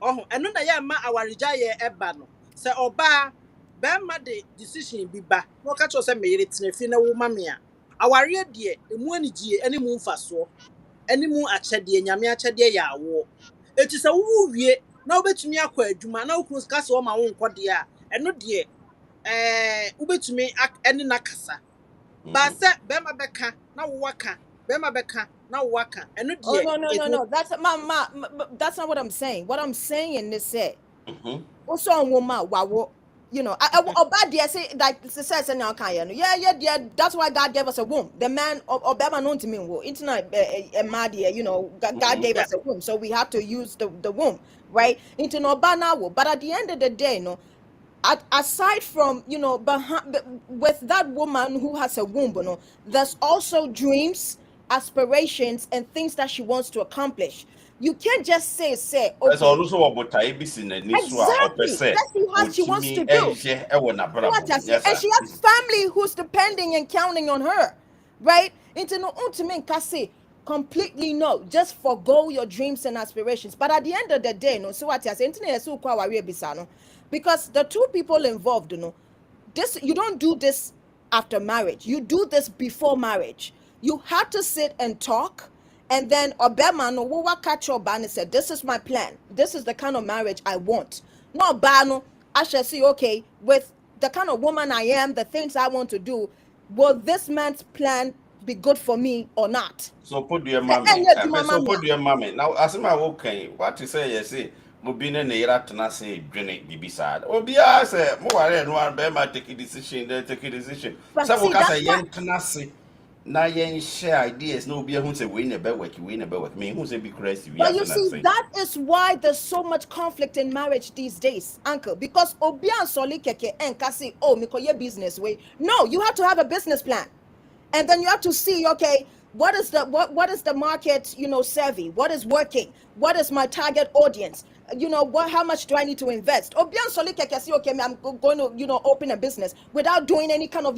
ɔho ɛno na yɛ ma awaregya yɛ ɛba no sɛ ɔbaa bɛrima de decision bi ba na ɔka kyerɛ sɛ meyere tena fi na wo ma me a awareɛ deɛ emu anigye ɛne mu mfasoɔ ɛne mu akyɛdeɛ nyame akyɛdeɛ yɛ awoɔ eti sɛ wowu wie na wobɛtumi akɔ adwuma na wokunu sika sɛ ɔma wo nkɔ deɛ a ɛno deɛ wobɛtumi ɛne na kasa baasɛ bɛrima bɛka na wo waka bɛrima bɛka na wo waka ɛno Oh deɛ no, no, no, etu no. That's not what I'm saying. What I'm saying in this set. Mm-hmm. Also on woman, wow, bad dear say like says now can you? Yeah. That's why God gave us a womb. The man or Bama known to me, it's not a mad dear, God gave yeah us a womb, so we have to use the womb, right? Into no banawo. But at the end of the day, aside from behind, with that woman who has a womb, there's also dreams, aspirations, and things that she wants to accomplish. You can't just say That's okay. also about Taibis in the Niswa or per Exactly. se. That's what she Which wants to me, do. Ewan What I Abrabo. say, Yes, and sir. she has family who's depending and counting on her, right? Into no ultimate say completely no, just forgo your dreams and aspirations. But at the end of the day, no, so what I say, internet so kwa wari ebisa, because the two people involved, this you don't do this after marriage. You do this before marriage. You have to sit and talk. And then Obama no what catch your ban and said, this is my plan. This is the kind of marriage I want. No Bano, I shall see, okay, with the kind of woman I am, the things I want to do, will this man's plan be good for me or not? So put your And mommy. yes, I mean, mama so mia. put your mommy. Now, as my okay, what you say, you say, Mobina Naira Tanasi, Drenny, be beside. Obia say, Moa and one Bema take a decision, they take a decision. But Some see, will that's say, why. Yen Tanasi. Now, yen share ideas, no beer who say, win a bed work, you win a bed work. Me who say, be crazy, we But have you to see, say. that is why there's so much conflict in marriage these days, uncle. Because Obian Soli Keke and Kasi, oh, Mikoye business way. No, you have to have a business plan. And then you have to see, okay, what is the market, savvy? What is working? What is my target audience? How much do I need to invest? Obian Soli Keke say, okay, I'm going to, open a business without doing any kind of,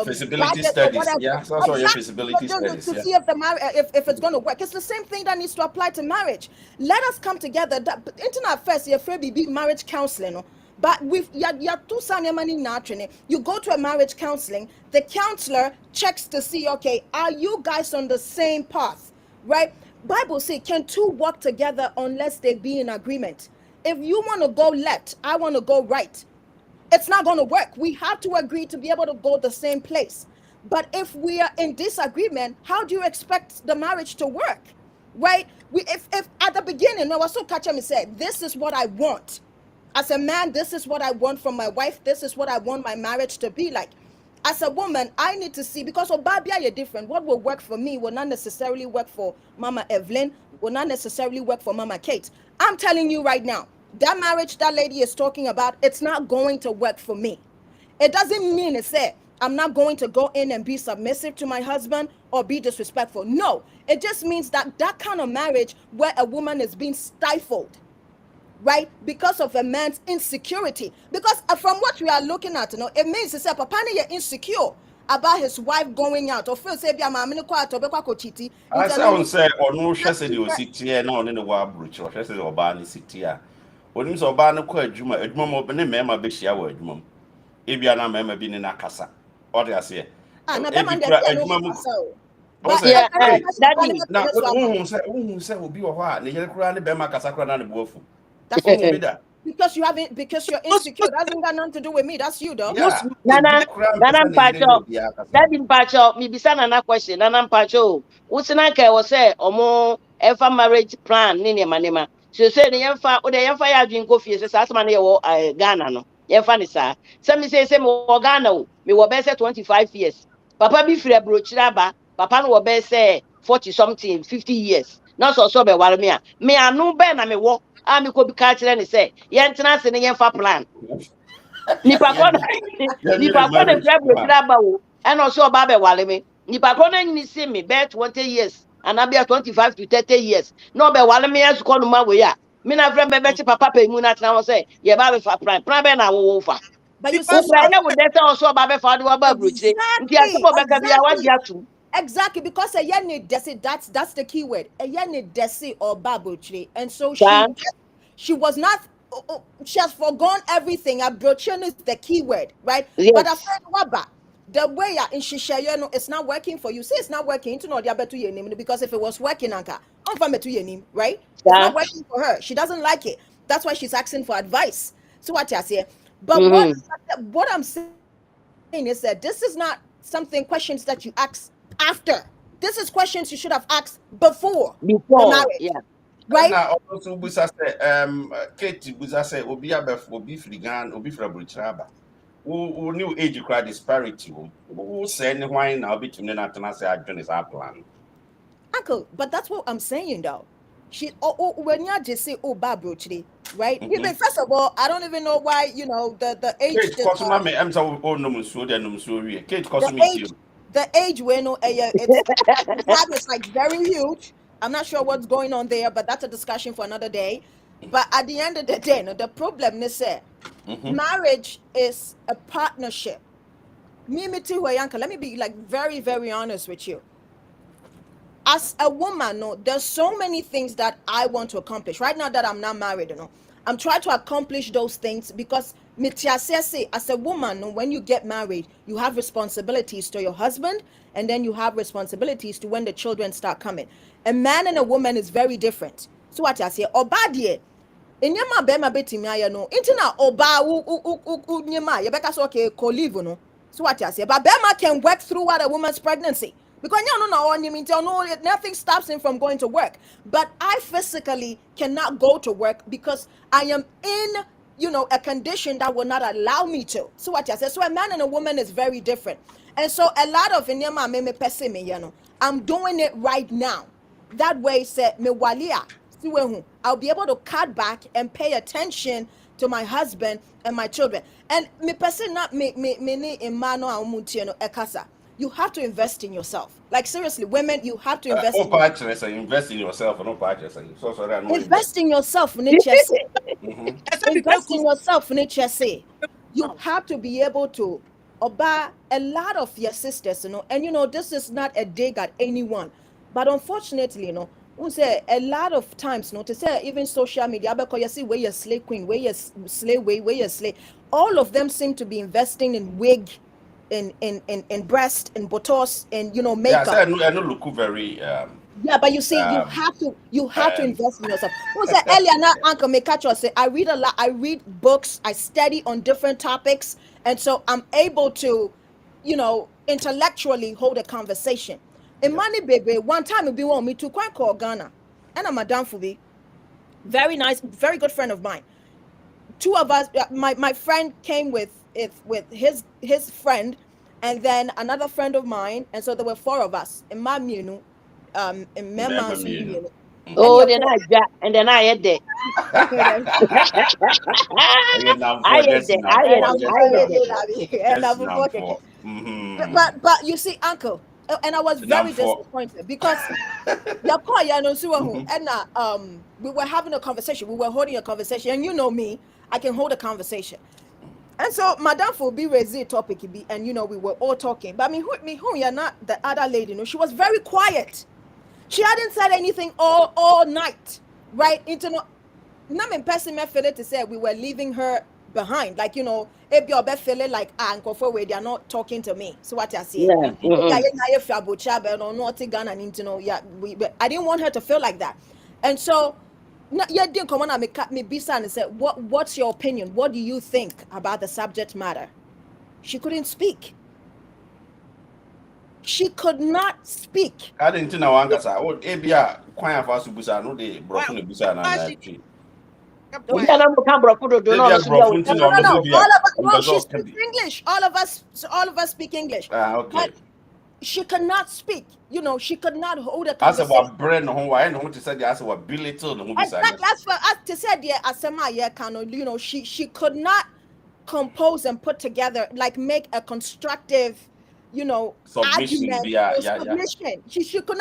Feasibility budget or studies, whatever. yeah, that's all your Exactly. feasibility To studies, yeah. see if the if it's going to work. It's the same thing that needs to apply to marriage. Let us come together. Internet first, you're afraid be marriage counseling. No? But with you're two money naturally. You go to a marriage counseling, the counselor checks to see, okay, are you guys on the same path? Right? Bible say, can two work together unless they be in agreement? If you want to go left, I want to go right. It's not going to work. We have to agree to be able to go the same place. But if we are in disagreement, how do you expect the marriage to work? Right? If at the beginning, I was so catch me said, this is what I want. As a man, this is what I want from my wife. This is what I want my marriage to be like. As a woman, I need to see, because Obabia, you're different. What will work for me will not necessarily work for Mama Evelyn, will not necessarily work for Mama Kate. I'm telling you right now, that marriage that lady is talking about, it's not going to work for me. It doesn't mean it's it. I'm not going to go in and be submissive to my husband or be disrespectful. No, it just means that kind of marriage where a woman is being stifled, right, because of a man's insecurity. Because from what we are looking at, it means to say papa is insecure about his wife going out or feel say be mama ni kwa to be kwa chiti I into say no on say or no shese de ositi na on ne wa bruch or shese oba ne siti a onim so oba ne kwa adwuma mo ne mema be hia wa adwuma m e bia na mema bi ne nakasa o de ase na be e bi man dey kura say no adwuma mu kasa o, o but say Yeah, hey daddy. na uhun say obi wo ho a ne yere kura ne be ma kasa kura na ne buafu that's uhun bi da because you're Most, insecure. That hasn't got nothing to do with me. That's you, though. most, yeah e bi Nana, kura Nana mpesa ne yere ne Mpacho, obi akasa Daddy Mpacho, me bisa Nana question, Nana Mpacho, Usina ke was say, omo, ever marriage plan, nini manema. So say the yemfa, o the yemfa ya jinko fie, say asma ne wo Ghana no. Yemfa ni sa. So me say mo Ghana o, me wo be say 25 years. Papa bi free brochira ba, papa no wo be say 40 something, 50 years. Na so be ware me a. Me anu be na me wo. A me ko bi ka kire ni say, yentena se ne yemfa plan. Nipa yeah ko na yeah nipa ko na marriage fira plan brochira ba o ɛna ɔsɛ ɔba bɛ wale me nipa ko na nyini si me bɛɛ 20 years anabia 25 to 30 years na ɔbɛ wale me ɛso kɔ no ma wei a me na fira bɛ bɛkye papa pɛ mu na tena hɔ sɛ yɛ ba bɛ fa pran bɛ na wo fa But you see because wo pra now, na wo dɛ sɛ ɔsɛ ɔba bɛ fa de waba brochire nti asɛm ɔbɛka bia wagye atum exactly, because a yen need desi, that's the key word. A yen need desi or babuchri. And so saa she was not she has forgone everything. Abrochino is the key word, right? But I yes said waba. The way you in Shisha, it's not working for you. Say it's not working. To know the better your name, because if it was working, Anka, right? It's saa not working for her. She doesn't like it. That's why she's asking for advice. So what I say. But mhm what I'm saying is that this is not something questions that you ask after. This is questions you should have asked before the before marriage, yeah right? na also busa say Kate busa say obi abef obi frigan obi fra bruchaba wo new age cry disparity wo say ne hwan na obi tumi na tena say adwene sa plan Uncle, but that's what I'm saying though. She when you just say oh babrochri, right? mhm Even first of all, I don't even know why, the age Kate cosuma me am say o no msuo de no msuo wie Kate the cosuma ti age the age where it's the tab is like very huge. I'm not sure what's going on there, but that's a discussion for another day. But at the end of the day, no, the problem is that mhm marriage is a partnership. Me too, Yanka. Let me be like very, very honest with you. As a woman, no, there's so many things that I want to accomplish. Right now that I'm not married, I'm trying to accomplish those things because say, as a woman, no, when you get married, you have responsibilities to your husband, and then you have responsibilities to when the children start coming. A man and a woman is very different. So what I say, Obadie, Enyema bema betimi aye no. Inti na oba nyema ye beka so okay ko leave no. So what you say? But bema can work throughout a woman's pregnancy. Because you know no nothing stops him from going to work. But I physically cannot go to work because I am in a condition that will not allow me to. So what you say? So a man and a woman is very different. And so a lot of enyema me pese me, I'm doing it right now. That way said me walia. I'll be able to cut back and pay attention to my husband and my children. And me person not me imano aumutieno ekasa. You have to invest in yourself. Like seriously, women, you have to invest in yourself. Invest in yourself, no purchase. So sorry, no Invest in yourself, Nichese. Esa bi Invest kweku. in yourself, Nichese. You have to be able to obey a lot of your sisters, and this is not a dig at anyone. But unfortunately, we say a lot of times, to say even social media, because you see where you're slay queen, where you're slay, where you're slay, all of them seem to be investing in wig, in breast, in botox, and Yeah, makeup. I know look very Yeah, but you see, you have to invest in yourself. Who said earlier now, Uncle Mekacho say, I read a lot, I read books, I study on different topics, and so I'm able to, intellectually hold a conversation. In Money Baby, one time it be want me to quite call Ghana. And I'm Madame Fubi. Very nice, very good friend of mine. Two of us, my friend came with his friend, and then another friend of mine, and so there were four of us. In my in remember Mema's me. Oh, then I ja, and then I had there. Again, now I for had just there. now I for had and there. just I had now there. for and just I'm now okay. for. But you see, Uncle, and I was Now very for. disappointed because and we were having a conversation, we were holding a conversation, and you know me, I can hold a conversation. And so Madame for be raised the topic be, and we were all talking. But who you're not the other lady, she was very quiet. She hadn't said anything all night, right? Into no, not in person me feel it to say we were leaving her behind. Like, if you're feeling like uncle for where they are not talking to me. So what I say? Yeah. Yeah, if you're not Ghana and yeah, I didn't want her to feel like that. And so yeah, didn't come on and me bisa and said, what's your opinion? What do you think about the subject matter? She couldn't speak. She could not speak. I didn't know one kasa. Oh, ebia kwan afa so busa no de Why brofo na busa na why na she twi. kept We quiet? can't come broke do no Ebia so brofo yeah. nti No, na no, no, ono no. so bia. Well, she Mbezo speaks kadi. English. All of us speak English. Ah, But okay. she could not speak. She could not hold a Asa wa conversation. brand no ho wa no ho te say asa wa belittle no ho bisa nya. Exactly. As to say the asema yeah, she could not compose and put together, like make a constructive, Submission argument bia or yeah. submission. She could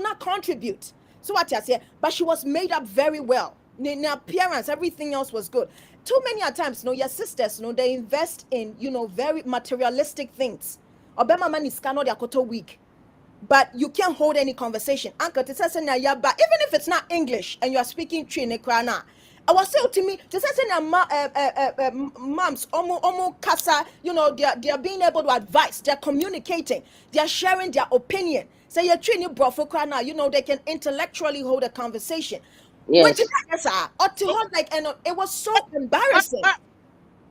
not contribute. So what I say, but she was made up very well. In appearance, everything else was good. Too many a times, your sisters, they invest in, very materialistic things. Obama man is cannot their koto week, but you can't hold any conversation. Uncle, it says na yaba, even if it's not English and you are speaking Trinidad. I was saying to me, to say moms, omo kasa, they are being able to advise, they're communicating, they're sharing their opinion. Say you're training now, they can intellectually hold a conversation. When did Yes. that yes, or to her, like, and it was so Why, embarrassing.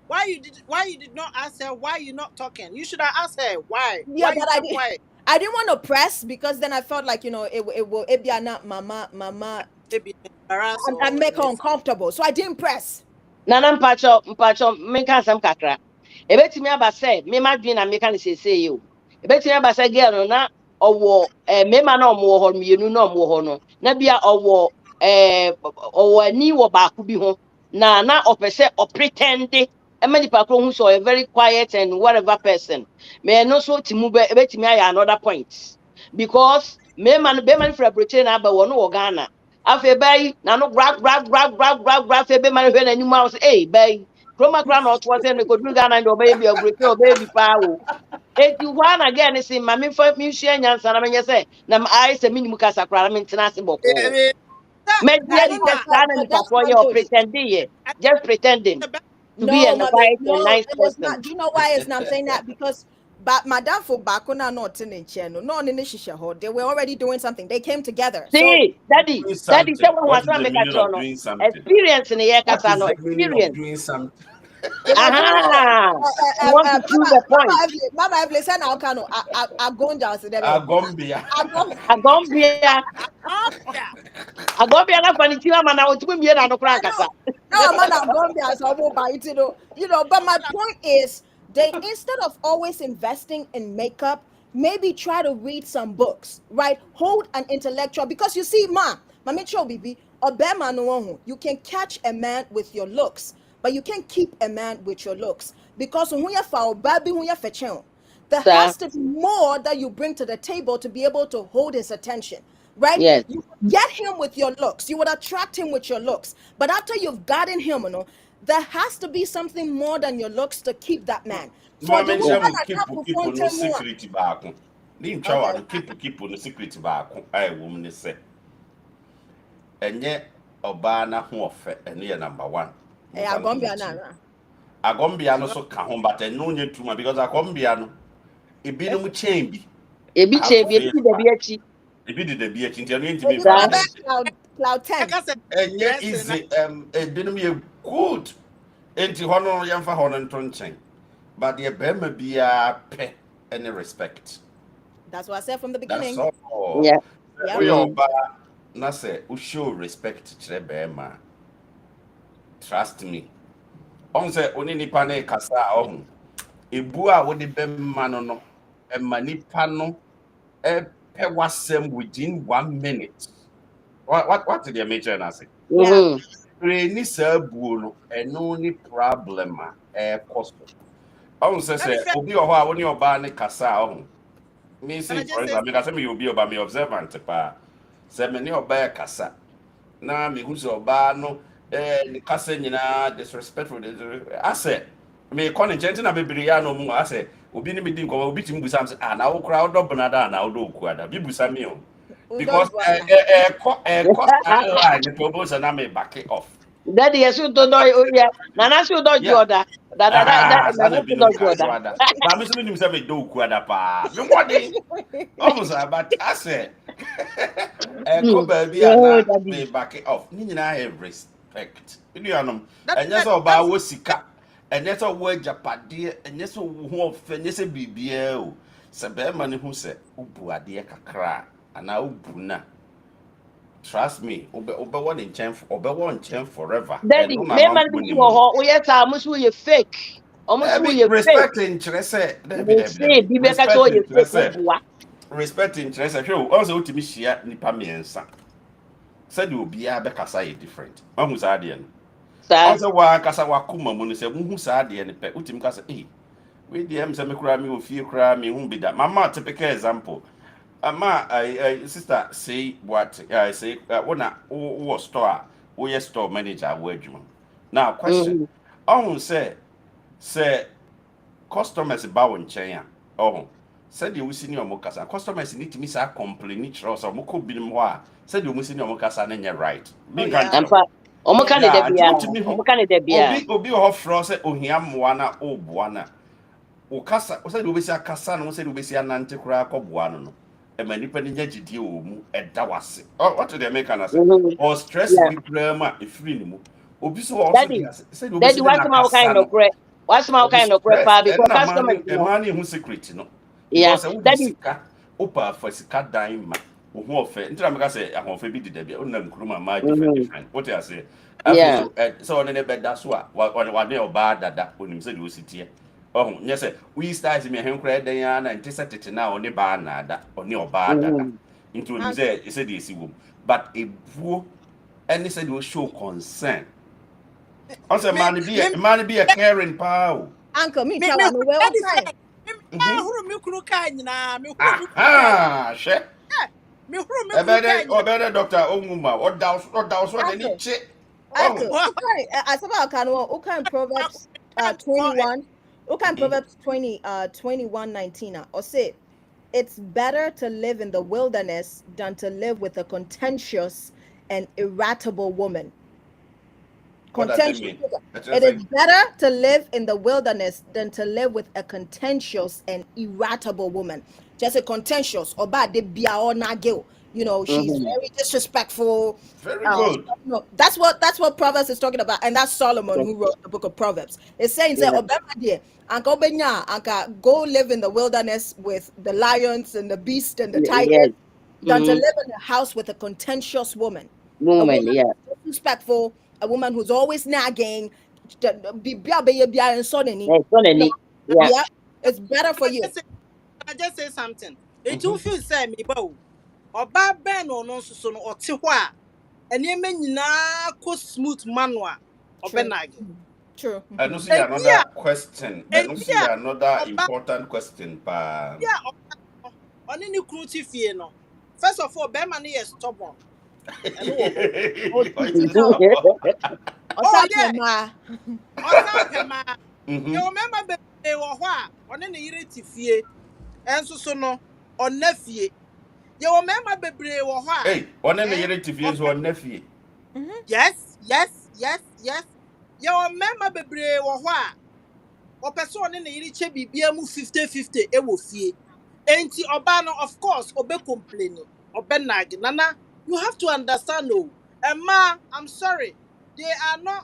why, why you did not ask her why you not talking? You should have asked her why. Yeah, Why you but I kept didn't. quiet? I didn't want to press because then I felt like it be not mama. Maybe embarrassed I or make her uncomfortable, so I didn't press. Nana mpacho make am kakra. Ebetimi aba say me madwin na make an say you. Ebetimi aba say girl no na owo me ma na omo ho mienu na omo ho no. Na bia owo ani wo ba ku bi ho. Na opese o pretend e ma nipa kro hu so a very quiet and whatever person. Me no so timu be ebetimi aya another point. Because be man for abroche na aba wo no wo Ghana. Afe bay na no grab fe be man hwe na nyuma wo say eh bay Roma crown or was in the good Ghana and obey be a break or baby power. If you want again, see, mammy for me, she and Yan Sana, say, Nam eyes a minimum casa maintenance boko. I Make I really don't But, know. just stand and that's for not your good. pretending, I just pretending the best to be No, a mommy, quiet and no, nice it was person. not. Do you know why I'm saying that? Because But Madam for Bakuna not in channel, no in the they were already doing something. They came together. So See, daddy, Doing daddy, something. someone What was is not the make a meaning of chono. doing something? Experience in the year, What is no the meaning of experience. doing something? they were doing Aha, you want to prove the point. Mama Evelyn said now can I go down to them. Agombia. Agombia, Oh, yeah. Agombia, na fanichiwa mana otumi mie na no kasa. No, man, I'm going to as you know. But my point is, they instead of always investing in makeup, maybe try to read some books, right? Hold an intellectual because you see, Mami Bibi, Obama no one. You can catch a man with your looks, but you can't keep a man with your looks because when you foul baby, when you fetch there Sir, has to be more that you bring to the table to be able to hold his attention, right? yes. You would get him with your looks, you would attract him with your looks. But after you've gotten him, there has to be something more than your looks to keep that man. So Ma the mention woman mo that keep come no more. secret back. Ni ntwa Okay. no keep no secret back. Ai wo ne se. Enye oba na ho ofe ene ye number 1. Mo I fa gonna be nto an ti. Agombia no so ka ho but eno nye tuma because agombia no ebinom chain bi. I Ebi have che to bi say ebi de bi achi. ebi de bi achinti eno ntimi Maybe mfa Sir, no. cloud I 10. can say Enye dressing. easy ebinom ye good. Enti hono yemfa hono nto nchen. But the bema bia pe any respect. That's what I said from the That's beginning. all. yeah. Yep. We Mm. oba na say we show respect to bema. Trust me. On say oni nipa na kasa ohun. Ebu a wo de bema no ema nipa no e pe wasem within 1 minute. What did the major na say? Yeah. Mhm. Ni sa buo no eno ni problem a cost. On Let me say fair. obi oho a woni oba ne kasa ohun. Me Can say I for just say example, because me you be oba me observant pa. Say me ne oba ya kasa. Na me hu say oba no ne kasa nyina disrespectful. I say me call nche na bebiri ya no mu I say obi ni me di nko obi tim busam say ah na wo kra wo do na na wo do ku ada. Bi busa me o. Because Udodwana. cost line the proposal na me back it off. Daddy, yes, you don't know. Oh, yeah. Nana, you don't Yeah. Jordan. That, Sana Nana, you binum don't ka so Jordan. ada. Ba me so me nim say me do ku ada pa. Me what almost but I said ko Mm. baabi a Oh, na Daddy. me back it off ni nyina have respect nuanom that ɛnyɛ sɛ ɔbaa that's wɔ sika ɛnyɛ sɛ ɔwɔ agyapadeɛ ɛnyɛ sɛ ɔwɔ ho ɔfɛ ɛnyɛ sɛ biribiara o sɛ bɛrima ne ho sɛ wobu adeɛ kakra a anaa wobu na trust me wobɛwɔ ne nkyɛn ɔbɛwɔ nkyɛn forever Daddy, ɛno na me man amanfoɔ be nim to no her. Oh, yes, I must you fake. Almost ɛbi you fake. respect nkyerɛ sɛ dɛbi They dɛbi say, dɛbi be back at respect all you nkyerɛ fake. sɛ respect nkyerɛ sɛ hwɛ o ɔn sɛ wotumi hyia nnipa mmiɛnsa sɛdeɛ obiara bɛkasa yɛ different wahu saa adeɛ no ɔn Sir. sɛ waakasa wakoma mu no sɛ wohu saa adeɛ no pɛ wotumi ka sɛ ei wei deɛ m sɛ me koraa me wɔ fie koraa mehu bi da mama typical example ama sister sei what sei wona wowɔ store a woyɛ store manager a wo adwuma now question Mm-hmm. ɔhu sɛ customers ba wo nkyɛn a ɔho sɛdeɛ wosi ne ɔmo kasa customers ne tumi saa complain kyerɛ sɛ ɔmo kɔ binom hɔ a sɛdeɛ ɔmo si ne ɔmo kasa no nyɛ right oh bi nka yeah. And nkyerɛ for Yeah. Omokane de yeah nti Bia. wotumi hu Omokane de Bia. obi wɔ hɔ frɛ sɛ ohia mmoa na ɔboa na wo kasa sɛdeɛ wobɛsi akasa no sɛdeɛ wobɛsi anante koraa kɔboa no no ɛma nipa no nya gyidie wɔ mu ɛda wase wɔto deɛ meka no sɛ Mm-hmm. ɔ stress Yeah. bi koraa mu a ɛfiri ne mu obi so wɔ so Daddy, deɛ sɛdeɛ Daddy, wobɛsi de what's my nakasa kind of no bread? What's my ɔde kind of bread? stress Because ɛnna customers, you know. ɛmaa ne ho secret no Yeah. because wode Daddy, sika wopa afa sika dan ma wo ho ɔfɛ nti na meka sɛ ahoɔfɛ bi deda bi a wonam kurom a maa different mm-hmm. different wote aseɛ afei Yeah. so sɛ ɔne ne bɛda so a wane ɔbaa dada onim sɛdeɛ ɔsi teɛ ɔho nyɛ sɛ woyi stars mi ɛhe nkora ɛdɛn a na nte sɛ tete no a ɔne baa naada ɔne ɔbaa dada Mm-hmm. nti onim And sɛ sɛdeɛ ɛsi wɔ mu but ebuo ɛne sɛdeɛ ɔshow concern ɔsɛ me mmaa no bi yɛ caring paa o Uncle, me me tell me her no where that is okay. fair. Me huru me kuru kai nyina me huru me kuru kai aha hwɛ me huru me kuru kai ɛbɛdɛ nyina ɔbɛdɛ dɔkta ɔnwuma ɔda so n'ani Uncle, kye Uncle, ɔho wa okay. As about can okay Proverbs wa 21. Okay, Proverbs 20 21:19. Or say it's better to live in the wilderness than to live with a contentious and irritable woman. What does it Contentious. mean? It is better to live in the wilderness than to live with a contentious and irritable woman. Just a contentious or bad de bia or nagel. You know, she's Mhm. very disrespectful. Very good. No, that's what Proverbs is talking about, and that's Solomon Yes. who wrote the book of Proverbs. It's saying, "Say, Yeah. Obama dear, Uncle Benya, Uncle, go live in the wilderness with the lions and the beast and the tigers, Yes. than to Mhm. live in a house with a contentious woman, a Woman, woman yeah. who's disrespectful, a woman who's always nagging. And so, Yes, one you know, any. Yeah. yeah, it's better for I you. just say, I just say something. It will Mhm. feel say me bow. Oba ben no no so no ote hɔ a enema nyinaa kɔ smooth manua True. obenage. True. And also Ebi another question. And ebi also another oba important question. Pa. a oba oni ni kunu ti fie no. First of all, be man is stubborn. Eno wo ho. Oh, What titi is now. Oh Osape yeah, ma. osan pema. Ye Mm-hmm. o member be wo ho a oni ne yire ti fie. Enso so no onna fie. Ye o member bebre wo ho a Hey, one in the eh year TV one nephew. Mhm. yes, yes, yes, yes. Ye o member bebre wo ho a opese one ne yiri che bibia mu 50-50 e wo fie. Enti oba no of course obe complain. Obe nag nana you have to understand oh. Emma, I'm sorry. They are not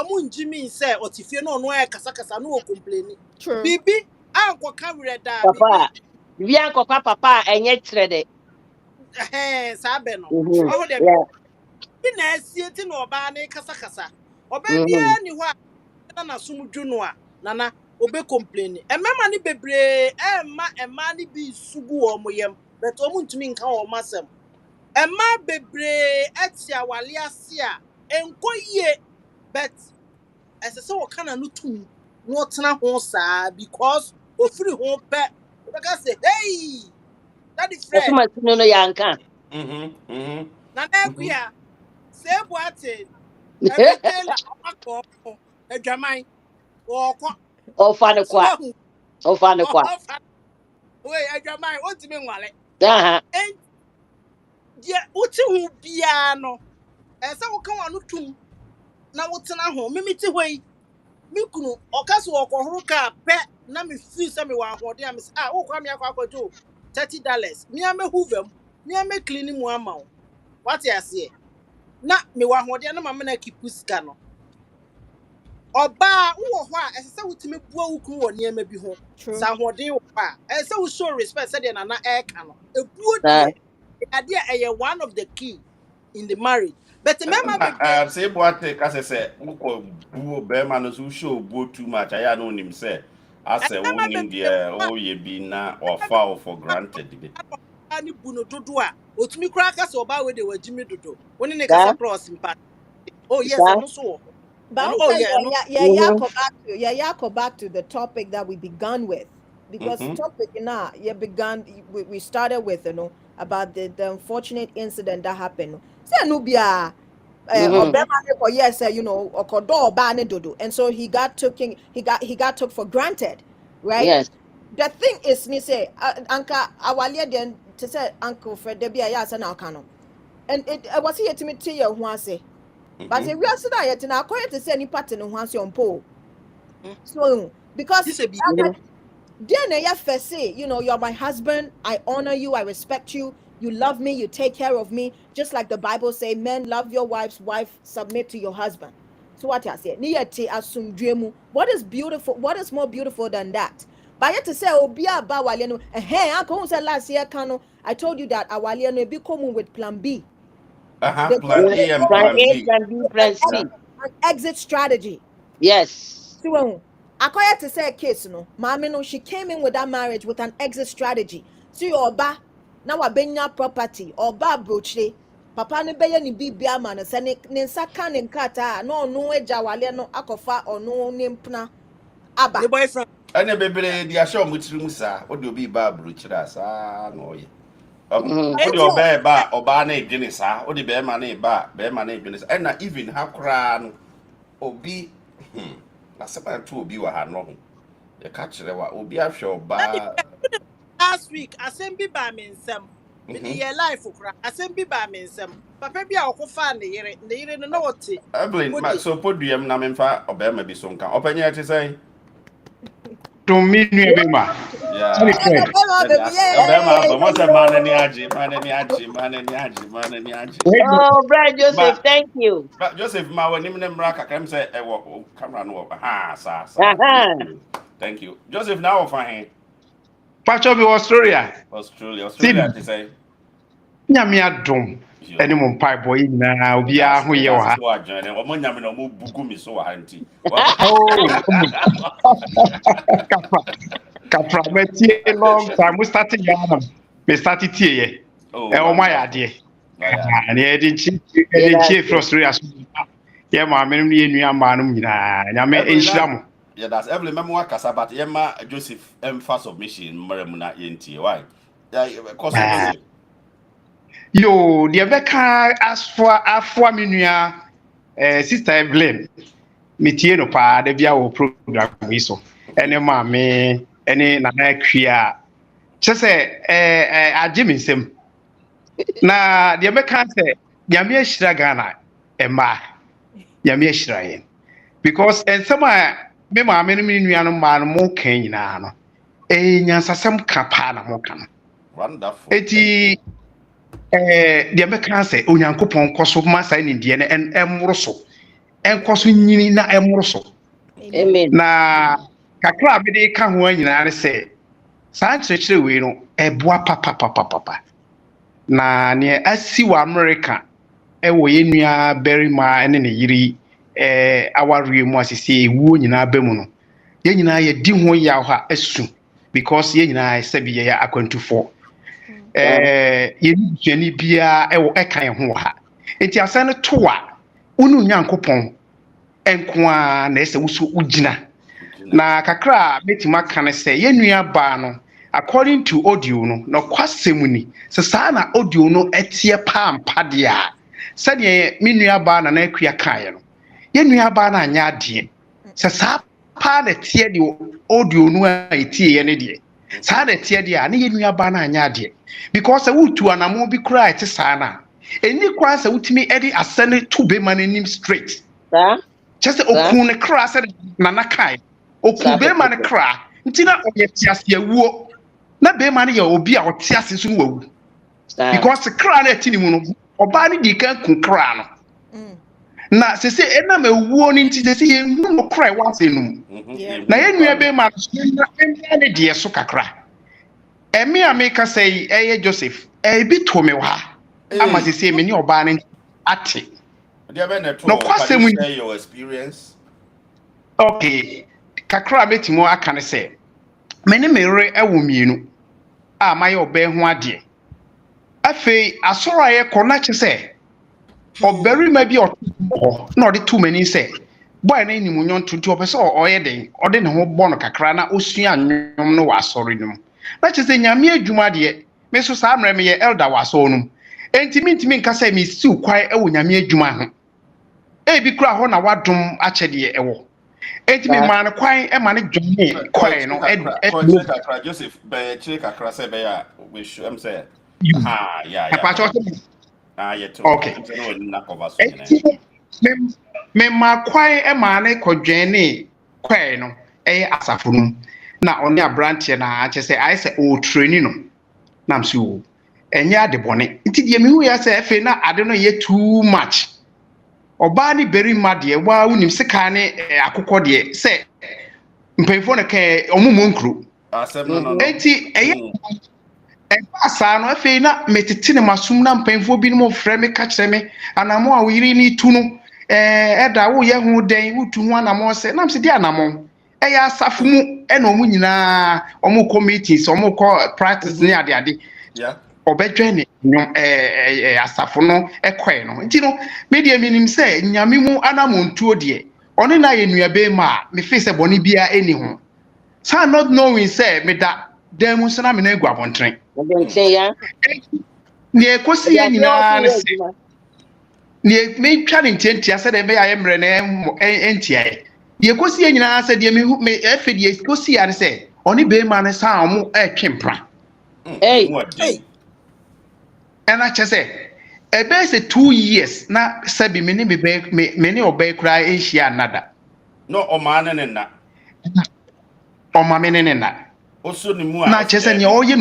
ọmụ njimi nse otifie no no e kasa kasa no complain. True. Bibi anko ka were da bibi Papa. Via nkokwa papa enye kyerɛ de. sa be no. Mhm. Oho de Yeah. bi na asie ti no oba na kasa kasa. Oba bia Mhm. ni ho a na sumdwu no a nana obe complain. Emema ni bebre emma ni bi sugu o mo yam but omu ntumi nka o masem. Emma bebre etia wale ase a enko yie but ɛsɛ sɛ wɔka n'ano tum na ɔtena ho saa because ofiri ho pɛ wɔbɛka sɛ hey daddy Fred Osuma sinu no yanka. Mm-hmm. Mm-hmm. nana Mm-hmm. akuya sɛ ebu ate ɛbɛ tailor ɔmakɔ ɔmo adwaman wɔɔkɔ Ofa ne so kwa. wahu Ofa ne kwa. ɔfa wei adwaman ontumi nwale Aha. ɛn deɛ wote ho biara no ɛsɛ sɛ wɔka wɔn ano tum na wotena ho mimi te hɔ yi me kunu ɔka so ɔkɔhoro kaa pɛ na me feel sɛ me wɔ ahoɔden a me sɛ wokɔ me akɔ akɔgye $30 me ame hoover mu me ame clean mu ama wo wate aseɛ na me wɔ ahoɔden na mama na kipu sika no ɔbaa wowɔ hɔ a ɛsɛ sɛ wotumi bua wo kunu wɔ nneɛma bi ho True. sɛ ahoɔden wɔ hɔ a ɛsɛ sɛ wo show respect sɛdeɛ nana ɛɛka no ebuo Sa. deɛ adeɛ a ɛyɛ one of the key in the marriage but mmarima bebree Say what take as I say, Uko Buo Bearman who show Buo too much. I know him say. I say, mmarima own bebree India, oh, ye be na or foul for granted. ɔbaa ne bu no dodo a otumi koraa ka sɛ ɔbaa wei de wagyi me dodo wo ne Sa. kasa koraa ɔsimpa oh yes Sa. ɛno so wɔ hɔ But ɛno also, oh yeah ɛno Mhm. yeah, go back to the topic that we began with. Because Mm-hmm. topic, we started with, about the unfortunate incident that happened. Say, Nubia, Mhm. mhm Obema, yes, Okodo, Obane Dodo. And so he got took for granted, right? Yes. The thing is, ni say, Anka, Awalia, then, to say, Uncle Fred, Debia, yes, and Alcano. And it was here to me, tell you, who I say. But Mm-hmm. if we are sitting here tonight, according to say any pattern in once on pole. mhm So ti because sɛ bi Mhm. then you first say, you're my husband, I honor you, I respect you, you love me, you take care of me, just like the Bible say, men love your wife submit to your husband. So what I say, niyete asumdwemu. What is beautiful? What is more beautiful than that? But yet to say, oh, be about waliano, hey, uncle said last year, Kano, I told you that awaliano be common with plan B. Uh-huh. They Plan go Mhm. A and Plan Plan A, B. plan B, with plan Yeah. C. an exit strategy. Yes. See when Akoya to say a case, Mami no, she came in with that marriage with an exit strategy. See Oba, now a benya property, Oba broche. Papa ne beye ni bibia man se ne nsa ka ne nkata no eja wale no akofa ono ne mpna ne aba. boyfriend And baby, the assure Mutsumusa, what do be Babruchas? Ah, no. Mhm. What enti your bear bar or barney Guinness, ah, or the bear money bar, bear money Guinness, and not even how cran or be. That's about two be what had no. The catcher will be a show daddy bar. last week asɛm bi baa me nsɛm me the year life okra asem bi ba me nsem papa bi a okofa ne yere no wote Evelyn, so podium na memfa obema bi so nka. Openye ti say. To me nu ebe ma. Yeah. Sorry friend. Obema ba mo se man ni agi, man ni agi. Wait, Oh, Brother Joseph, But thank you. Joseph ma wani mne mra kakra say e wo camera no ha sa. Aha. Thank you. Joseph now of fine. Pacho bi Australia. Australia ti say. Nyame adom. Ene mo mpai boy na obi a ho ye wo ha. So adwane omo nyame no mo bugu mi so ha nti. Oh. Kapra metie long time we started Ghana. We started tie. O ma ya de. Na e di chi Australia. Ye ma me no ye nua ma no nyina. Nyame enhyira mo. Yeah, that's every memo kasa but yema Joseph emphasize submission mmerem na yentie. Why? Yeah, cause Joseph. Yo, the beka afwa me nua sister Evelyn. Metie no pa da bia wo program yi so. Ene ma me ene na na kwia. Chese agye me nsem. Na the beka say nyame ahyira Ghana emma. Nyame ahyira yen. Because ensem a me ma me no me nua no ma no mo kan nyina no. Nyansasem ka pa na mo kan. Wonderful. Eti the American say onyankopon koso ma sai ni de ne emro so enkoso nyini na emro so Amen. na kakra be de ka ho anyina ne say saa kyerɛkyerɛ we no eboa papa na ne asi wa America wo ye nua berima ene ne yiri awareɛ mu asese ewuo nyina ba mu no ye nyina ye di ho ya ha asu because ye nyina sabi ye akwantufo yeni bia ɛkan ho ha enti asan to a unu nyankopɔn enkoa na ɛsɛ wuso ugina na kakra metima kan sɛ yenua ba no according to audio no na kwasɛm ni sɛ saa na audio no ɛtie pampa de a sɛdeɛ menua ba na akua kae no yenua ba na anya ade sɛ saa pa na tie de audio no a etie ye ne de saa na tie de a ne yenua ba na anya ade because wutu anamo bi kura ete saa na eni kwa sa wutimi edi asane to be man nim straight just okun ne kra sa na nakai okun be man kra ntina oye tiase awuo na be man ye obi a otiase so wawu because kra na etini mu no oba ne di kan kun kra no na se ena mawuo ni nti se ye nu kra wa se nu na ye nua be man na ne de so kakra emi ameka say Joseph bi to me wa ama say me ni oba ne ate no kwasem share your experience. Okay kakra betimo aka ne say me ne mere ewo mienu a maye oba ho ade afei asoro aye kona che say oberi ma bi o na ode too many say boy na ni munyon tuntu opese oye den ode ne ho bo no kakra na osua anwom no wa asoro num na che say nyame adwuma de me so saa mre me ye elder wa so num ntimi nka say me siw kwai ewo nyame adwuma ho bi kura ho na wadom akyede ewo ntimi ma no kwai e ma ne dwome kwai no Joseph be chire kakra say be ya we show am say yeah okay me ma kwai e ma ne kodwene kwai no asafo num na oni abrante na che say I say o training no na am so enye ade bone nti de me hu ya say efe na ade no ye too much oba ni beri ma de wa unim sika ne akokɔ de say mpefo ne ka omumo nkru enti eye asa no efe na metete ne masum na mpefo bi no frɛ me ka kyerɛ me anamo a wiri ni tu no ɛda wo ye hu den wutu hu anamo se na am se de anamo eya asafo mu ena omu nyina omu committees omu ko practice ni ade yeah obedwe ne asafo no ekɔe no nti no media minim sɛ nyame mu anamontuo de ɔne na ye nuabe ma me fe sɛ bɔne bia eni ho sa not knowing sɛ me da dan mu sana me na egu abɔntren ne ekosi ye nyina ne se ne me twa ne ntiantia sɛ de be ya ye mre na entia ye ekosi ye nyina sɛ de me efe de ekosi ya ne sɛ ɔne be ma ne sa ɔmo etwempra and I just say ebe say 2 years na sabi me obey cry asia nada no o man na o ma me ne na oso ni mu a na just say o ye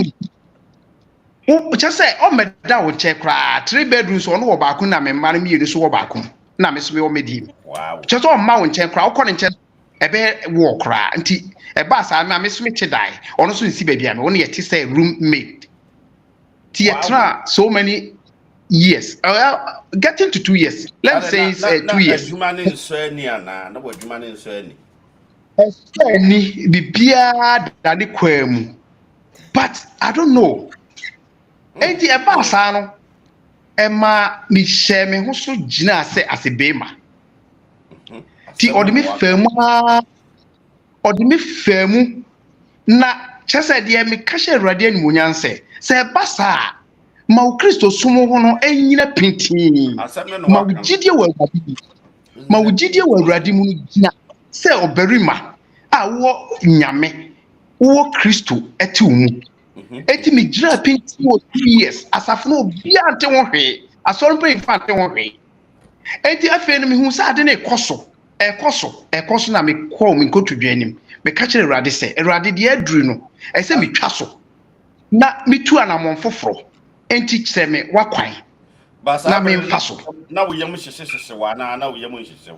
no just say o me da wo che cry 3 bedrooms on wo ba ku na me mma me yiri so wo ba ku na me so me o me di wow just o ma wo che cry o ko ne che ebe wo cry nti eba sa me so me che dai ono so nsi ba bia me won ye ti say roommate ti etra so many years getting to 2 years let's say 2 years adwuma ne nso ani ana na adwuma ne nso ani ni bibia da ne kwamu but I don't know enti e ba sa no e ma mi share me ho so gina ase bema ti odimi famu na chese de mi ka she awurade ani munyanse se ba sa ma o Kristo sumo ho no enyina pintin ma o gidie wa awurade ma o gidie wa awurade mu gina se obarima a wo nyame wo Kristo eti wo mu eti mi gina pintin wo 2 years asafo no bia ante wo hwe asoro pe fa ante wo hwe eti afi no mi hu sa ade na ekoso na me call me nkotudwa anim me ka kire awurade se awurade de aduru no ese me twa so na me tu anamon foforo enti kire me wakwan na me mfa so na wo yam hyehye wa na wo yam hyehye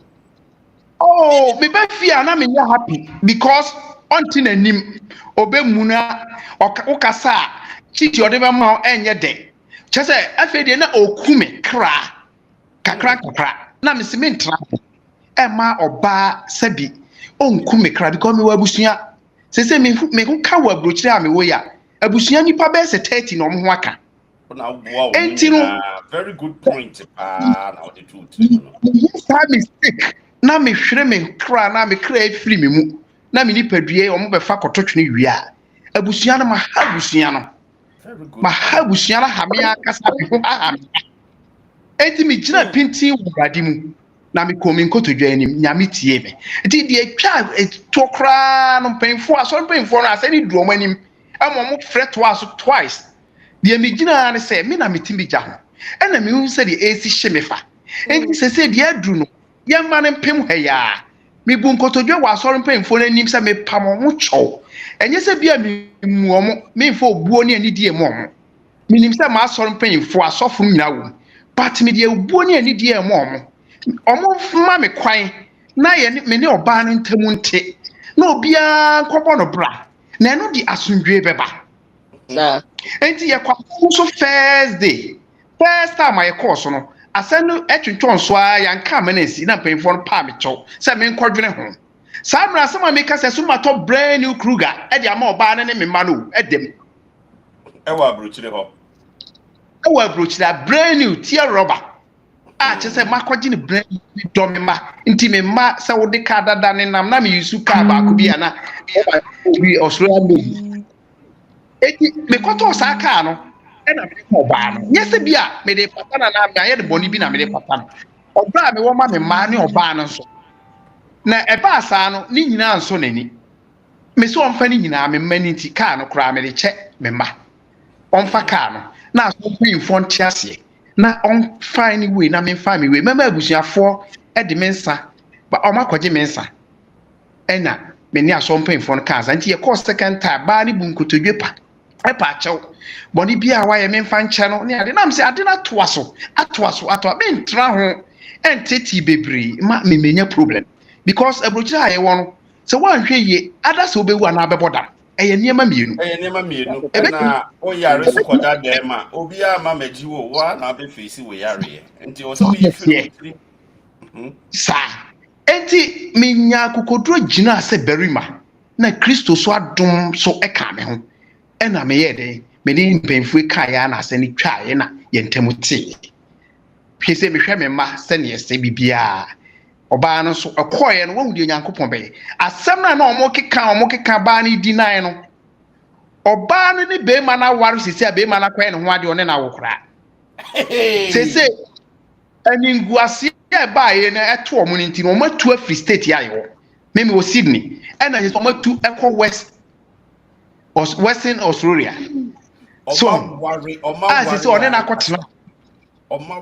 oh me be fear na me nya happy because until anim obemuna okasa chiti ode be ma enye de chese afi de na okume kakra na me se me ntra ema oba sabi onkume kra because me wa abusua se me hu ka wa brochire a me wo ya abusua nipa be se 30 no mo ho aka na wow very good point na the truth yes I mistake na me hwere me kra na me kra free me mu na me nipadue o mo be fa kototwene wi a abusua no ma ha abusua no ma ha abusua na ha me akasa bi ho ha me enti me gina pintin wo brade mu na me komi nkotodwa anim nyame tie me enti de atwa to kra no penfo aso penfo no asani duom anim mo fret twice de me gina ne se me na metimi gya ho ena me hu se de esi hye me fa enti se de aduru no ye ma ne pem ha ya me bu nkotodwa wa aso penfo no anim se me pam mo chow enye se bia me muo mo me mfo obuo ne ani die mo mo minim se ma aso penfo asofo nyina wo but me de obuo ne ani die mo mo omo ma me kwan na ye me ne oba no ntemu nte na obia nkobọ no bra na eno di asundwe beba na enti ye kwa so first time I course no asanu etwetwon so a yanka manasi na penfo no pa me chow se me nkodwene ho samra sama me ka se so mato brand new Kruger e de ama oba no ne me ma no edem e wa brochire ho brand new tear rubber chese makoji ni brand do me ma nti me ma se wo de ka dada ne nam na me yusu ka ba ko bia na obi Australia no eti me koto sa ka no e na me ko ba no nyese bia me de papa na me aye de boni bi na me de papa no obra me wo ma me ma ne oba no so na e ba sa no ni nyina nso nani me so onfa ni nyina me ma ni ti ka no kra me de che me ma onfa ka no na so pin fon tiase na on fine way na me fa me way mama abusuafo e de mensa ba o makoje mensa ena me ni aso mpemfo no kaza nti ye course second time ba ni bunkotodwe pa e pa chew boni bia wa ye menfa nche no ne ade na me se ade na toaso be ntra ho entity bebre ma me menya problem because abrochira aye wono se wan hwe ye ada se obewu na abeboda eye niema mienu na o yare so koda dem a obi a ma maji wo wa na be face we yare nti o so yi fi sa enti minya kokodro gina se berima na Kristo so adom so eka me ho ena me ye de me ni mpemfu ka ya na se ni twa ye na ye ntemuti hwe se me hwe me ma se ne se bibia oba no so akoye no wahu de Nyankopon be asem na omo keka ba ni di nan no oba no ne be ma na waru sisi a be ma na kwae ne ho ade one na wokra sese aninguase e ba ye na eto omo nti no matu afri state ya yo me wo Sydney e na so matu ekọ western Australia so as so on na kwotena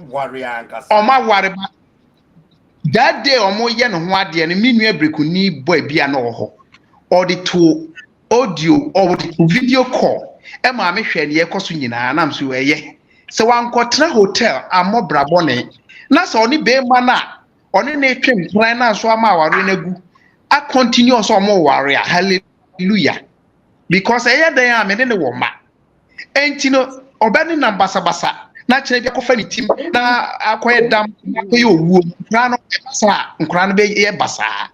worry ankasa oma worry ba that day omo ye no ho ade no menu abrekuni boy bia na ho or the to audio or the video call e ma me hwe ne ye koso nyina na mso eye se wan kwotena hotel amobra bone na so oni be ma na oni na twem plan na so ama aware na gu a continue so omo worry hallelujah because eye dan a me ne wo ma enti no obani na basabasa na kire bi akofa ni tim na akoye dam akoye owuo nkra no basa nkra no be ye basa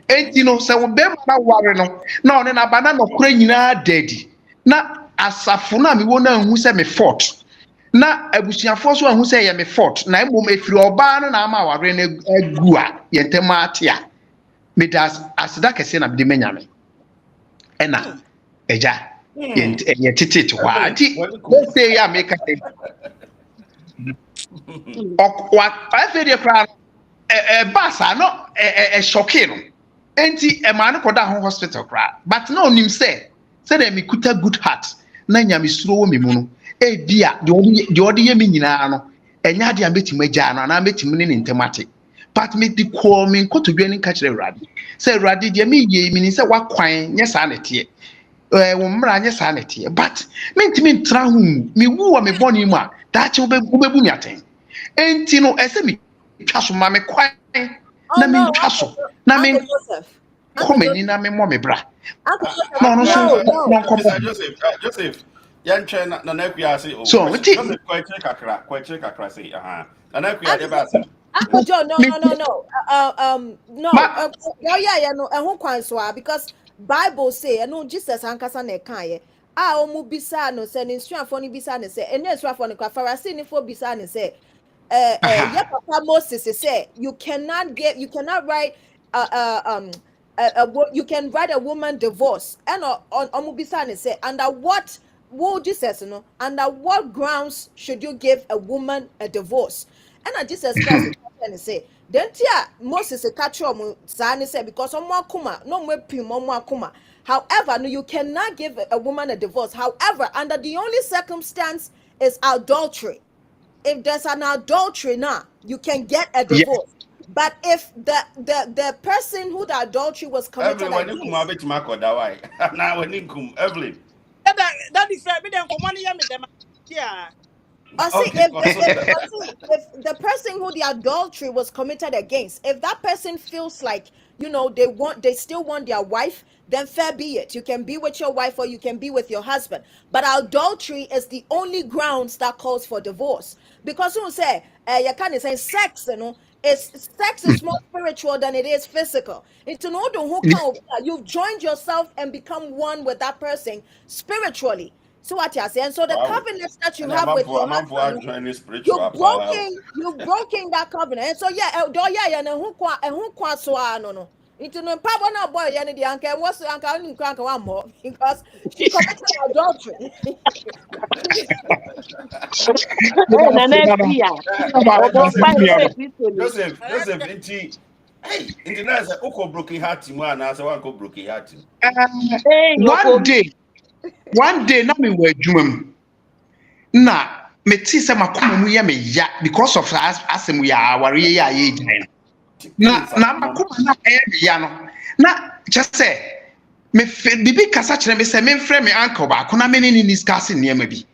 enti no se wo be ma ware no na one na bana no kura nyina dedi na asafo na me wo na hu se me fort na abusuafo so hu se ye me fort na emom efiri oba no na ama ware na agu a ye ntema atia me das asida kese na be menyame ena eja ye titi to wa ati let's say ya make it what I feel the crowd basa no shocking no enti e ma no koda ho hospital crowd but no nim say dem kuta good heart na nyame suro wo me mu no e bia de odi ye me nyina no enya de abetim agya no na abetim ne ntemate but me di call me nkotodwani ka kire urade say urade de me ye mi ni say wakwan nya sa na tie wo mra anya sa na tie but me ntimi ntra hu me wu wa me boni mu a da che obebu mi aten enti no ese mi twa so ma me kwan na me twa so na me komeni na me mo me bra no Joseph yan twa na akua say o so Joseph kwache kakra say na akua de ba say Uncle John, no. Yeah, no, who kwan so because Bible say, no, Jesus ankasa na kan omu bisa no say instruafo ni bisa ne say ene instruafo ne kwa Pharisee ni fo bisa ne say yeah, Papa Moses say you cannot write you can write a woman divorce and on omu bisa ne say under what Jesus no under what grounds should you give a woman a divorce and Jesus Christ and say then tia Moses catch omu say because omu akuma no mo pim omu akuma. However, no, you cannot give a woman a divorce. However, under the only circumstance is adultery. If there's an adultery now, you can get a divorce. Yeah. But if the person who the adultery was committed against, that is yeah. If the person who the adultery was committed against, if that person feels like they still want their wife, then fair be it. You can be with your wife or you can be with your husband. But adultery is the only grounds that calls for divorce. Because you say, you can't say sex, sex is more spiritual than it is physical. It's an order who can you've joined yourself and become one with that person spiritually. So what you're saying? So the covenants that you have with your husband, you've broken that covenant. And so no. Into no papa na boy yani the uncle what's the uncle one more because she committed adultery. Joseph into na say oko broken heart mu ana say wan ko broken heart. One day na me wa adwuma mu na me ti say makoma mu ya me ya because of asem ya aware ya ye gyan na makoma na me ya no na just say me bibi kasa kire me say me frɛ me uncle ba ko na me ni discuss niam bi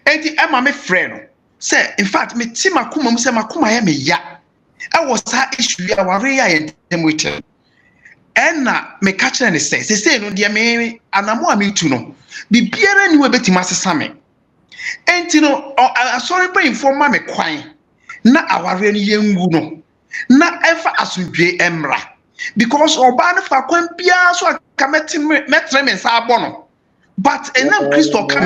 enti e ma me frɛ no say in fact me ti makoma mu say makoma ya me ya I was ha issue ya aware ya ye temwete ena me ka kire ne say no de me anamo a me tu no bibiara ni we betima sesa me enti no sorry pray for ma me kwan na aware no yengu no na efa asudwe emra because oba na fa kwan bia so aka metre me sa abo no but enam Christo ka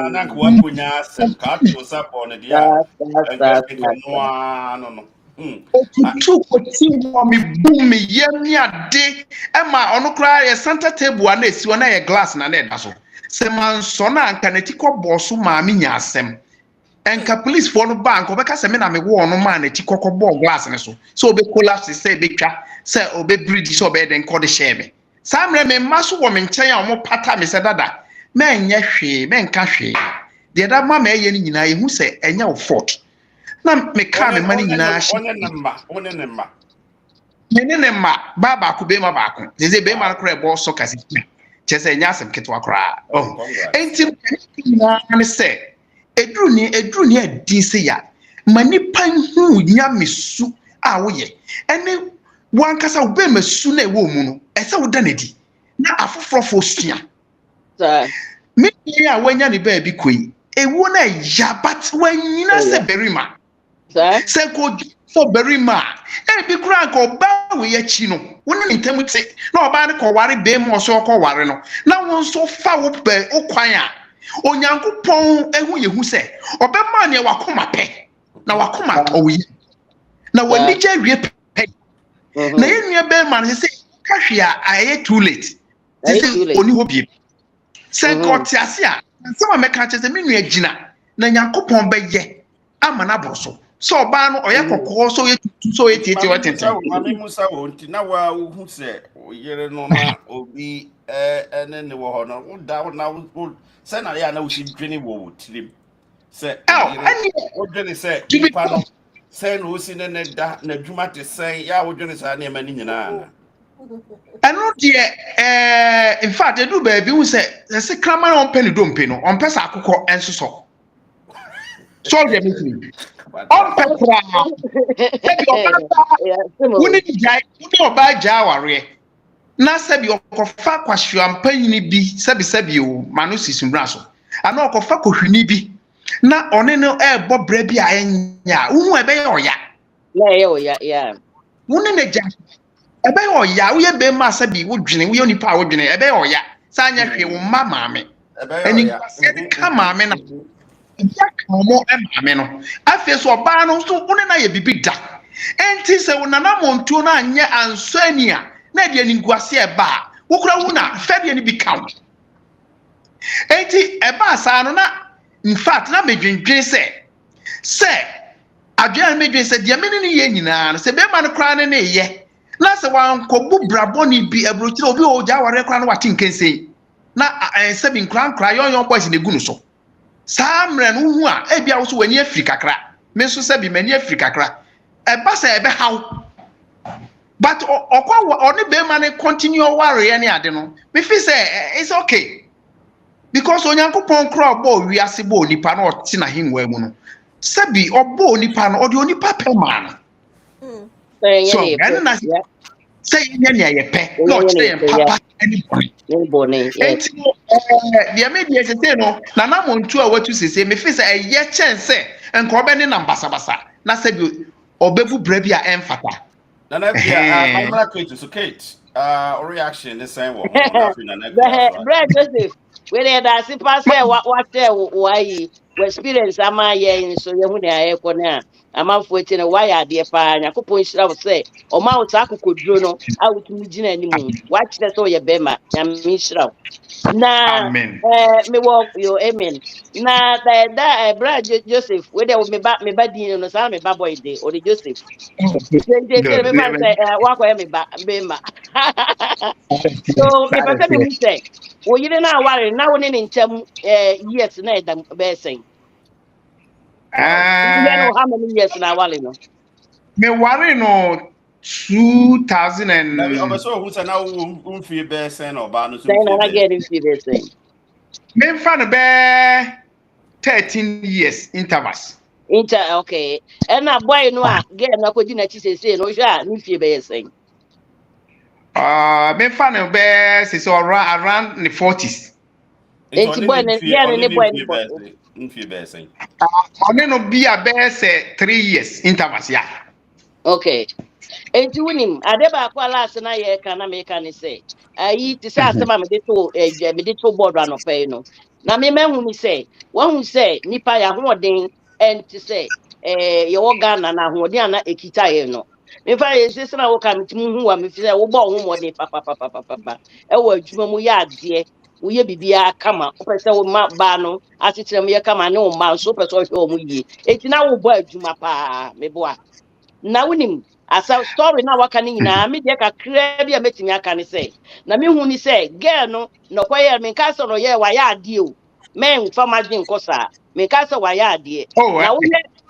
na kwa konya asem ka to support no dia no tu ko ti mo mi boom me yemi ade e ma ono kra ye center table na esi na ye glass na na so se man so na anka na ti ko boso ma mi nya asem enka police for no bank obeka se me na me wo no ma na ti kokko ball glass ne so obe collapse se be twa se obe bridge so obe den ko de share me samre me maso wo me nchen ya omo pata me se dada me nya hwe me nka hwe deɛ da ma ɛyɛ no nyinaa yɛhu sɛ ɛnyɛ wo fault na meka me ma no nyinaa one ne mma mene ne mma ba baako bɛma baako sɛ bɛma no koraa ɛbɔ so kase kyerɛ sɛ ɛnyɛ asɛm ketewa koraa enti nyinaa ne sɛ ɛduru ne adin sɛ ya ma nipa hu nyamesu a woyɛ ɛne wankasa wo bɛma su na ɛwɔ mu no ɛsɛ wo da n'adi na afoforɔfo sua me a wanya ne baabi kɔi ewu na ya but wanyina sɛ barima sɛ ko so barima ebi kura nka ɔbaa wo yɛkyi no wo ne ntam te na ɔbaa ne kɔware bɛm ɔso kɔware no na wo nso fa wo bɛ okwan a onyankopɔn ehu yehu sɛ ɔbɛma ne wakoma pɛ na wakoma ɔwɔ na wani gya wie pɛ na yenua bɛma no sɛ kahwe a ayɛ too late sɛ oni hɔ biem sɛ kɔte ase a nsɛm a mɛka kyerɛ sɛ me nua gyina na nyankopɔn bɛyɛ ama na bɔ so so ɔbaa no ɔyɛ kɔkɔɔ so yɛ tutu so yɛ tietie ɔtete mame musa wɔ nti na wa wohu sɛ yere no na obi ɛne ne wɔ hɔ no woda na sɛ na yɛ a na wosi dwene wɔ wo tirim sɛ wodwene sɛ nipa no sɛ na wosi ne ne da na adwuma te sɛn yɛ a wodwene saa nneɛma no nyinaa ɛno deɛ in fact edu baabi hu sɛ sɛ kraman a ɔmpɛ ne dompe no ɔmpɛ sɛ akokɔ ɛnsosɔ so ɔyɛ meeting ɔmpɛ koraa sɛbi wone ɔbaa gyaa awareɛ na sɛbi ɔkɔfa kwahweampa yini bi sɛbi o ma no sisi mmra so ana ɔkɔfa kɔhwini bi na ɔne no ɛɛbɔ brɛ bi a ɛnyɛ a wohu ɛbɛyɛ ɔya wone ne gya ɛbɛyɛ ɔya woyɛ bɛma sɛbi wodwene woyɛ nipa a wodwene ɛbɛyɛ ɔya saa nyɛ hwee wo mma maame ɛni kwasɛ ka maame na ya ka mo maame no afei so ɔbaa no so wone na yɛ bibi da enti sɛ wo nana montuo na anyɛ ansɔ ani a na deɛ ni nkwasɛ ɛba a wokura hu na fɛdeɛ ni bi ka enti ɛba saa no na in fact na medwendwen sɛ adwene medwen sɛ deɛ mene ne yɛ nyinaa no sɛ bɛma no koraa ne yɛ na sɛ wankɔbu brabɔne bi aburokyire obi ɔgya aware koraa no wate nkɛnsɛn na sɛ bi nkora yɔn boys ne gu no so saa mmerɛ no hu a ebia wo so wani afiri kakra me so sɛ bi mani afiri kakra ɛba sɛ ɛbɛ haw but ɔkɔ ɔne bɛma ne continue warrior ne ade no me feel sɛ it's okay because onyankopɔn kora ɔbɔ wiase bɔ onipa na ɔte na hengwa mu no sɛ bi ɔbɔ onipa no ɔde onipa pɛ maa no so ɛne na sɛ yɛnyɛ nea yɛpɛ na ɔkyerɛ yɛn papa ne bɔne enti deɛ medeɛ sesei no nanamontu a watu sesei mefi sɛ ɛyɛ kyɛn sɛ nka ɔbɛne nam basabasa na sɛ bi ɔbɛbu brɛ bi a ɛmfata nana bia mamra Kate so Kate reaction ne sɛn wɔ brɛ Joseph wɛrɛ da se pa sɛ watɛ wayi wɔ experience ama yɛn so yɛhu ne ayɛkɔ ne a amanfoɔ eti no wayɛ adeɛ paa nyakopɔn nhyira wo sɛ ɔma wo saa akokoduro no a wotumi gyina anim wakyerɛ sɛ ɔyɛ bɛrima nyame nhyira wo na mewɔ yo amen na da bra Joseph wede meba din no saa meba boy de ɔde Joseph sɛ meba sɛ wakɔyɛ meba bɛrima so mepɛ sɛ mehu sɛ wo yere no aware na wo ne ne nkyɛm years na ɛda bɛɛ sɛn how many years na wale no? Me worry no 2000 and. So who's now unfee bear sen or ban? I get unfee bear sen. Me fan bear 13 years intervals. Okay. And a boy no get na ko di na chi say no sha unfee bear sen. Me fan bear say around the 40s. Enti boy na get ne boy unfee bear sen. Only no be a bear say 3 years intervals ya. Okay. Enti wunim ade ba kwa last na ye ka na me ka ne say ayi ti say asema me de to board anopɛ no na me mahu ni say wahu say nipa ya hoɔden enti say ye wo Ghana na hoɔden ana ekita ye no me fa ye sese na wo ka me timu hu wa me fi say wo bɔ ho hoɔden papa e wo adwuma mu ya ade wo ye bibia kama wo pɛ sɛ wo ma ba no atetere mu ye kama ne wo ma so pɛ sɛ wo hwɛ wo mu yie enti na wo bɔ adwuma pa me boa na wunim asa story na waka ni nyina me de kakra bi a metimi aka ne say na me hu ni say girl no no koye me ka so no ye wa ya ade o men famagin kosa me ka say waya ade Oh, na wo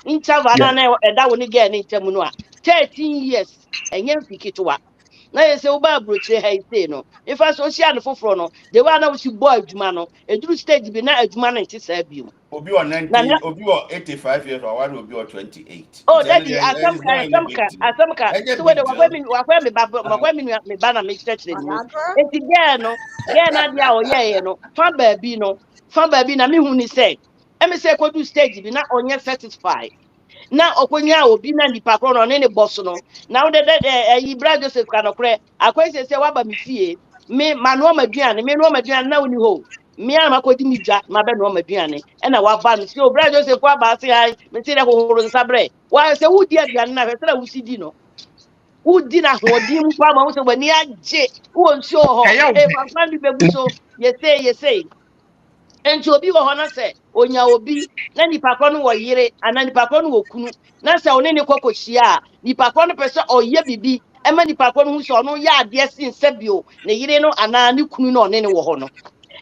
interval yeah. na eda wo ni girl ni ntam no a 13 years enye mfikitwa na yese wo ba brochire ha ise no ifa so sia no foforo no de wa na wo si boy adwuma no eduru stage bi na adwuma no nti sa biom Obi or na 19, Obi or 85 years or one Obi or 28. oh Then daddy it's not any big deal. Any so we the big deal. me ba na me church ni Viagra? enti girl na dia o ye no fa baabi na me hu ni say e me say ko do stage bi na onye satisfied na okonya obi na nipa kro no ne boss no na wo de yi bra Joseph kanokre akwai se waba me fie me manu maduane me no maduane na woni ho me ama kodi mi dwa ma be no maduane e na waba me se bra Joseph waba se ai me se de hohoro nsabre wa se wudi aduane na se na wusidi no wudi na hodi mu pa ma wo se wani agye wo nsi ho Ɛyɛ wo e dɛ. fa fa bi bebu so ye say enti obi wo ho na se onya obi na nipa ko no wo yire ana nipa ko no wo kunu na se one ne kokohia a nipa ko no pese oye bibi e ma nipa ko no hu se ono ya ade sin sebio ne yire no ana ne kunu no one ne wo ho no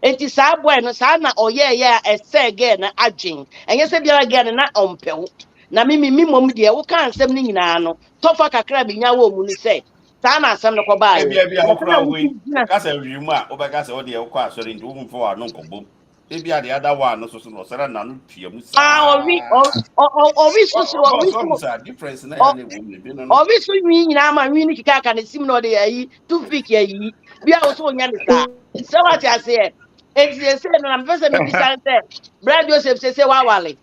enti saa boy no saa na oye ye a ese ge na adwen enye se biara ge na ompewo na mi mom de wo kan nsem ne nyina no tofa kakra bi nya wo mu ni se saa na asem no ko baaye Ebi a na se na okra wuti we. Kasa wimu a obeka o de okwa asori ndu wo mfo ano nkobom. Ebi a the other one no so no sara na no tuam ah sa. ori so Boss what difference na ya na wo me bi no no. obi so nwi nyina ma nwi ni kika aka ne sim no de ayi toothpick ayi bia wo so onya ne sa so what you say enti say no na pese me bisa say brad Joseph say wa wale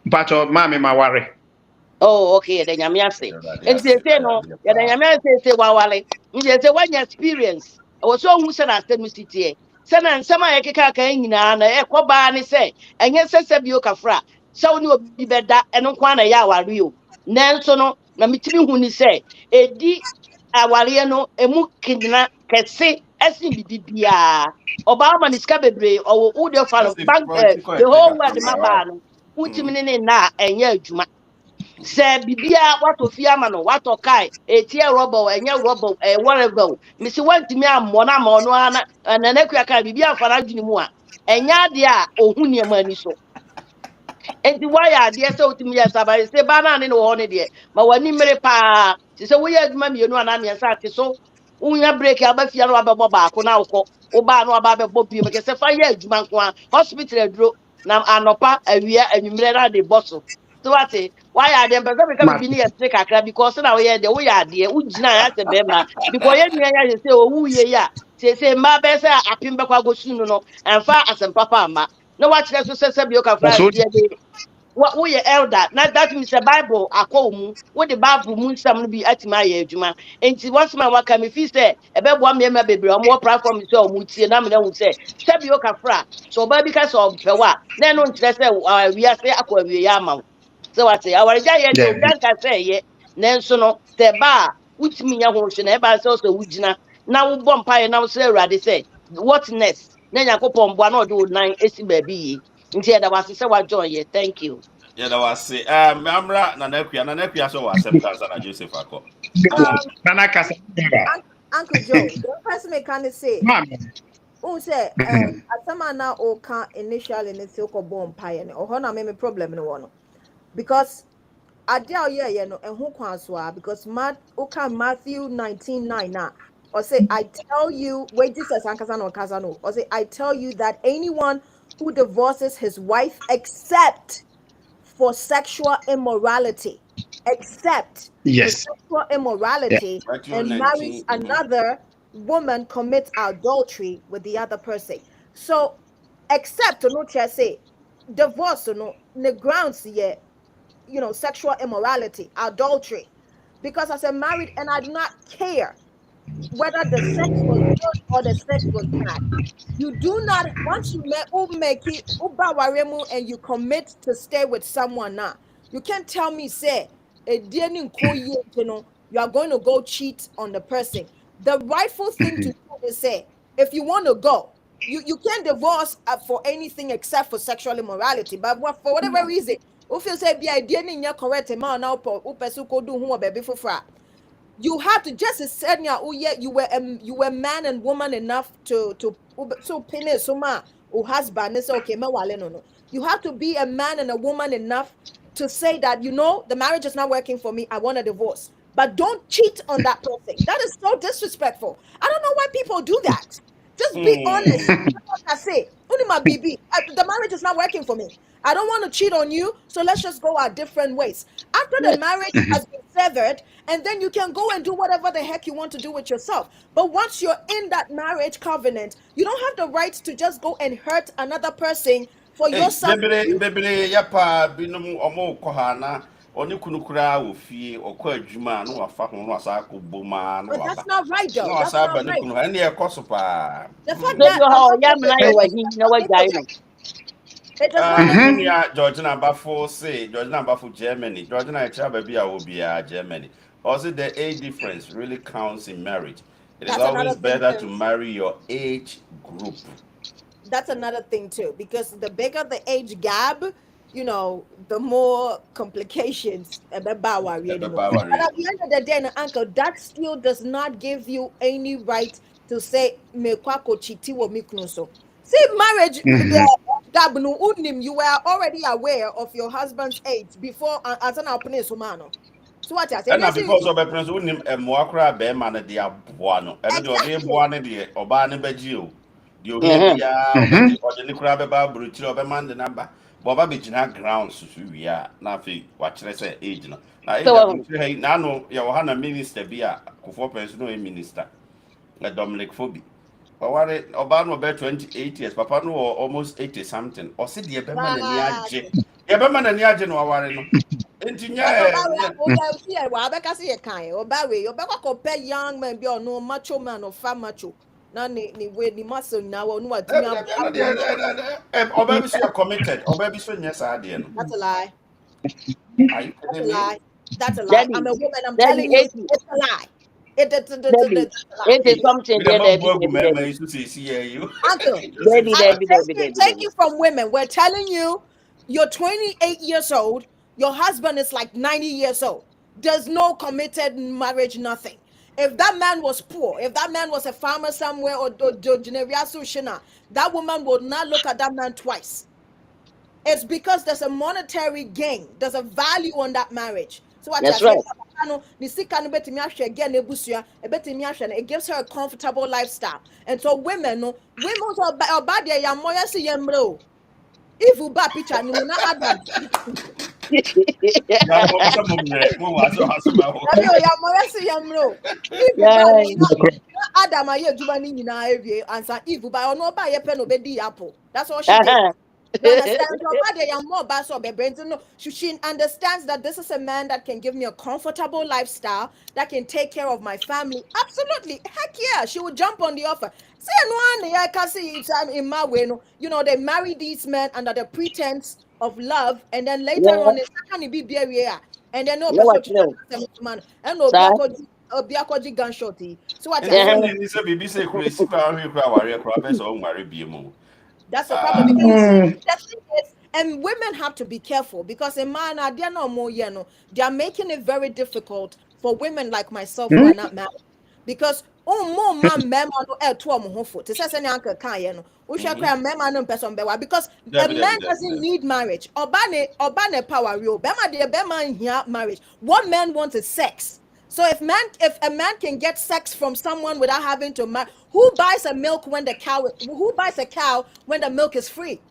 Mpatɔ maame ma ware. oh okay the nyame ase enti say no ya the nyame ase say wa wale nje say when experience wo so hu say na asem sitie say na nsem a kika aka nyina na e koba ne say enye sese bi o kafra say oni obi beda eno kwa na ya aware o nanso no na mitimi hu ni say edi aware no emu kidna kese esi bibia oba ma ni ska bebre owo wo de fa no That's the bank point ko the e take whole world ma akamba. ba no utimi ne na enye adwuma sɛ bibia watɔ fie ama no watɔ kae etie rɔba o ɛnyɛ rɔba whatever o mesi wantumi ammɔ no ama ɔno ara na n'akua kae bibia mfa n'adwene mu a ɛnyɛ adeɛ a ohu nneɛma ani so enti wayɛ adeɛ sɛ wotumi yɛ sabare sɛ ba no ane ne wɔ hɔ no deɛ ma w'ani mmere paa te sɛ woyɛ adwuma mmienu anaa mmiɛnsa ate so wonya break aba fia no wabɛbɔ baako na wokɔ wobaa no waba bɛbɔ bio mɛkɛ sɛ fa yɛ adwuma nko a hospital aduro na anɔpa awia anwummerɛ no ade bɔ so so wate wayɛ adeɛ mpɛ sɛ meka Ma bibi ne yɛsere kakra because na woyɛ deɛ woyɛ adeɛ wogyina a yɛasɛ bɛrima because yɛnnua yɛ sɛ ɔwu yie yi a sɛsɛ mmaa bɛɛ sɛ apem bɛkɔ akɔsu no no ɛmfa asɛmpa pa amma na wakyerɛ so sɛ sɛ bio na kafra so deɛ de woyɛ elder na that means the bible akɔ mu wode bible mu nsɛm no bi atumi ayɛ adwuma enti wɔsɛm a waka me fi sɛ ɛbɛboa mmarima bebree ɔmo wɔ platform sɛ ɔmo tie na mena hu sɛ sɛ bio kafra sɛ ɔbaa bi ka sɛ ɔmpɛ wo a na ɛno nkyerɛ sɛ wiase akɔ awiei ama wo sɛ wate awaregya yɛ deɛ obi daabi. anka sɛ ɛyɛ nanso no sɛ ɛba a wotumi nya ho hwɛ na ɛba sɛ sɛ wogyina na wobɔ mpaeɛ na wosrɛ awurade sɛ what next na nyankopɔn boa na ɔde wo nan esi baabi yie nti ɛda wase sɛ wajoin yɛ thank you. Yeah, that was say mamra na nakua so was some cancer na Joseph akọ. Um, Nana kasa. Uncle Joe, the person may kind of say, Maame. who say, asama na o can initially ne se ko bomb pie ne oho na me problem no one because ade a ye ye no ehun kwan so a because Matthew 19:9 na or say I tell you wait Jesus ankasa no kasa no or say I tell you that anyone who divorces his wife except for sexual immorality, except for Yes. sexual Yeah. immorality, Matthew and marries 19. another woman commits adultery with the other person. So, except no say divorce no the grounds yeah, sexual immorality, adultery. Because as a married and I do not care whether the sex was good or the sex was bad. You do not once you make it and you commit to stay with someone now. You can't tell me say you are going to go cheat on the person. The rightful thing to do is say if you want to go, you can't divorce for anything except for sexual immorality. But for whatever reason, if you say be idea correct man now do who baby for you have to just as said yeah, oh yeah, you were man and woman enough to so penny so ma or husband and say, okay, no. You have to be a man and a woman enough to say that, the marriage is not working for me. I want a divorce. But don't cheat on that person. That is so disrespectful. I don't know why people do that. Just be honest. Hmm. That's what I say. Only my BB. The marriage is not working for me. I don't want to cheat on you, so let's just go our different ways. After the marriage has been severed, and then you can go and do whatever the heck you want to do with yourself. But once you're in that marriage covenant, you don't have the right to just go and hurt another person for Hey, yourself. bebre yapa binom omo kɔ ha na ɔne kunu kura wɔ fie ɔkɔ adwuma no wafa ho no asa akɔ boma no But waba that's not right, na though. That's wasa not aba ne right. kunu ha ne ɛkɔ so paa The fact Baby, that a how ya husband man betrays wa his hi wife na does wa not jai mean no. it does not me mean nua Georgina Bafo say Georgina Bafo Germany Georgina ɛkyerɛ baabi a wɔ biara Germany also the age difference really counts in marriage. It is that's another always thing better to too. marry your age group. That's another thing too, because the bigger the age gap, the more complications about worry anymore. Ɛbɛba But awareɛ at the end of the day, no, uncle, that still does not give you any right to say me kwako chiti wo mikunu so. See, marriage, the gap no unim, you were already aware of your husband's age before as an opening sumano. So what I say, ɛna yes, before sɛ ɔbɛpene so wonim mmoa koraa bɛrima no de aboa no ɛno deɛ ɔde exactly. boa no deɛ ɔbaa no bɛgye o deɛ ohia Mhm. biara ɔde ne koraa bɛba aburokyire ɔbɛma no de naba bɛ ɔba bɛgyina ground susu wie a na afei wakyerɛ sɛ age no na age So aburokyire ha yi naano yɛwɔ ha na minister bi a kofoɔ pɛn so na ɔyɛ minister na Dominic Fobi ɔware ɔbaa no ɔbɛ 28 years papa no wɔ almost 80 something ɔse deɛ ɛbɛma n'ani Wow. agye deɛ ɛbɛma n'ani agye no waware no nti But nyɛ Obaka see a kind Obawe, Obaka compare young man be or no macho man or fat macho. Na ni way ni muscle now or no what me Dabi ɛno deɛ ɔbaa bi so yɛ committed ɔbaa bi so nyɛ saa adeɛ no that's a lie. are you That's kidding a me. lie. That's a lie. I'm Debbie, a woman. I'm Debbie telling you, 80, it's a lie. Debbie, That's a lie. 80 something Me dɛ there, mabu Debbie, agu Debbie, mmarima Debbie, yi so sɛ ɛsi yɛ yi Uncle, Debbie, Uncle, Debbie, Debbie, Debbie, take Debbie. it from women. We're telling you, you're 28 years old. Your husband is like 90 years old. There's no committed marriage, nothing. If that man was poor, if that man was a farmer somewhere or that woman would not look at that man twice. It's because there's a monetary gain, there's a value on that marriage. So what you That's say, right. it gives her a comfortable lifestyle. And so women, no, women are bad. If you buy picture, you will not Adam. na mo sɛ mo mmerɛ mo wɔ asɛm ahɔ Abi o ya mo yesi ya mro. If you buy Yeah. no na Adam aye adwuma ni nyina ewie ansa if you buy ono buy ye pe no be di apple. That's all she did. Uh-huh. You understand? Your body, you're more bass or brain. No, she understands that this is a man that can give me a comfortable lifestyle, that can take care of my family. Absolutely. Heck yeah. She would jump on the offer. Say no one, I can see it in my way. No, they marry these men under the pretense of love, and then later Yeah. on, it's not going to be here. And then no Yeah, person what to you man and no Sir? be a gunshot. So what I nti say? wɔn Uh-huh. ni sɛ biribi sɛ kura esi kura ahwɛ kura awareɛ kura bɛ sɛ ɔnware bie mu That's the problem ah because you see, the thing is, and women have to be careful because a man, they're not more, they are making it very difficult for women like myself who are not married. Because more man, men no air to a mohofo. To say any uncle can we shall cry men no person bewa because a dabi dabi man dabi doesn't need marriage. Obane power real. Bema de bema in here marriage. What men want is sex. So if a man can get sex from someone without having to marry, who buys a milk when who buys a cow when the milk is free?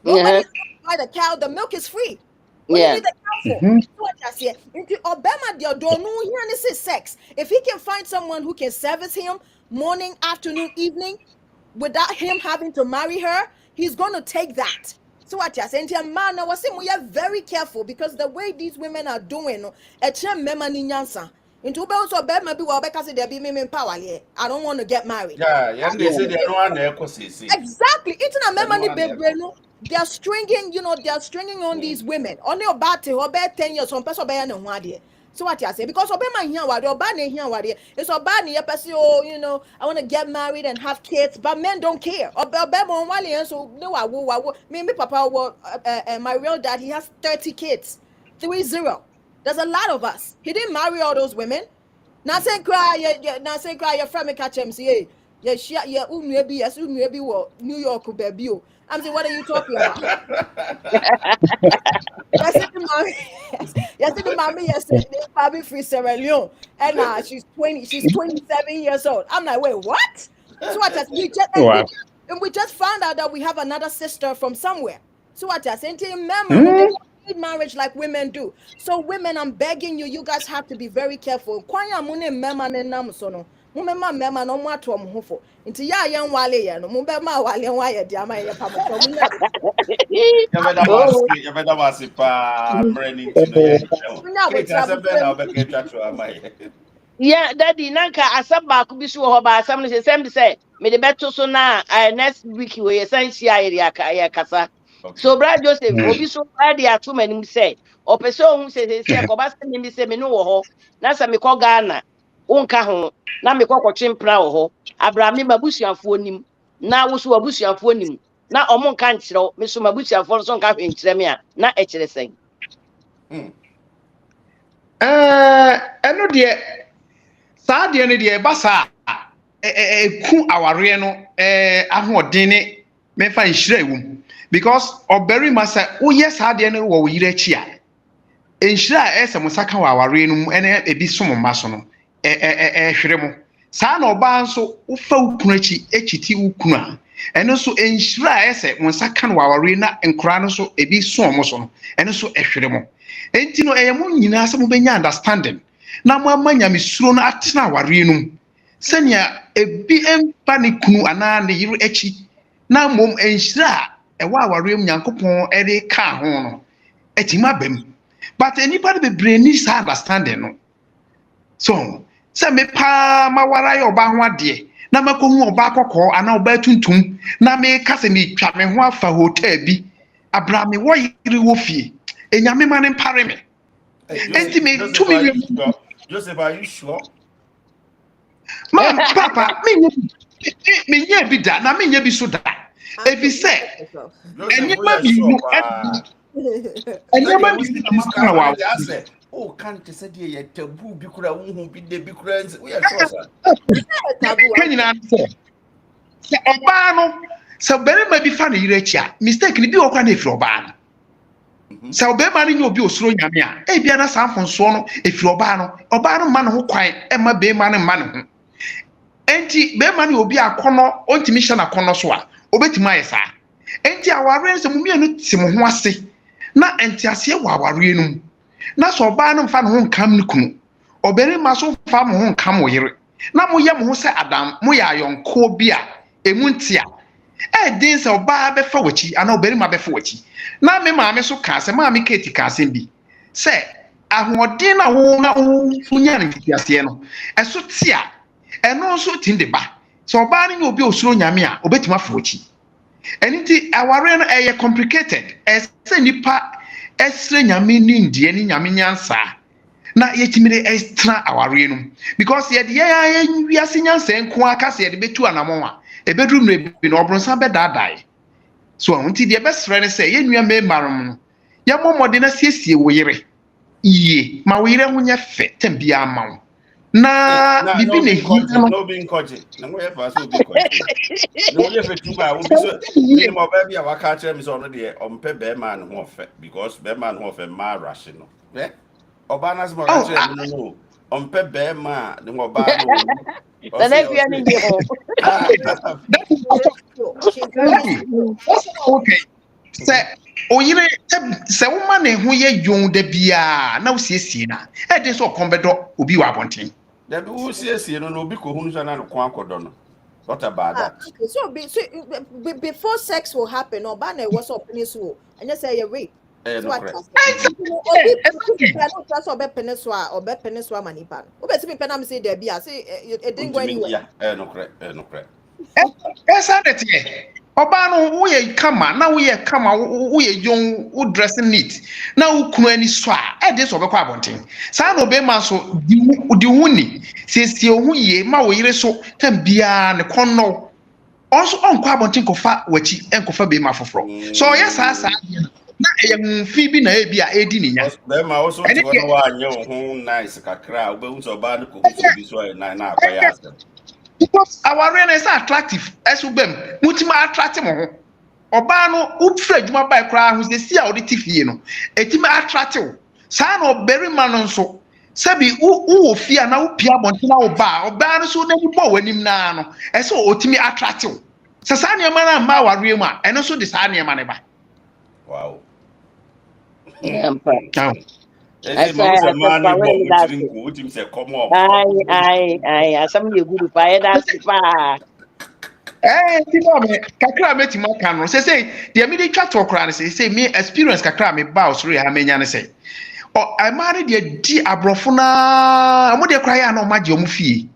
Nobody Uh-huh. is going to buy the cow, the milk is free. What do you Yeah. need the cow for? So what I say, into Obama the don't know here this is sex. If he can find someone who can service him morning, afternoon, evening, without him having to marry her, he's gonna take that. So what you're saying, man, I was saying we are very careful because the way these women are doing, into also maybe because they be me power. I don't want to get married. ya yɛn de Yeah. sɛ deɛ no ana ɛkɔ sese Exactly. It's not ɛno money ana baby. ɛkɔ No, they're stringing on these women. Only about to about 10 years, some person by no one. So what you say? Because obey here what obey here what it's obey your person, oh, I want to get married and have kids, but men don't care. Obey one while so no, I will. Me, papa, my real dad, he has 30 kids, 30. There's a lot of us. He didn't marry all those women. Now say cry, now say cry. Your friend me catch him. See, Yes, yeah, maybe yes, maybe what New York baby. I'm saying, what are you talking about? Yes, the mommy, yes, the mommy, yes, the baby free Sierra Leone, and she's 27 years old. I'm like, wait, what? So what? Wow. And we just found out that we have another sister from somewhere. So what? Just saying, men, they Hmm. don't need marriage like women do. So women, I'm begging you, you guys have to be very careful. Kwanya mune mema ne nam so no. Mumema mema no mo ato mo hofo. Nti ya yan wale ye no. Mumema wale wa ye dia ma ye pamo. So munya Oh, You better was a branding to know your show. munya Kate botra has a better botra. Becca to a my. yeah, daddy, nanka asam baako bi so wɔ hɔ ba asam no sɛ sɛ me de beto so na next week we essential area ya kasa. Okay. So Brad Joseph Hmm. obi so ade ato manim sɛ ɔpɛ sɛ ohun sɛ kɔba sɛ me bi sɛ me no wɔ hɔ na sɛ me kɔ Ghana wonka ho na me kɔ kɔtwe mpra wɔ hɔ abra me mabusuafoɔ nim na wo so wabusuafoɔ nim na ɔmo nka nkyerɛw me so mabusuafoɔ no so nka hwɛ nkyerɛ me a na ɛkyerɛ sɛn. Ɛno deɛ saa deɛ no deɛ ɛba saa ɛku awareɛ no ahoɔden ne memfa nhyira ɛwom because ɔbarima sɛ woyɛ saa deɛ no wɔ wo yere akyi a nhyira a ɛsɛ mo nsa ka wɔ awareɛ no mu ɛne ebi som mma so no ɛhwere mo saa na ɔbaa nso wofa wo kunu akyi ti wo kunu a ɛno nso nhyira a ɛsɛ mo nsa ka no wɔ awareɛ na nkora no nso ebi som mo so no ɛno nso ɛhwere mo enti no ɛyɛ mo nyinaa sɛ mobɛnya understanding na mo ama nyamesuro no atena awareɛ no mu sɛnea ebi mfa ne kunu anaa ne yere akyi na mmom nhyira a ɛwɔ awareɛ mu nyankopɔn ɛde kaa ho no ɛtumi aba mu but nipa no bebree ni saa understanding no so sɛ me paa mawara yɛ ɔbaa ho adeɛ na makɔhu ɔbaa kɔkɔɔ anaa ɔbaa tuntum na meka sɛ metwa me ho afa hotel bi abra me wɔ yere wɔ fie enyame ma ne mpare me enti me tumi Joseph, are you sure? Mam, papa, menyɛ bi da na menyɛ bi so da ebi sɛ ɛnyɛma mmienu ɛnyɛma mmienu na maka wa oh can't say deɛ yɛ tabu bi kura wohu bi de bi kura we are sure sir ka nyinaa sɛ ɔbaa no sɛ barima bi fa ne yere akyi a mistake ne bi wɔ kwa na efiri ɔbaa no sɛ ɔbarima no nyɛ obi osuro nyame a ebia na saa mfonsoɔ no efiri ɔbaa no ma ne ho kwan ɛma barima no mma ne ho enti barima no obi akɔnɔ ontimi hyɛ n'akɔnɔ so a obetumi ayɛ saa enti awareɛ no sɛ mo mmienu te mo ho ase na entiaseɛ wɔ awareɛ no mu na sɛ ɔbaa no mfa ne ho nkam ne kunu ɔbarima so mfa mo ho nkam wo yere na moyɛ mo ho sɛ adam moyɛ ayɔnkoɔ bi a emu ntia ɛden sɛ ɔbaa bɛfa w'akyi anaa ɔbarima bɛfa w'akyi na me maame so ka sɛ maame Kate ka asɛm bi sɛ ahoɔden na wo nya ne ntiaseɛ no ɛso te a ɛno nso tin de ba sɛ ɔbaa no nyɛ obi osuro nyame a obetumi afa w'akyi ɛno nti awareɛ no ɛyɛ complicated ɛsɛ nipa ɛsrɛ nyame ne ndie ne nyame nyansa na yɛtumi de ɛtena awareɛ no mu because yɛde yɛn wiase nyansa nko aka sɛ yɛde betu anamɔn a ebeduru mmerɛ bi na ɔbronsan bɛdaadaa so nti deɛ bɛsrɛ ne sɛ yɛn nua mmarima no yɛmmɔ mmɔden na siesie wo yere yie ma wo yere ho nyɛ fɛ tɛm biara ma wo na bibi na ehi no being coaching na mo yɛ fa so be coaching no yɛ fɛ tu ba wo bi so ni mo ba bi a waka kyerɛ me sɛ ɔno deɛ ɔmpɛ bɛrima no ho ɔfɛ because bɛrima no ho ɔfɛ ma rush no ɛ ɔbaa na sɛ mo ka kyerɛ me no ɔmpɛ bɛrima ne ho ɔbaa no The next year, ni ho. Okay. Sɛ woma ne ho yɛ dwon da biara na wosiesie na ɛde sɛ ɔkɔmbɛdɔ obi wɔ abɔnten da bi wo siesie no obi kɔ hunu sɛ na no kɔ akɔdɔ no what about that So before sex will happen or ban what's up in so and just say rape so what that's or peninsula or peninsula manipan obesi me penam say there be say it didn't go anywhere no correct ɛsa de te ɔbaa no woyɛ kama na woyɛ kama woyɛ dwon wo dressing neat na wo kunu ani so a ɛde sɛ ɔbɛkɔ abɔnten saa na ɔbɛma so di ho ni siesie ho yie ma wo yere so tam biara ne kɔnnɔ ɔnso ɔnkɔ abɔnten kɔfa w'akyi ɛnkɔfa bɛma foforɔ so ɔyɛ saa na ɛyɛ mfi bi na ebi a edi ne nya bɛma wo so te hɔ no anyɛ wo ho nice kakra wobɛhu sɛ ɔbaa no kɔhu sɛ obi so na akɔyɛ asɛm because our rain is attractive as we bem mutima attractive mo oba no ufra adwuma ba kra hu se sia odi tifie no etima attractive saa no beri man nso sabi wo fia na wo pia bontina wo oba no so na ni bo wanim na no ese otimi attractive saa ne ma na ma ware mu a eno so de saa ne ma ne ba wow I say I asam ye good pa that's pa people me kakra metima kan no say de me dey twa to kra ne say me experience kakra me ba osoro ha menya ne say I married the di abrofo na mo de kra ya na o ma je o mu fie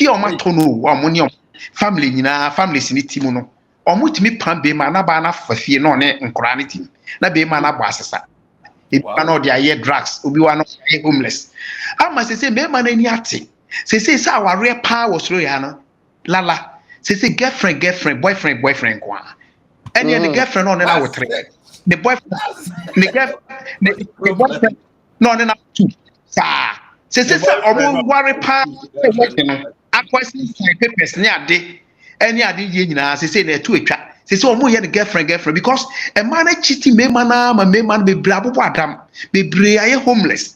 o ma to no o mo ne family nyina families ni timu no o mo timi pan be ma na ba na fa fie no ne nkra ne tim na be ma na bo asesa e ba no de aye drugs obi wa no homeless ama say be ma na ni ate say sa aware pa wo soro ya no lala say girlfriend boyfriend kwa any the girlfriend no na wo tre the boyfriend the boyfriend no na two say omo ware pa no akwasi sign papers ni ade any ade ye nyina say na two etwa say omo ye the girlfriend because a man cheating me man na ma me man be bra bobo adam be bre aye homeless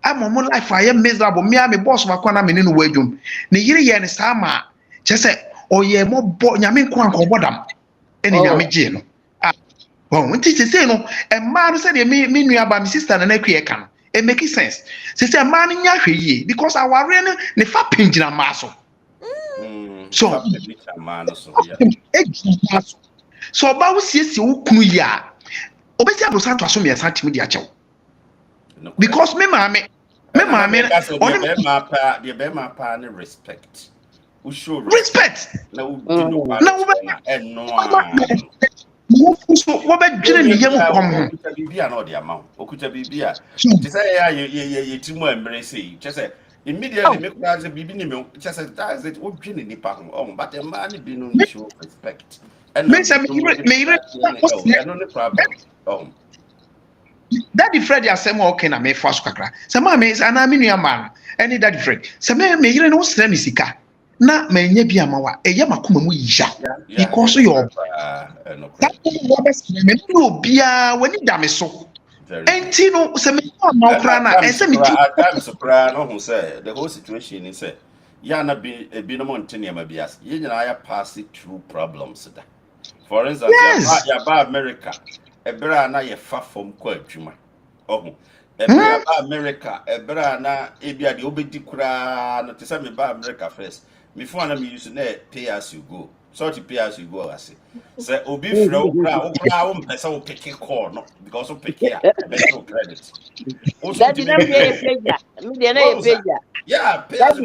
am omo life aye miserable me am boss wa kwa na me no wadwum ne yire ye ne sa ma che say oye mo bo nyame nko anko bodam eni nyame je no oh nti say no e man no say de me nua ba me sister na akue ka no it make sense say man nya hweye because our rain ne fa pinjina maso so so ba wo siesie wo kunu ya obesi abrosan to aso me santim di achew because me maame on the be ma pa ne respect we show respect na we no and no so what be dwere ne yam kom ho okuta bibia na odi ama okuta bibia ti say ya ye timu embrace you say immediately make that bibi ni me just that's it what dwene ni pa ho but a man be no show respect and me say me no problem Daddy Fred asem okay na me fa so kakra say ma me ana me nua man any Daddy Fred say me yire no sra me sika na manya bi amawa eye makoma mu yisha because your that what best me no bia wani da me so enti no say me ma kra na e say me time so kra no hu say the whole situation is say ya na bi no monte ne ma bias ye nyina ya pass through problems da for instance ya ba America ebra na ye fa from kwa adwuma ohun ebra ba America ebra na ebia de obedi kura no te say me ba America first before na me use na pay as you go so to pay as you go ase say obi frɛ wo kra wo mpesa wo pick call no because wo pick ya better credit that did not pay me na pay yeah pay as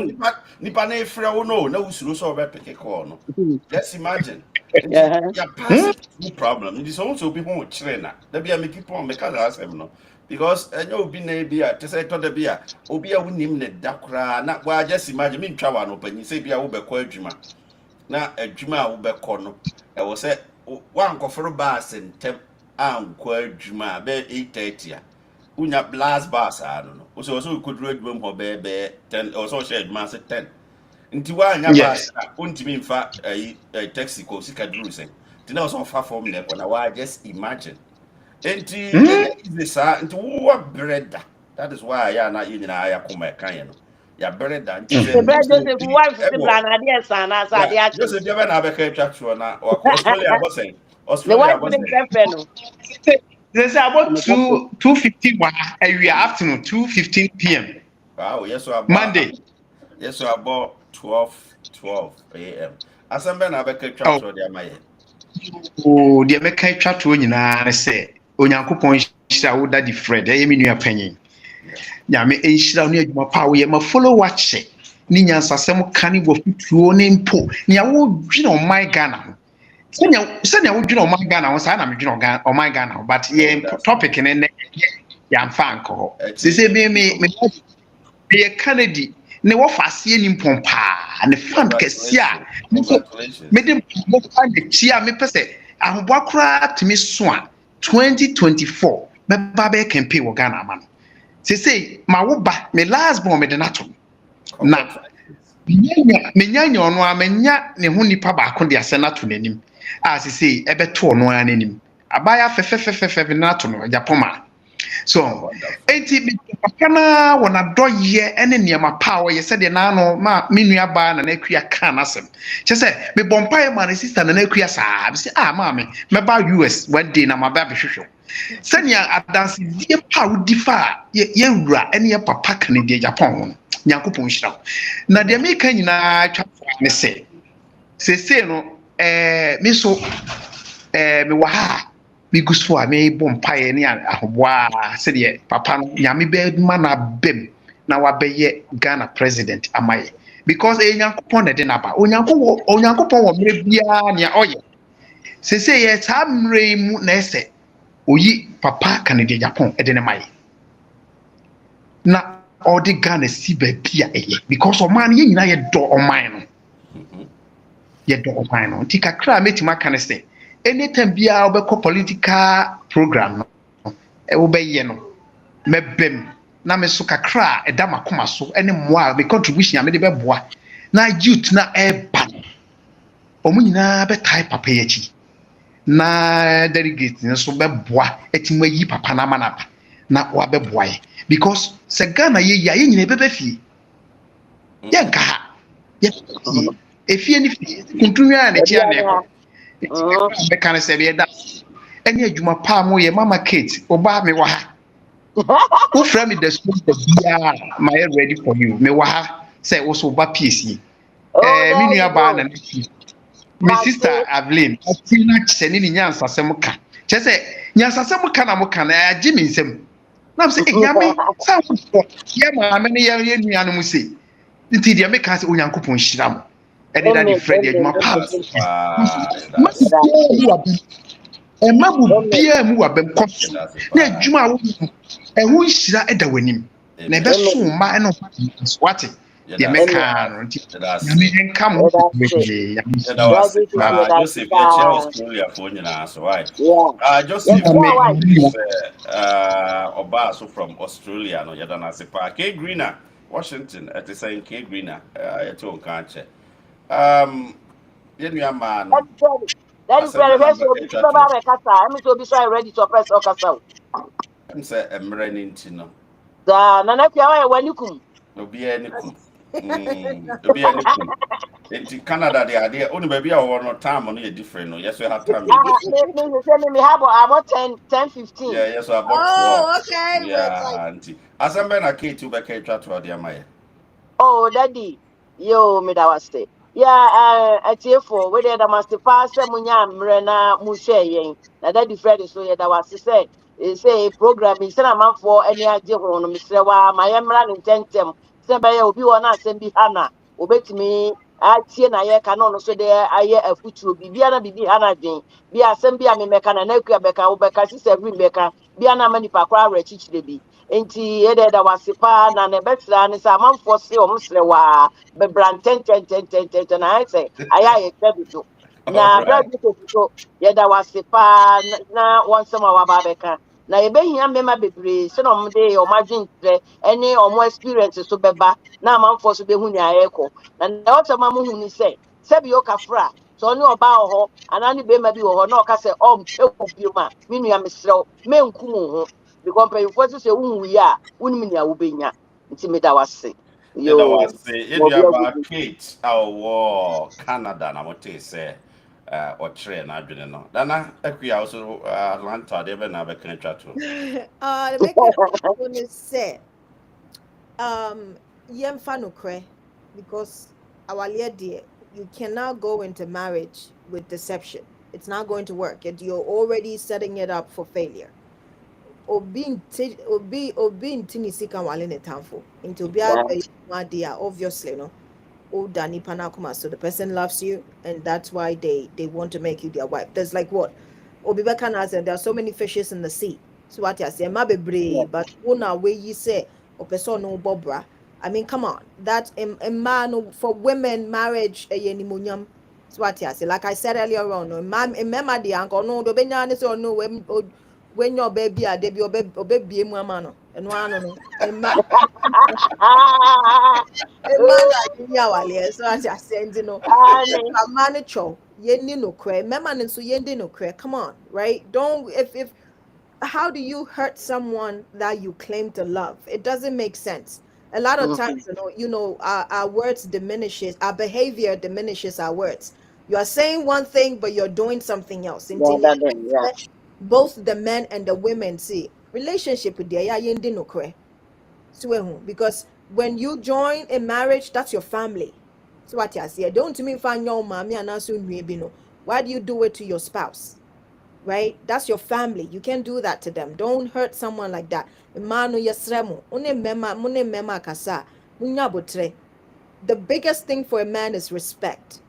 nipa na frɛ wo no na usuro so wo pick call no just imagine ya pass no problem this also be who kire na da bia me keep on me ka last time no because enyo obi na bia te say to da bia obi a wonim ne dakra na wa just imagine me ntwa wa no panyi say bia wo bekọ adwuma na adwuma a wo bekọ no e wo say wan koforo bus ntem ankọ adwuma be 8:30 a unya blast bus no no so koduru adwuma mo be 10 o so share adwuma say 10 nti wa anya bus ontimi mfa taxi ko sika duru say ti na so fa form le na wa just imagine enti this nti wo breda that is why ya na yin na ya kuma kan no ya breda nti the brother say wife the plan ade sana sa ade achi just dey na be ka twa na Australia was saying Australia was saying they say about 2:50 every afternoon 2:15 p.m. wow yes so about Monday yes so about 12 a.m. asambe na be ka twa dey amaye oh dey me ka twa nyina say onyankopon hira wo Daddy Fred e me nua panyin nyame enhira no adwuma pa wo ye ma follow watch ni nyansasem kane wo fituo ne mpo nya wo dwene o my Ghana ho senya wo dwene o my Ghana ho sa na me dwene o my Ghana ho but ye topic ne ya mfa anko se me ye Canada ne wo fase ni mpompa ne fan kesia me dem mo fa ne chia me pese ahoboa kra timi so a 2024 beba be campaign wo Ghana man say ma wo ba me last born me de nato na menya ono a menya ne ho nipa baako de ase na to nanim a sisi ebeto ono a nanim abaya fefefefefe na to no Japoma so enti pakana wona doye ene niema pa wo ye se de na no ma menua ba na akua ka na asem che se me bompa ma na sister na akua saa bi se ma me ba US one day na ma ba behwehwe senia adanse die pa wo difa ye wura ene ye papa kan de Japan ho nyankopon hyira na de me kan nyina twa ne se no me so me wa ha me gusto a me bompae ne ahoboa se de papa nyame be ma na bem na wa beye Ghana president amaye because nyankopon na de na ba onyankopon wo mere bia ne oye se ye ta mre mu na ese oyi papa kan de Japan de ne maye na all the Ghana si baby a because o man ye nyina ye do o man no ye do o man no ti kakra metima kan say anytime bia obekọ political program no wo be ye no mebem na me so kakra eda makoma so ene moa me contribution me de beboa na youth na eba omu nyina be type papa ye chi na delegate ne so beboa etimu yi papa na manaba na wa beboa ye because se Ghana ye ya ye nyina bebe fie ye nka ha ye fie efie ni fie kuntunwa na chia na eko be kan se be da ene adwuma pa mo ye mama Kate oba me wa ha who frame the school bia my ready for you me wa ha say wo so ba PSC me nua ba na me sister Avelin atina chene ni nyansa sem ka che se nyansa sem ka na mo ka na agi me nsem na say nyame sa wo ye ma me ne ye nua no mu sei nti dia me ka se onyankopon hyira mo e dey that friend adwuma pa mabu bia mu wa bem kof na adwuma wo ehu hyira eda wanim na ebe so ma eno swati ye meka no nti nyame enka mo ye Joseph ya che Australia for nyina so why Joseph oba so from Australia no yada na sepa K Greener Washington at the same K Greener ya to kan che ye nua ma no that is very well so be baba be kasa am so be so ready to press okasa am say emre ni nti no da na na pia wa wanikum obi ani kum obi ani kum enti Canada de ade oni ba bia wo no time no ye different no yes we have time me have about 10 15 yes about 12 okay yeah nti asambe na Kate u be ka twa to ade amaye oh daddy yo me da was say yeah atiefo we dey da master pass munya mre na mu hwe yen na daddy Fred so ye da was say program is na manfo ani agye ho no misre wa mayemra no tentem se be ye obi wona asem bi hana obetimi atie na ye ka no so de aye afutuo bibia na bibi hana dwen bi asem bi a me meka na akua beka wo beka sise wi beka bia na mani pa kwa re chichire bi enti ye de da wasipa na ne betra ne sa manfo se o msre wa be branten ten na say aya ye kredito na kredito so ye da wasipa na wonsema wa ba beka na ye behia mema bebre se no mde o madwintre ene o mo experience so beba na amanfo so behu ni ayeko na what ma mu hu ni se bi o kafra so ni oba ho anani be ma bi ho na o ka se o mpe obi ma mi nua mesrew menku mu ho because pay for say wu ya woni ni awo benya nti me da wase da yo wase ye nua ba Kate awo Canada na mote say ɔkyerɛ n'adwene no dana akua so Atlanta de be na be kan twa to the make it say yemfa no kre because our dear you cannot go into marriage with deception. It's not going to work. You're already setting it up for failure. Obi ntimi sika wale ne tamfo into obi idea obviously no Dani Panakuma. So the person loves you, and that's why they want to make you their wife. There's like what Obibeka has said. There are so many fishes in the sea. So what you say, mabe brave, but una way you say, person no bobra. I mean, come on, that a man for women marriage a yenimunyam. So what you say, like I said earlier on, no man, remember the uncle no, the benya so no when your baby are baby or baby mama no. And one no. A man Ah, so as I said, you know, honey. a man cho, yendi no kre, mema so yendi no kre. Come on, right? Don't if how do you hurt someone that you claim to love? It doesn't make sense. A lot of times, Mhm. our words diminishes, our behavior diminishes our words. You are saying one thing, but you're doing something else. The other day, yeah. Both the men and the women see relationship with their yendi no kre. Because when you join a marriage, that's your family. So what I say, don't mean find your mommy and also no. Why do you do it to your spouse? Right? That's your family. You can't do that to them. Don't hurt someone like that. Mano yesremo. Mune mema kasa. Munya botre. The biggest thing for a man is respect.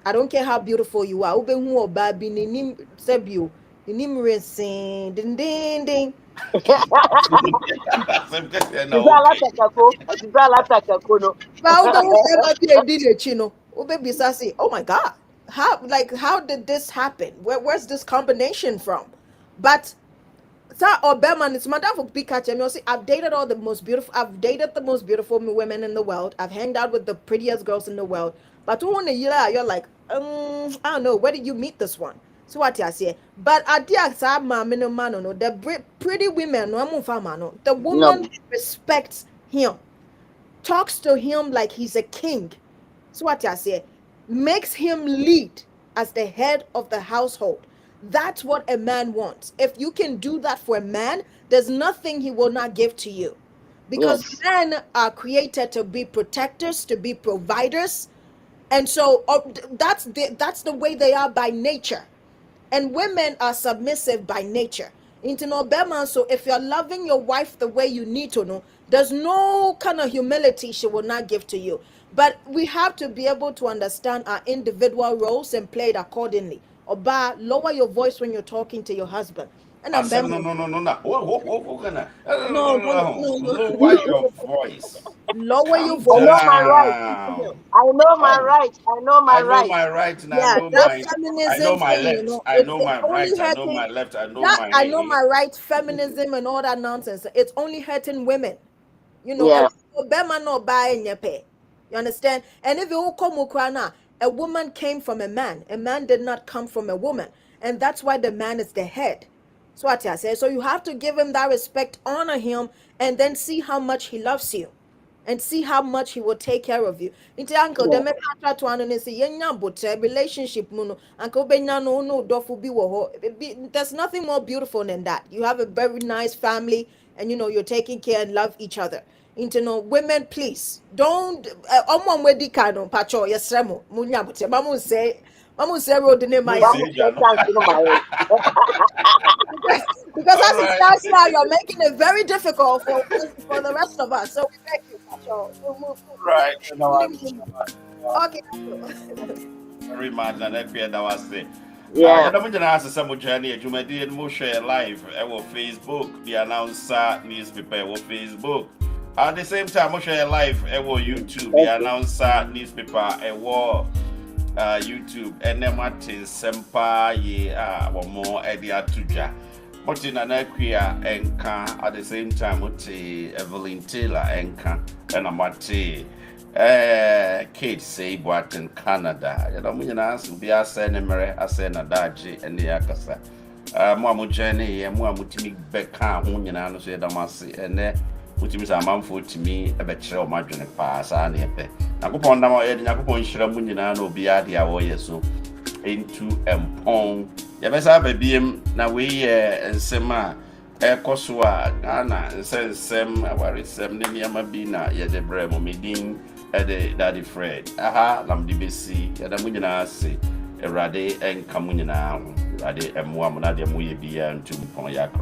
I don't care how beautiful you are. Ube hu oba bi ni nim sebio. Ni nim racing. Ding ding ding. Same question now, Tizala okay. takako, tizala takako no. But ube hu eba bi edi lechi no. Ube bisa say, oh my God. How did this happen? Where's this combination from? But Sir Obama and it's madam for big catch. See, I've dated the most beautiful women in the world. I've hanged out with the prettiest girls in the world. But when you're like, I don't know, where did you meet this one? So what I say? But I did no, the pretty women, no, the woman No, respects him, talks to him like he's a king. So what I say, makes him lead as the head of the household. That's what a man wants. If you can do that for a man, there's nothing he will not give to you. Because yes, men are created to be protectors, to be providers. And so that's the way they are by nature. And women are submissive by nature. Into no bema, so if you're loving your wife the way you need to know, there's no kind of humility she will not give to you. But we have to be able to understand our individual roles and play it accordingly. Oba, lower your voice when you're talking to your husband. And I I'm said, bema. no, no, no, no, no. What gonna? No, no, no, no. Lower your voice. Lower your Calm I voice. know my right. down. I know my Oh, right. I know my I know right. my right and I Yeah, know that my I know feminism my thing, left. I it's know it's my only right. I know hurting my left. I know that my I know hey. my right, feminism and all that nonsense. It's only hurting women. Yes, Obama no buy in your pay. You understand? And if you come Ukraine, a woman came from a man. A man did not come from a woman. And that's why the man is the head. So what I say. So you have to give him that respect, honor him, and then see how much he loves you. And see how much he will take care of you. Into uncle, the yes. make contract one and say, "Yenya but relationship muno." Uncle Benya no dofu bi wo ho. There's nothing more beautiful than that. You have a very nice family, and you're taking care and love each other. Into no women, please don't. Omo wedi kano pacho yesremo munya but mamu say road name No my Vamos say ter Jano. chance no my because All as it right. stands now, you're making it very difficult for the rest of us. So we beg you, pacho. Right. You know what? Okay. Very much and I that was say. Yeah. Yɛda mo nyinaa ase sɛ mo journey adwumadie no mo share live ɛwɔ Facebook the announcer newspaper ɛwɔ Facebook at the same time mo share live ɛwɔ YouTube the announcer newspaper ɛwɔ YouTube ɛnɛ mo ate nsɛm paa yie a wɔn ɛde ato dwa mo te Nana Akua ɛnka at the same time mo te Evelyn Taylor ɛnka ɛna mo ate Kate say what in Canada. You know, we be a send a send a daji and the akasa. Mamu journey and Mutimi Becca, Hunyana, say Damasi, and there, Mutimis a manful to me, a better margin pass, and a pet. Nakupon Dama Ed Nakupon Shiramunina, no be at the away so into Pong. Yabesa baby, now we and Sema. Kosua, Ghana, and says Sem, our Sem Nimiamabina, Yadebre, Momidin. Daddy Fred. Aha, lam di besi. Yada mu nyinaa se. Erade enka mu nyinaa ho. Erade emwa mu na de mu ye bia ntum pon yakro.